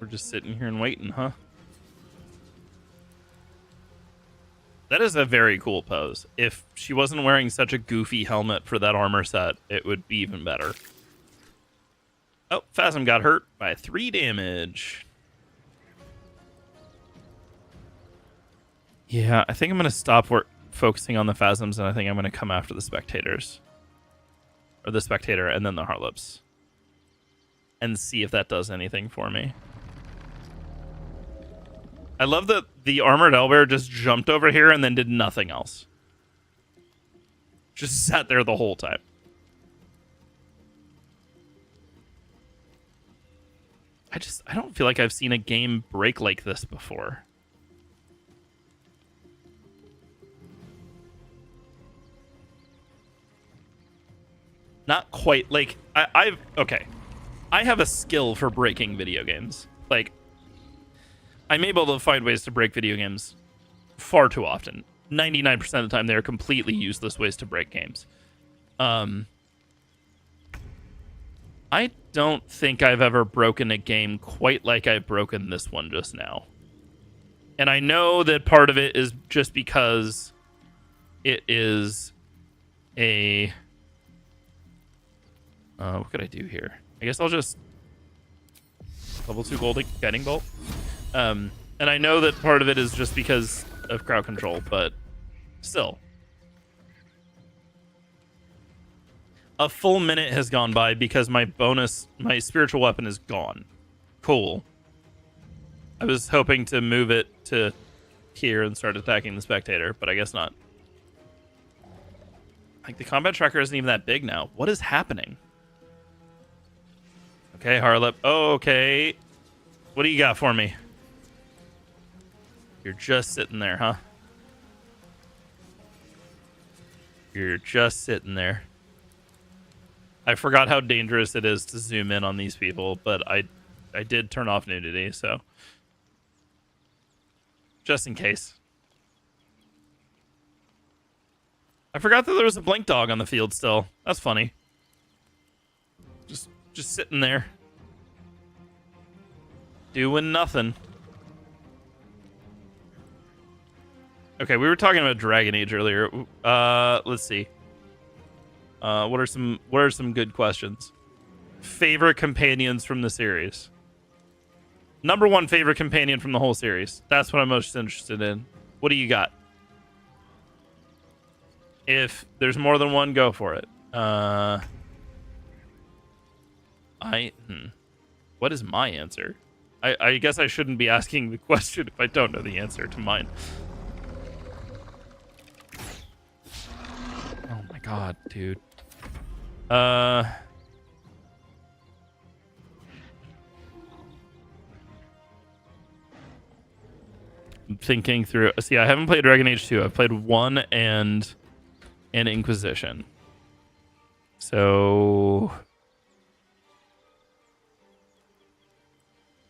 We're just sitting here and waiting, huh? That is a very cool pose. If she wasn't wearing such a goofy helmet for that armor set, it would be even better. Oh, Phasm got hurt by 3 damage. Yeah, I think I'm going to stop focusing on the Phasms, and I think I'm going to come after the Spectators. Or the Spectator, and then the Harlops. And see if that does anything for me. I love that the Armored Owlbear just jumped over here and then did nothing else. Just sat there the whole time. I don't feel like I've seen a game break like this before. Not quite. Like, okay. I have a skill for breaking video games. Like, I'm able to find ways to break video games far too often. 99% of the time, they are completely useless ways to break games. I don't think I've ever broken a game quite like I've broken this one just now. And I know that part of it is just because it is a... what could I do here? I guess I'll just... Level 2 Guiding Bolt. And I know that part of it is just because of crowd control, but still. A full minute has gone by because my spiritual weapon is gone. Cool. I was hoping to move it to here and start attacking the Spectator, but I guess not. Like, the combat tracker isn't even that big now. What is happening? Okay, Harlop. Oh, okay. What do you got for me? You're just sitting there, huh? You're just sitting there. I forgot how dangerous it is to zoom in on these people, but I did turn off nudity, so... Just in case. I forgot that there was a blink dog on the field still. That's funny. Just sitting there. Doing nothing. Okay, we were talking about Dragon Age earlier. Let's see. What are some good questions? Favorite companions from the series. Number one favorite companion from the whole series. That's what I'm most interested in. What do you got? If there's more than one, go for it. What is my answer? I guess I shouldn't be asking the question if I don't know the answer to mine. Oh my god, dude. I'm thinking through. See, I haven't played Dragon Age 2. I've played 1 and Inquisition. So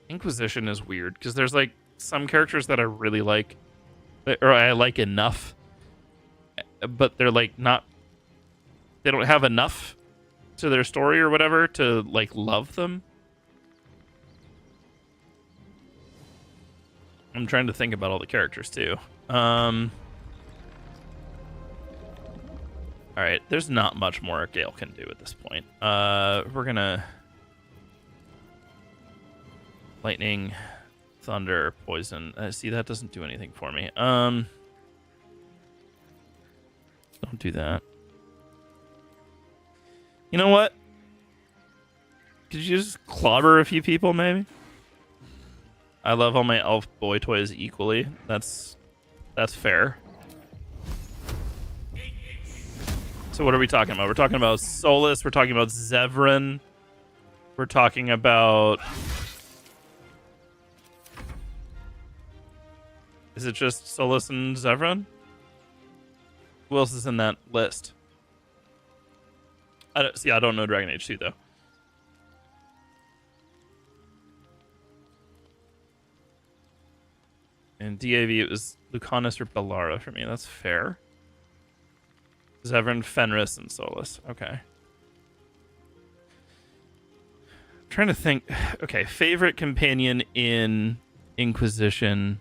Inquisition is weird because there's like some characters that I really like, or I like enough, but they're like not. They don't have enough to their story or whatever to like love them. I'm trying to think about all the characters too. All right, there's not much more Gale can do at this point. We're gonna lightning, thunder, poison. See, that doesn't do anything for me. Don't do that. You know what? Could you just clobber a few people, maybe? I love all my elf boy toys equally. That's fair. So what are we talking about? We're talking about Solus. We're talking about Zevran. We're talking about... Is it just Solus and Zevran? Who else is in that list? I don't know Dragon Age 2, though. And DAV, it was Lucanus or Bellara for me. That's fair. Zevran, Fenris, and Solus. Okay. I'm trying to think. Okay, favorite companion in Inquisition.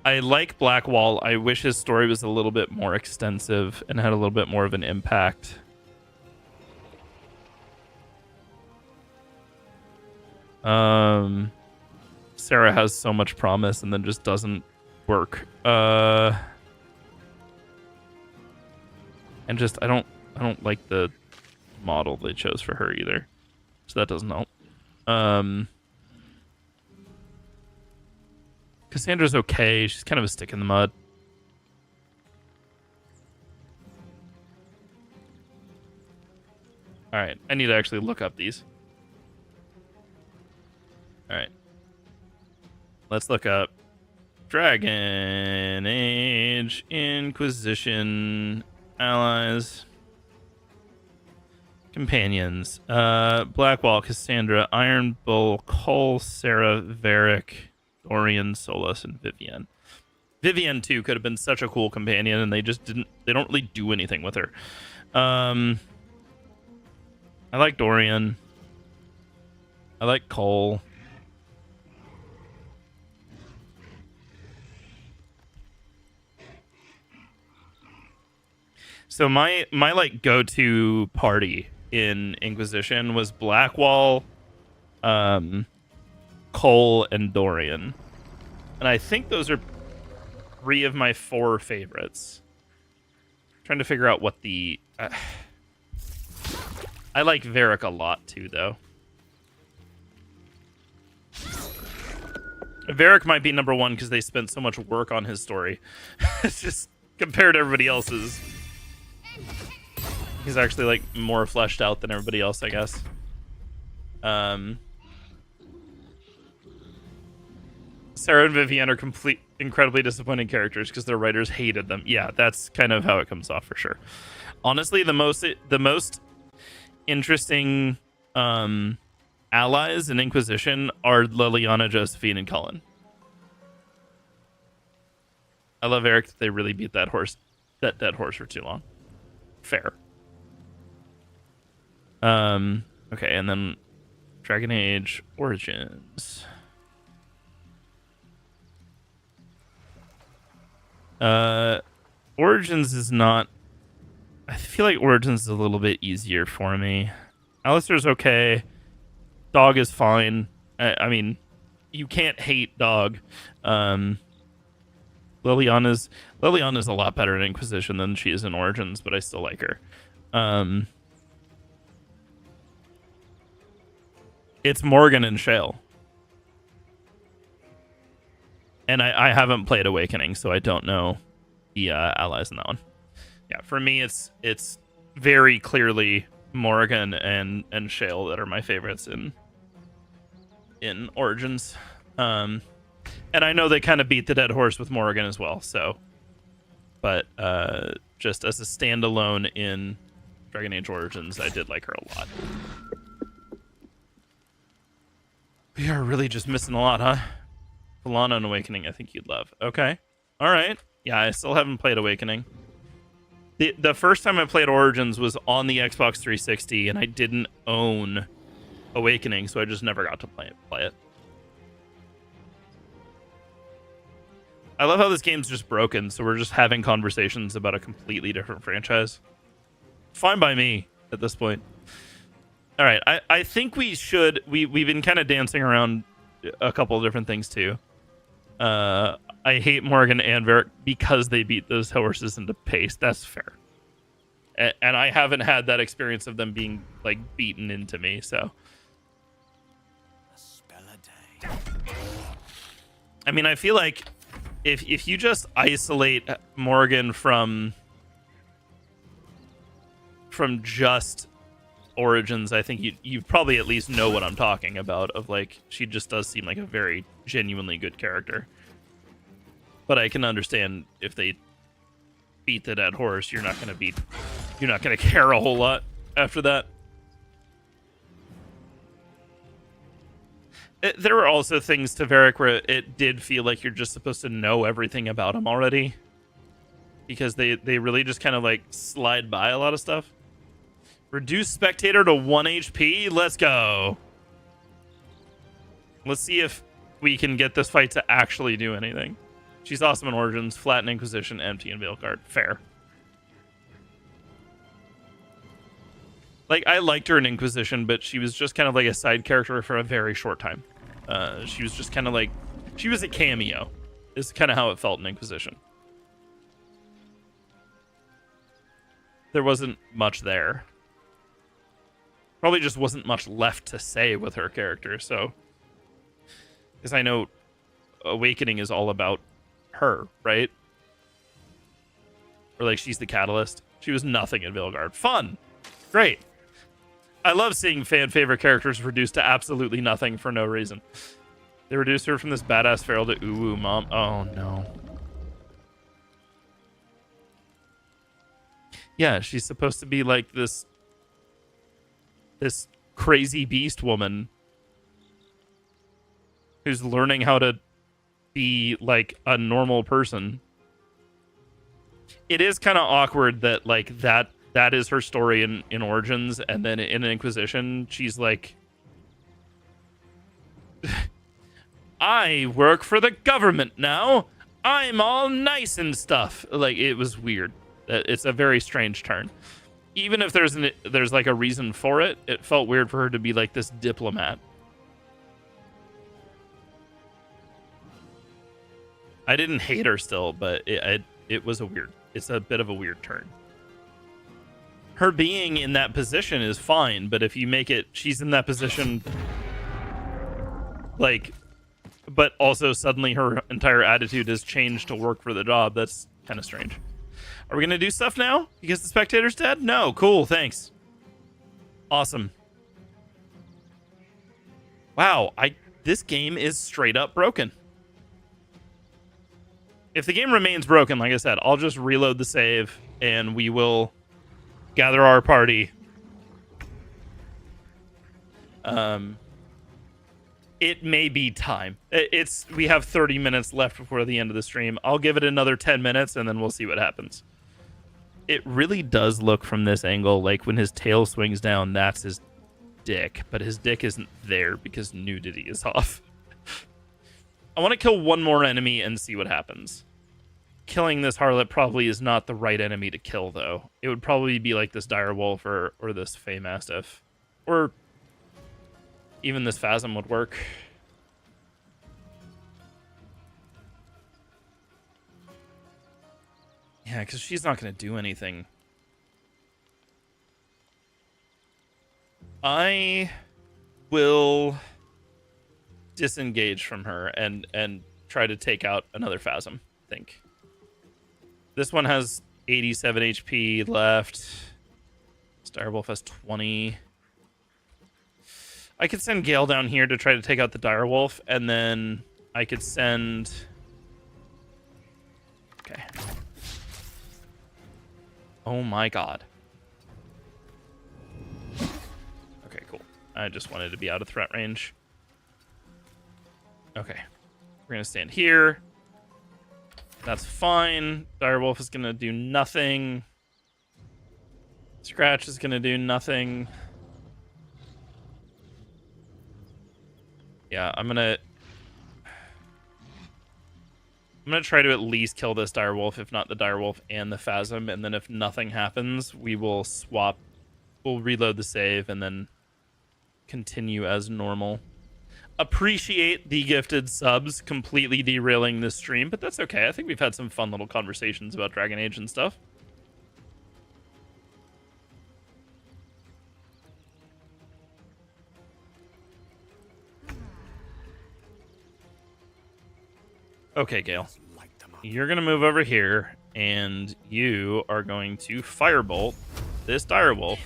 I like Blackwall. I wish his story was a little bit more extensive and had a little bit more of an impact. Sarah has so much promise and then just doesn't work. And just I don't like the model they chose for her either. So that doesn't help. Cassandra's okay. She's kind of a stick in the mud. All right. I need to actually look up these. All right. Let's look up Dragon Age Inquisition allies. Companions. Blackwall, Cassandra, Iron Bull, Cole, Sarah, Varric, Dorian, Solus, and Vivienne. Vivienne too could have been such a cool companion, and they just didn't. They don't really do anything with her. I like Dorian. I like Cole. So my like go-to party in Inquisition was Blackwall, Cole, and Dorian. And I think those are 3 of my 4 favorites. I'm trying to figure out what the... I like Varric a lot, too, though. Varric might be number 1 because they spent so much work on his story. It's just compared to everybody else's. He's actually, like, more fleshed out than everybody else, I guess. Sarah and Vivienne are incredibly disappointing characters because their writers hated them. Yeah, that's kind of how it comes off for sure. Honestly, the most interesting allies in Inquisition are Liliana, Josephine, and Cullen. I love Eric that they really beat that dead horse for too long. Fair. Okay, and then Dragon Age Origins. Origins is not... I feel like Origins is a little bit easier for me. Alistair's okay. Dog is fine. I mean, you can't hate Dog. Liliana's a lot better in Inquisition than she is in Origins, but I still like her. It's Morgan and Shale. And I haven't played Awakening, so I don't know the allies in that one. Yeah, for me, it's very clearly Morgan and Shale that are my favorites in Origins. And I know they kind of beat the dead horse with Morgan as well, so... But just as a standalone in Dragon Age Origins, I did like her a lot. We are really just missing a lot, huh? Valana and Awakening, I think you'd love. Okay. All right. Yeah, I still haven't played Awakening. The first time I played Origins was on the Xbox 360, and I didn't own Awakening, so I just never got to play it. I love how this game's just broken, so we're just having conversations about a completely different franchise. Fine by me at this point. All right, I think we should... We've been kind of dancing around a couple of different things, too. I hate Morgan and Varric because they beat those horses into pace. That's fair. And I haven't had that experience of them being, like, beaten into me, so... I mean, I feel like if you just isolate Morgan from just Origins, I think you probably at least know what I'm talking about. Of like, she just does seem like a very genuinely good character. But I can understand if they beat the dead horse, you're not gonna care a whole lot after that. There were also things to Varric where it did feel like you're just supposed to know everything about him already. Because they really just kind of like slide by a lot of stuff. Reduce spectator to 1 HP. Let's go. Let's see if we can get this fight to actually do anything. She's awesome in Origins, flat in Inquisition, empty in Veilguard. Fair. Like, I liked her in Inquisition, but she was just kind of like a side character for a very short time. She was just kind of like... She was a cameo. Is kind of how it felt in Inquisition. There wasn't much there. Probably just wasn't much left to say with her character, so... Because I know Awakening is all about her, right? Or like, she's the catalyst. She was nothing in Veilguard. Fun! Great! I love seeing fan-favorite characters reduced to absolutely nothing for no reason. They reduced her from this badass feral to ooh-woo mom. Oh, no. Yeah, she's supposed to be like this crazy beast woman who's learning how to be like a normal person. It is kind of awkward that like that is her story in Origins, and then in Inquisition she's like, I work for the government now. I'm all nice and stuff. Like, it was weird. It's a very strange turn. Even if there's like a reason for it, it felt weird for her to be like this diplomat. I didn't hate her still, but it was it's a bit of a weird turn. Her being in that position is fine, but if you make it, she's in that position, like, but also suddenly her entire attitude has changed to work for the job, that's kind of strange. Are we going to do stuff now? Because the spectator's dead? No. Cool. Thanks. Awesome. Wow. This game is straight up broken. If the game remains broken, like I said, I'll just reload the save and we will gather our party. It may be time. We have 30 minutes left before the end of the stream. I'll give it another 10 minutes and then we'll see what happens. It really does look from this angle like when his tail swings down, that's his dick, but his dick isn't there because nudity is off. I want to kill one more enemy and see what happens. Killing this harlot probably is not the right enemy to kill, though. It would probably be like this direwolf or this Fey Mastiff. Or even this Phasm would work. Yeah, because she's not going to do anything. I will disengage from her and try to take out another Phasm, I think. This one has 87 HP left. Direwolf has 20. I could send Gale down here to try to take out the Direwolf, and then I could send... Okay. Oh my god. Okay, cool. I just wanted to be out of threat range. Okay. We're going to stand here. That's fine. Direwolf is going to do nothing. Scratch is going to do nothing. Yeah, I'm going to try to at least kill this Direwolf, if not the Direwolf and the Phasm, and then if nothing happens, we will swap. We'll reload the save and then continue as normal. Appreciate the gifted subs completely derailing this stream, but that's okay. I think we've had some fun little conversations about Dragon Age and stuff. Okay, Gale. You're going to move over here, and you are going to firebolt this Direwolf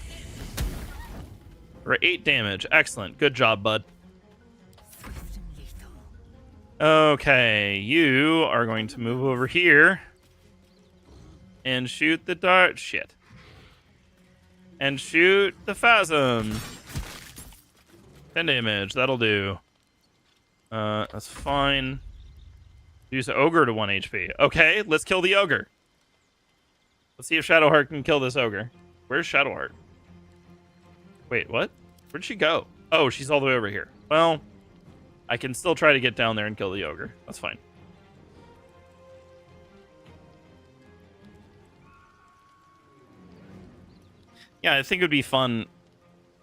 for 8 damage. Excellent. Good job, bud. Okay, you are going to move over here and shoot the dart. Shit. And shoot the Phasm. 10 damage. That'll do. That's fine. Use Ogre to 1 HP. Okay, let's kill the Ogre. Let's see if Shadowheart can kill this Ogre. Where's Shadowheart? Wait, what? Where'd she go? Oh, she's all the way over here. Well, I can still try to get down there and kill the Ogre. That's fine. Yeah, I think it would be fun.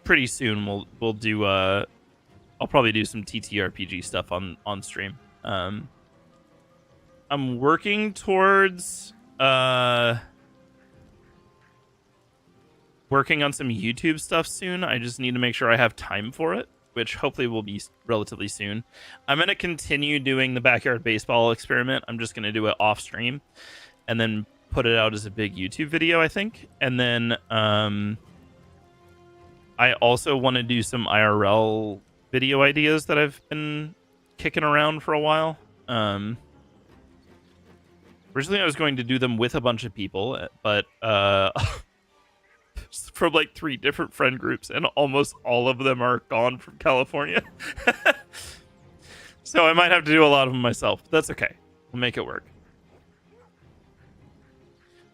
Pretty soon we'll do I'll probably do some TTRPG stuff on stream. I'm working towards working on some YouTube stuff soon. I just need to make sure I have time for it, which hopefully will be relatively soon. I'm going to continue doing the backyard baseball experiment. I'm just going to do it off stream and then put it out as a big YouTube video, I think. And then I also want to do some IRL video ideas that I've been kicking around for a while. Originally, I was going to do them with a bunch of people, but from like 3 different friend groups, and almost all of them are gone from California. So I might have to do a lot of them myself. That's okay. We'll make it work.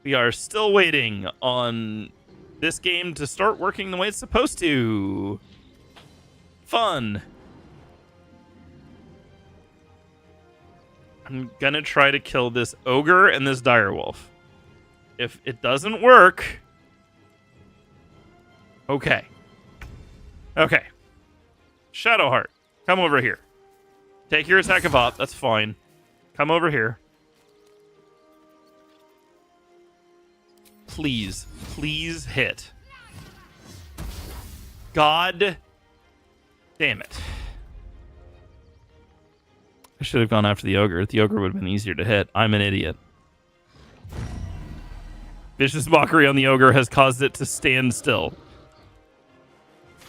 We are still waiting on this game to start working the way it's supposed to. Fun. I'm gonna try to kill this Ogre and this Direwolf. If it doesn't work... Okay. Okay. Shadowheart, come over here. Take your attack of op, that's fine. Come over here. Please. Please hit. God damn it. I should have gone after the Ogre. The Ogre would have been easier to hit. I'm an idiot. Vicious mockery on the Ogre has caused it to stand still.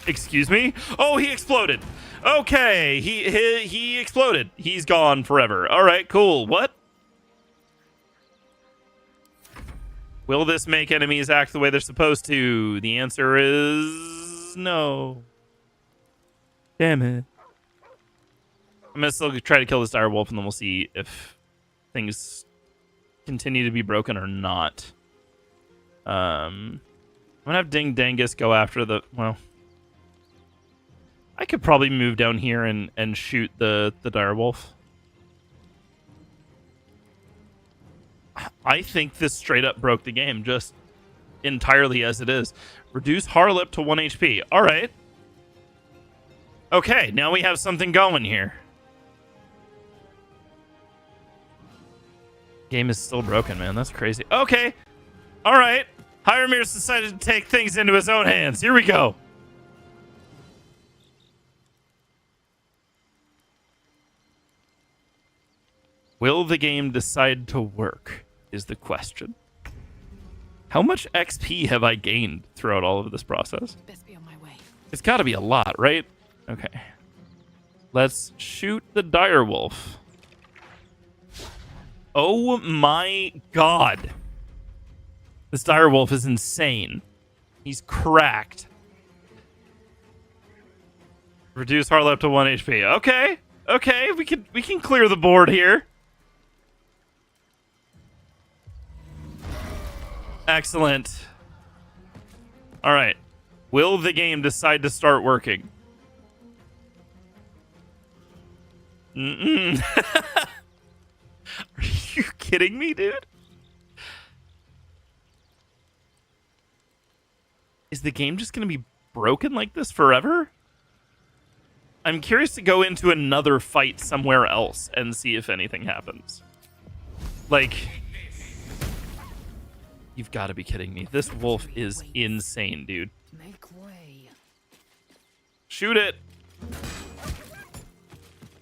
Excuse me? Oh, he exploded. Okay, he exploded. He's gone forever. All right, cool. What? Will this make enemies act the way they're supposed to? The answer is no. Damn it. I'm gonna still try to kill this Direwolf, and then we'll see if things continue to be broken or not. I'm gonna have Ding Dangus go after the... Well... I could probably move down here and shoot the direwolf. I think this straight up broke the game, just entirely as it is. Reduce Harlip to 1 HP. All right. Okay, now we have something going here. Game is still broken, man. That's crazy. Okay. All right. Hyramir's decided to take things into his own hands. Here we go. Will the game decide to work is the question. How much XP have I gained throughout all of this process? Best be on my way. It's got to be a lot, right? Okay. Let's shoot the direwolf. Oh my god. This direwolf is insane. He's cracked. Reduce Harlep to 1 HP. Okay. Okay, we can clear the board here. Excellent. All right. Will the game decide to start working? Mm-mm. Are you kidding me, dude? Is the game just going to be broken like this forever? I'm curious to go into another fight somewhere else and see if anything happens. Like, you've got to be kidding me. This wolf is insane, dude. Make way. Shoot it.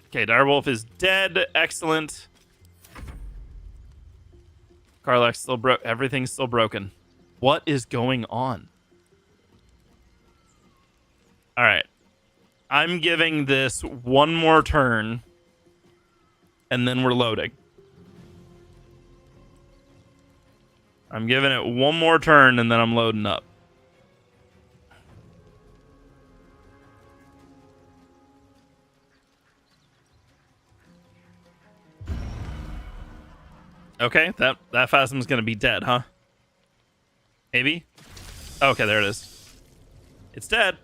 Okay, direwolf is dead. Excellent. Karlak's still broke. Everything's still broken. What is going on? All right. I'm giving this one more turn, and then we're loading. I'm giving it one more turn, and then I'm loading up. Okay, that Phasm's gonna be dead, huh? Maybe? Okay, there it is. It's dead.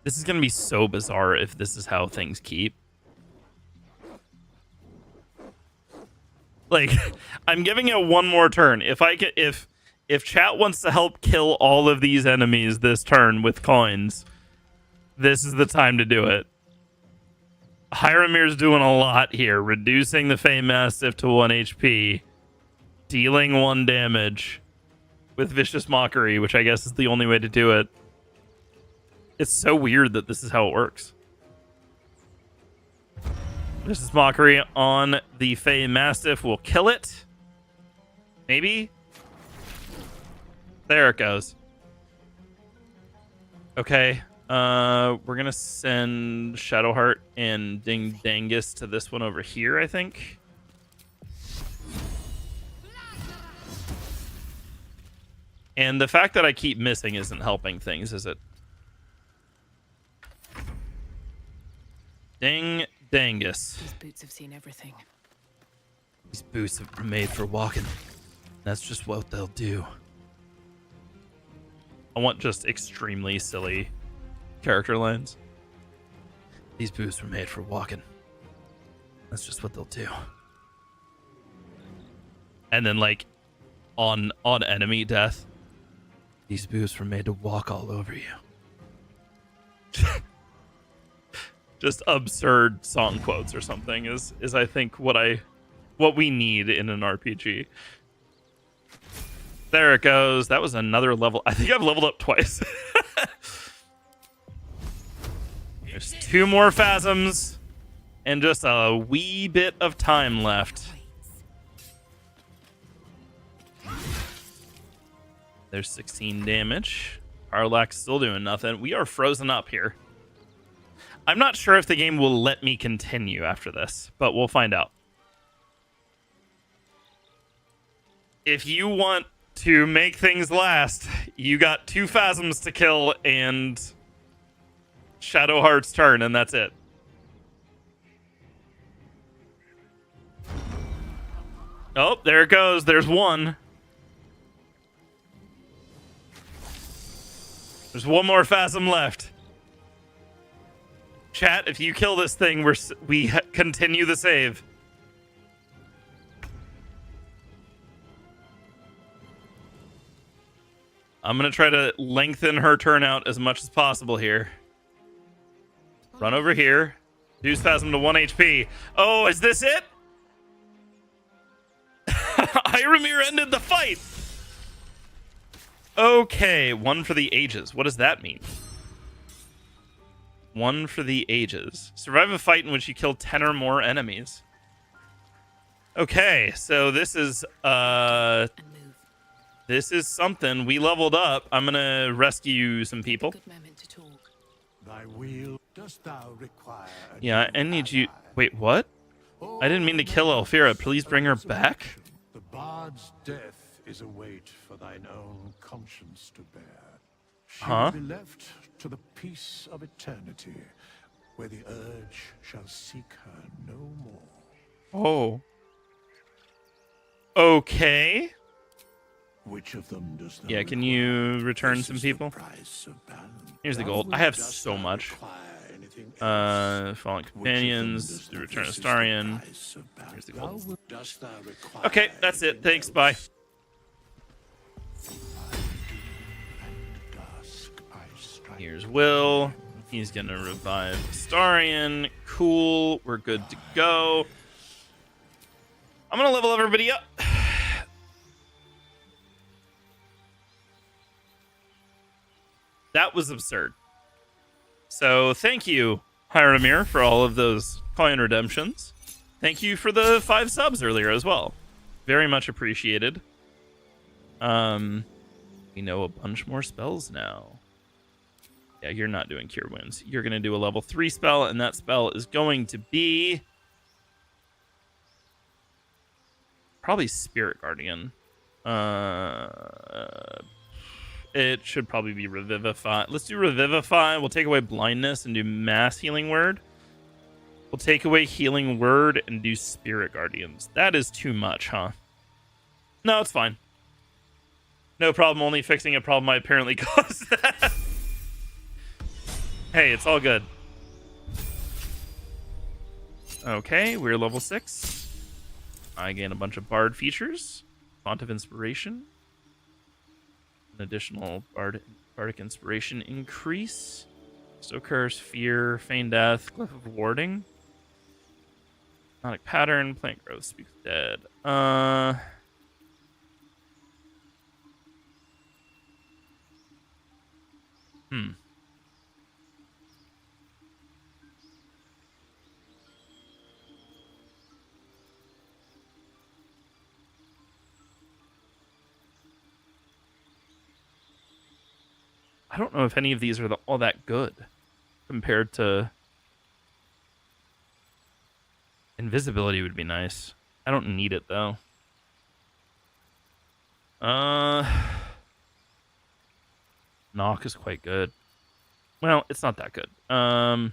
This is gonna be so bizarre if this is how things keep. Like, I'm giving it one more turn. If chat wants to help kill all of these enemies this turn with coins, this is the time to do it. Hyramir's doing a lot here, reducing the Fey Mastiff to 1 HP, dealing 1 damage with Vicious Mockery, which I guess is the only way to do it. It's so weird that this is how it works. Vicious Mockery on the Fey Mastiff will kill it. Maybe? There it goes. Okay. We're gonna send Shadowheart and Ding Dangus to this one over here, I think. And the fact that I keep missing isn't helping things, is it? Ding Dangus. These boots have seen everything. These boots are made for walking. That's just what they'll do. I want just extremely silly character lines. These boots were made for walking. That's just what they'll do. And then, like, on enemy death, these boots were made to walk all over you. Just absurd song quotes or something is I think what we need in an RPG. There it goes. That was another level. I think I've leveled up twice. There's 2 more Phasms and just a wee bit of time left. There's 16 damage. Karlak's still doing nothing. We are frozen up here. I'm not sure if the game will let me continue after this, but we'll find out. If you want to make things last, you got 2 Phasms to kill and Shadowheart's turn, and that's it. Oh, there it goes. There's 1. There's one more phasm left. Chat, if you kill this thing, we continue the save. I'm going to try to lengthen her turnout as much as possible here. Run over here. Reduce phasm to 1 HP. Oh, is this it? Iramir ended the fight. Okay, 1 for the ages. What does that mean? 1 for the ages. Survive a fight in which you kill 10 or more enemies. Okay, so this is something. We leveled up. I'm gonna rescue some people. Thy will dost thou require? Yeah, I need you. Wait, what? I didn't mean to kill Elfira. Please bring her back. The bard's death is a weight for thine own conscience to bear. She will be left to the peace of eternity, where the urge shall seek her no more. Oh. Okay. Which of them does Yeah, can you return some people? Here's the gold. I have so much. Fallen Companions, the Return of Starion. Here's the gold. Okay, that's it. Thanks, bye. Here's Will. He's gonna revive Starion. Cool. We're good to go. I'm gonna level everybody up. That was absurd. So thank you, Hiramir, for all of those coin redemptions. Thank you for the 5 subs earlier as well. Very much appreciated. We know a bunch more spells now. Yeah, you're not doing Cure Wounds. You're going to do a level 3 spell, and that spell is going to be probably Spirit Guardian. It should probably be Revivify. Let's do Revivify. We'll take away Blindness and do Mass Healing Word. We'll take away Healing Word and do Spirit Guardians. That is too much, huh? No, it's fine. No problem. Only fixing a problem I apparently caused. Hey, it's all good. Okay, we're level 6. I gain a bunch of Bard features. Font of Inspiration. An additional Bardic Inspiration increase. Stow Curse, Fear, Feign Death, Glyph of Warding. Hypnotic Pattern, Plant Growth, Speak of the Dead. I don't know if any of these are all that good compared to invisibility would be nice. I don't need it though. Knock is quite good. Well, it's not that good. We'll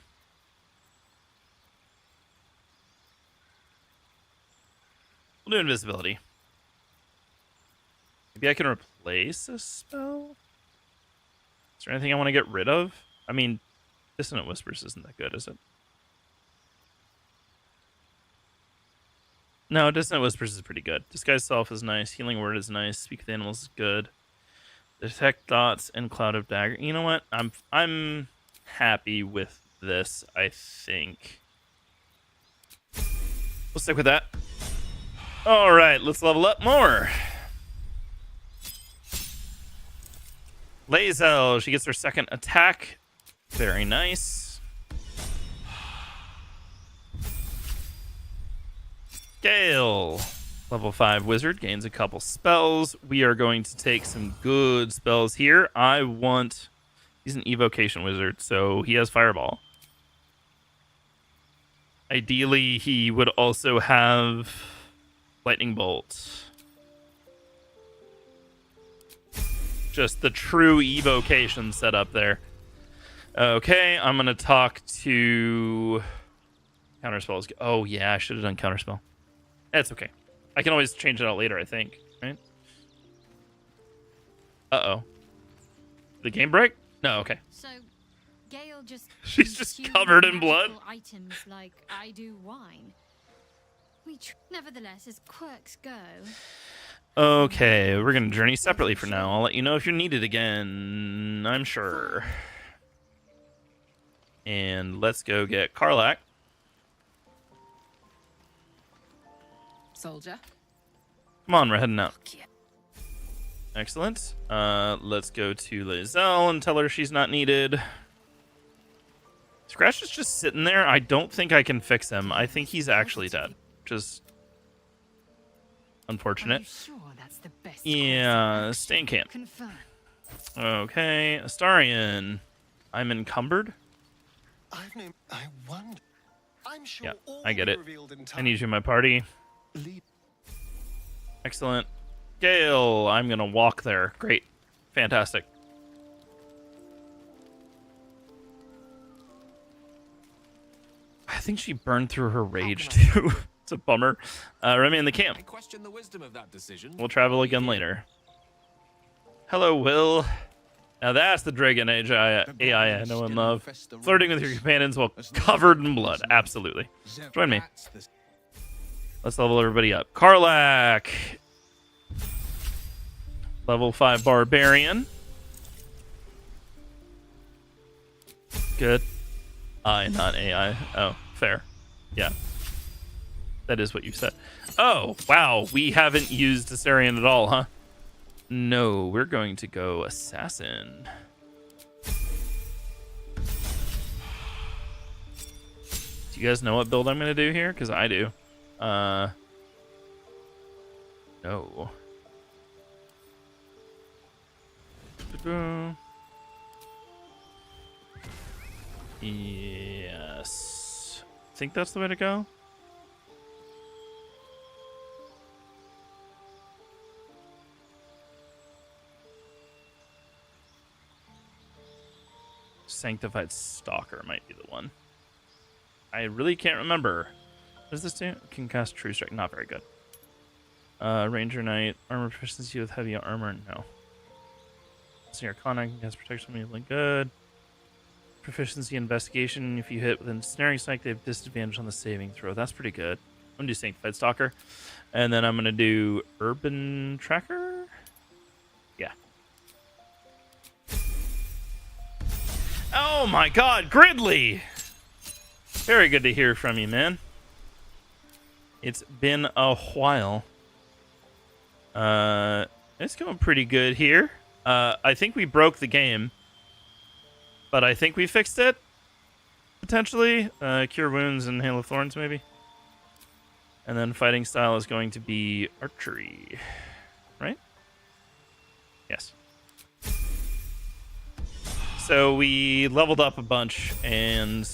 do invisibility. Maybe I can replace a spell? Is there anything I want to get rid of? I mean, Dissonant Whispers isn't that good, is it? No, Dissonant Whispers is pretty good. Disguise Self is nice. Healing Word is nice. Speak with Animals is good. Detect Thoughts and Cloud of Dagger. You know what? I'm happy with this, I think. We'll stick with that. All right, let's level up more. Lae'zel, she gets her second attack. Very nice. Gale, level 5 wizard, gains a couple spells. We are going to take some good spells here. He's an evocation wizard, so he has Fireball. Ideally, he would also have Lightning Bolt. Just the true evocation setup there. Okay, I'm going to talk to Counterspells. Oh, yeah, I should have done Counterspell. That's okay. I can always change it out later, I think. Right? Uh-oh. The game break? No, okay. So, Gale just She's just consumes covered in blood. magical items like I do wine. Nevertheless, as quirks go. Okay, we're gonna journey separately for now. I'll let you know if you're needed again. I'm sure. And let's go get Karlak. Soldier. Come on, we're heading out. Excellent. Let's go to Lae'zel and tell her she's not needed. Scratch is just sitting there. I don't think I can fix him. I think he's actually dead. Just unfortunate. Yeah, stay in camp. Okay, Astarion. I'm encumbered. I wonder. I'm sure Yeah, I get it. I need you in my party. Excellent. Gale, I'm gonna walk there. Great. Fantastic. I think she burned through her rage too. It's a bummer. Remain in the camp. I question the wisdom of that decision. We'll travel again later. Hello, Will. Now that's the Dragon Age AI I know and love. Flirting with your companions while covered in blood. Absolutely. Join me. Let's level everybody up. Karlak. Level 5 Barbarian. Good. Not AI. Oh, fair. Yeah. That is what you said. Oh, wow. We haven't used Astarion at all, huh? No, we're going to go Assassin. Do you guys know what build I'm going to do here? Because I do. No. Yes. I think that's the way to go. Sanctified Stalker might be the one. I really can't remember. What does this do? Can cast True Strike. Not very good. Ranger Knight. Armor proficiency with heavy armor. No. So Arcana can cast protection really good. Proficiency investigation. If you hit with a snaring strike, they have disadvantage on the saving throw. That's pretty good. I'm going to do Sanctified Stalker. And then I'm going to do Urban Tracker. Yeah. Oh my god, Gridley! Very good to hear from you, man. It's been a while. It's going pretty good here. I think we broke the game. But I think we fixed it. Potentially. Cure Wounds and Hail of Thorns, maybe. And then fighting style is going to be archery. Right? Yes. So we leveled up a bunch, and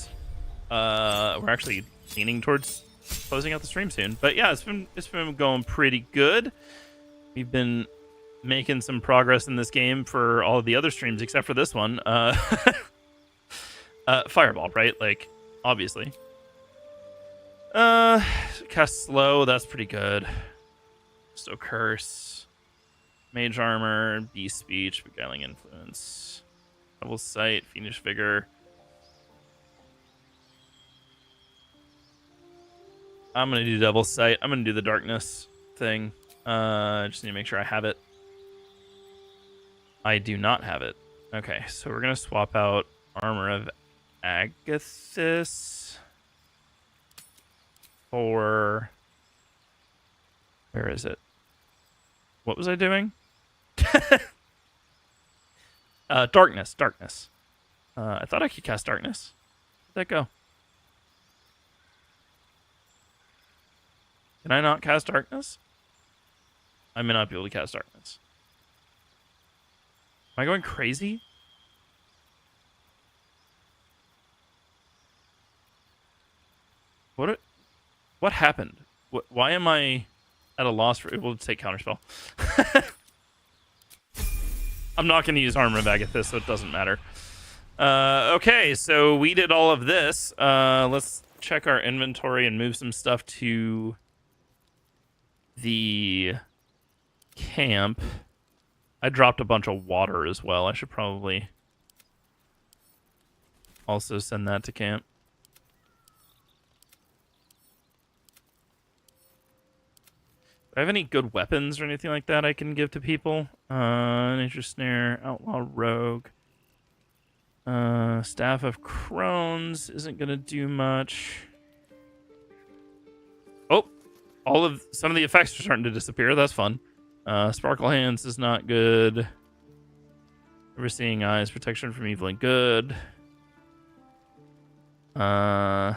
we're actually leaning towards closing out the stream soon. But yeah, it's been going pretty good. We've been making some progress in this game for all of the other streams except for this one. Fireball, right? Like, obviously. Cast slow, that's pretty good. So curse, mage armor, beast speech, beguiling influence. Double sight, fiendish vigor. I'm gonna do double sight. I'm gonna do the darkness thing. I just need to make sure I have it. I do not have it. Okay, so we're gonna swap out Armor of Agathis for... Where is it? What was I doing? Darkness. I thought I could cast Darkness. Where'd that go? Can I not cast Darkness? I may not be able to cast Darkness. Am I going crazy? What happened? Why am I at a loss for... We'll take Counterspell. I'm not going to use Armor of Agathis, so it doesn't matter. Okay, so we did all of this. Let's check our inventory and move some stuff to the camp. I dropped a bunch of water as well. I should probably also send that to camp. Do I have any good weapons or anything like that I can give to people? Nature Snare, Outlaw Rogue. Staff of Crones isn't gonna do much. Oh, some of the effects are starting to disappear. That's fun. Sparkle Hands is not good. Overseeing Eyes, protection from evil and good. I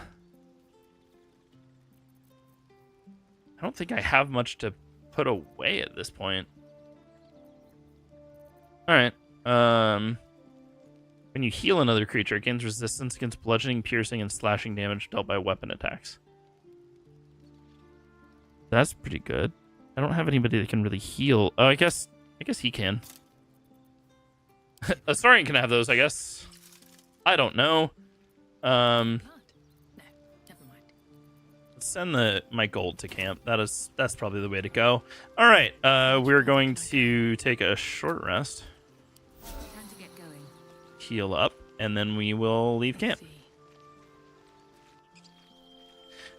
don't think I have much to put away at this point. All right. When you heal another creature, it gains resistance against bludgeoning, piercing, and slashing damage dealt by weapon attacks. That's pretty good. I don't have anybody that can really heal. Oh, I guess he can. Astarion can have those, I guess. I don't know. Let's send my gold to camp. That's probably the way to go. All right. We're going to take a short rest. Heal up, and then we will leave camp.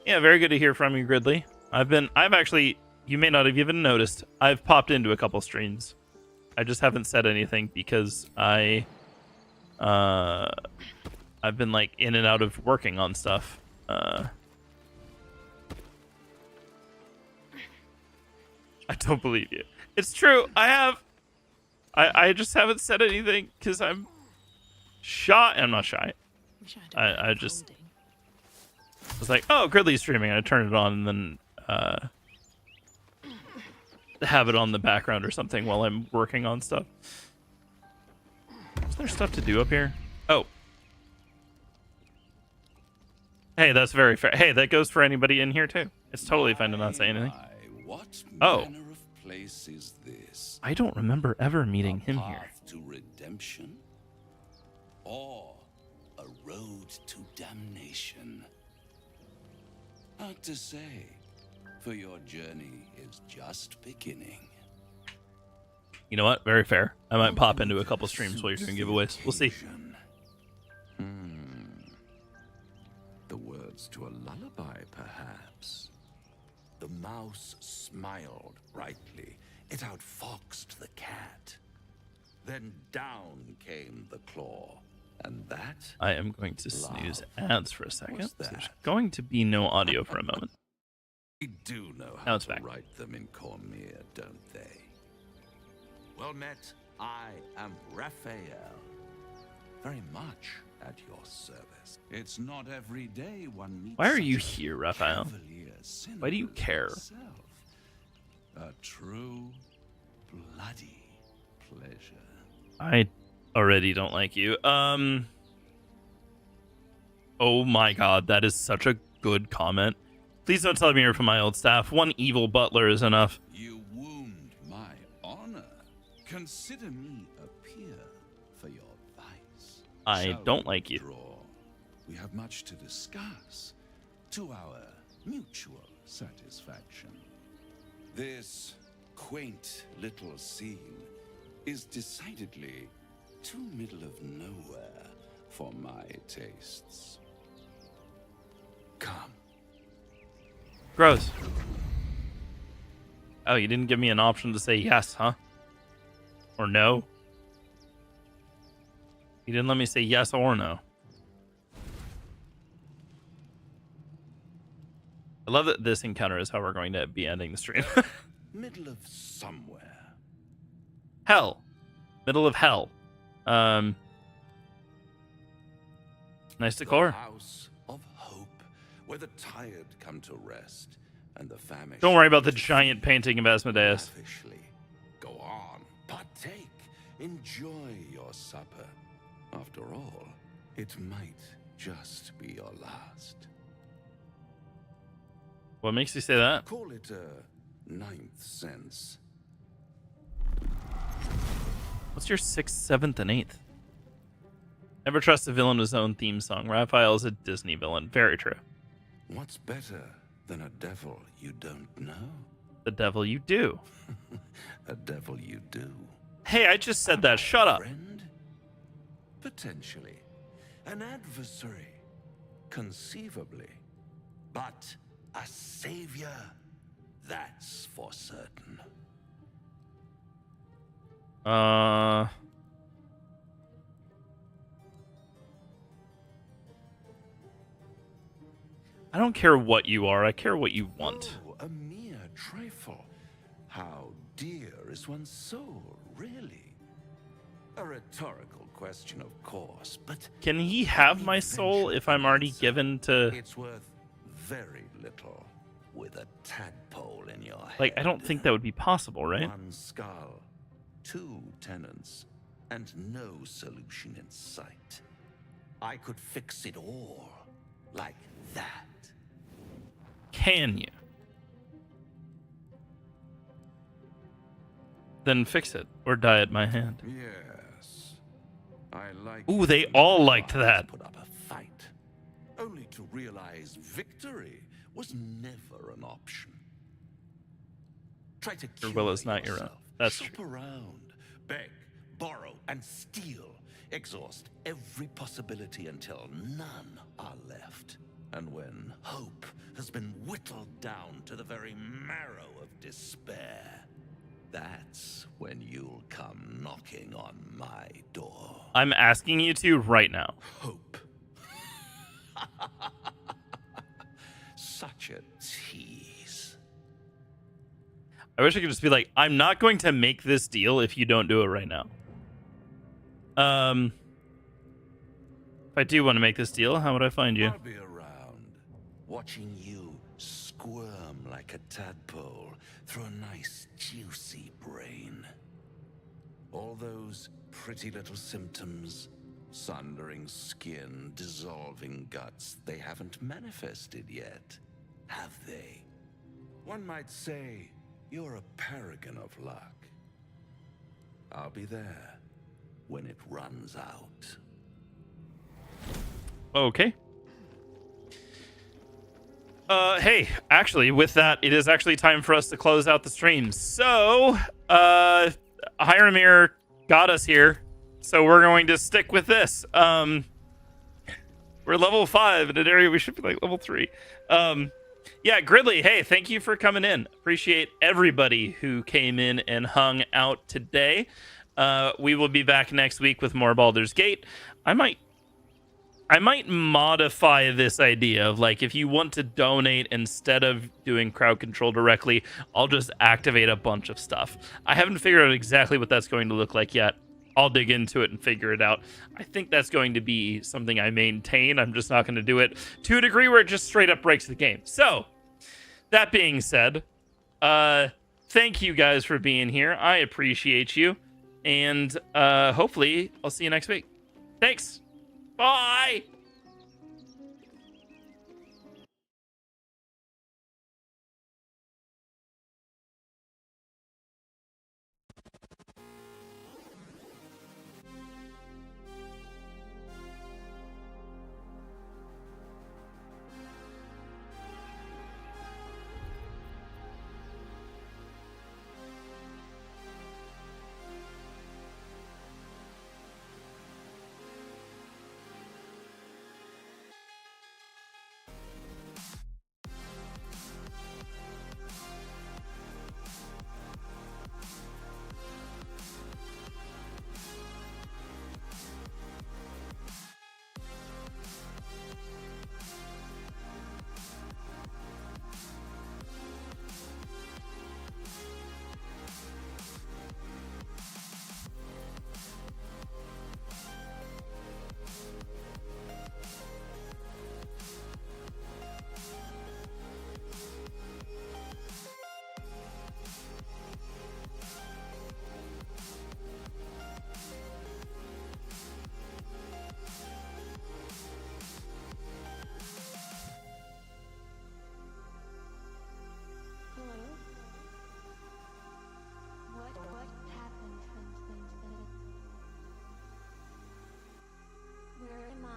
Yeah, very good to hear from you, Gridley. I've actually, you may not have even noticed, I've popped into a couple streams. I just haven't said anything because I've been like in and out of working on stuff. I don't believe you. It's true. I just haven't said anything because I'm shy. I'm not shy. I just was like, oh, Gridley's streaming. I turned it on and then have it on the background or something while I'm working on stuff. Is there stuff to do up here? Oh. Hey, that's very fair. Hey, that goes for anybody in here too. It's totally fine to not say anything. What Oh. manner of place is this? I don't remember ever meeting him here. Path to redemption? Or a road to damnation? Hard to say, for your journey is just beginning. You know what? Very fair. I might pop into a couple streams while you're doing giveaways. We'll see. The words to a lullaby, perhaps. The mouse smiled brightly. It outfoxed the cat. Then down came the claw. And that? I am going to snooze ads for a second. What's There's that? going to be no audio for a moment. We do know Now how it's to back. write them in Cormier, don't they? Well met, I am Raphael. Very much at your service. It's not every day one meets. Why are such you a here, Raphael? cavalier sinner Why do you as care? yourself. A true, bloody pleasure. I already don't like you. Oh my god, that is such a good comment. Please don't tell me you're from my old staff. One evil butler is enough. You wound my honor. Consider me a peer for your vice. I Shall don't we like you. draw? We have much to discuss, to our mutual satisfaction. This quaint little scene is decidedly too middle of nowhere for my tastes. Come. Gross. Oh, you didn't give me an option to say yes, huh? Or no? You didn't let me say yes or no. I love that this encounter is how we're going to be ending the stream. Middle of somewhere. Hell. Middle of hell. Nice decor. The house of hope, where the tired come to rest and the famished. Don't worry about the giant painting of Asmodeus. Lavishly. Go on, partake, enjoy your supper. After all, it might just be your last. What makes you say that? Call it a ninth sense. What's your 6th, 7th, and 8th? Never trust a villain with his own theme song. Raphael is a Disney villain. Very true. What's better than a devil you don't know? The devil you do. A devil you do. Hey, I just said that. Shut up. Friend? Potentially. An adversary, conceivably. But a savior, that's for certain. I don't care what you are. I care what you want. Oh, a mere trifle. How dear is one's soul, really? A rhetorical question, of course, but Can he have my soul if I'm already given to... it's worth very little with a tadpole in your head. Like, I don't think that would be possible, right? One skull, 2 tenants, and no solution in sight. I could fix it all like that. Can you? Then fix it or die at my hand. Yes. I like. Ooh, they all liked that. Put up a fight, only to realize victory was never an option. Try to Your cure will is not your own. yourself. That's Shop true. around, beg, borrow, and steal. Exhaust every possibility until none are left. And when hope has been whittled down to the very marrow of despair, that's when you'll come knocking on my door. I'm asking you to right now. Hope. Such a tease. I wish I could just be like, I'm not going to make this deal if you don't do it right now. If I do want to make this deal, how would I find you? I'll be around, watching you squirm like a tadpole through a nice, juicy brain. All those pretty little symptoms, sundering skin, dissolving guts, they haven't manifested yet, have they? One might say you're a paragon of luck. I'll be there when it runs out. Okay. Hey, actually, with that, it is actually time for us to close out the stream. So, Hiramir got us here, so we're going to stick with this. We're level 5 in an area we should be like level 3. Yeah, Gridley, hey, thank you for coming in. Appreciate everybody who came in and hung out today. We will be back next week with more Baldur's Gate. I might modify this idea of, like, if you want to donate instead of doing crowd control directly, I'll just activate a bunch of stuff. I haven't figured out exactly what that's going to look like yet. I'll dig into it and figure it out. I think that's going to be something I maintain. I'm just not going to do it to a degree where it just straight up breaks the game. So, that being said, thank you guys for being here. I appreciate you. And hopefully, I'll see you next week. Thanks. Bye! What happened? Where am I?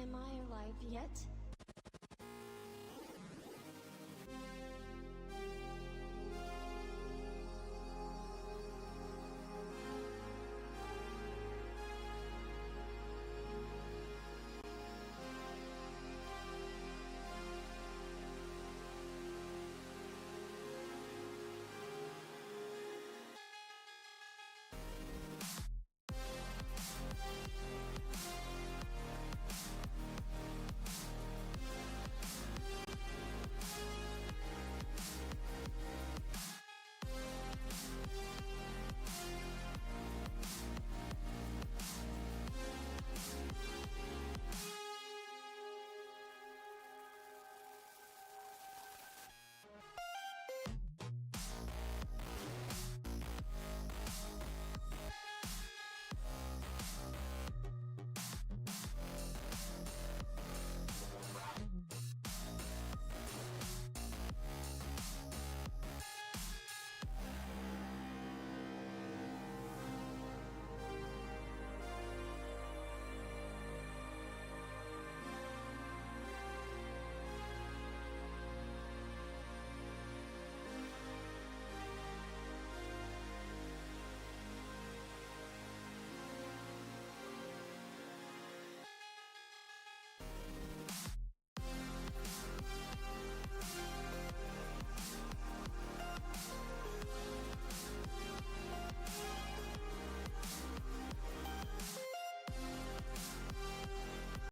Am I alive yet?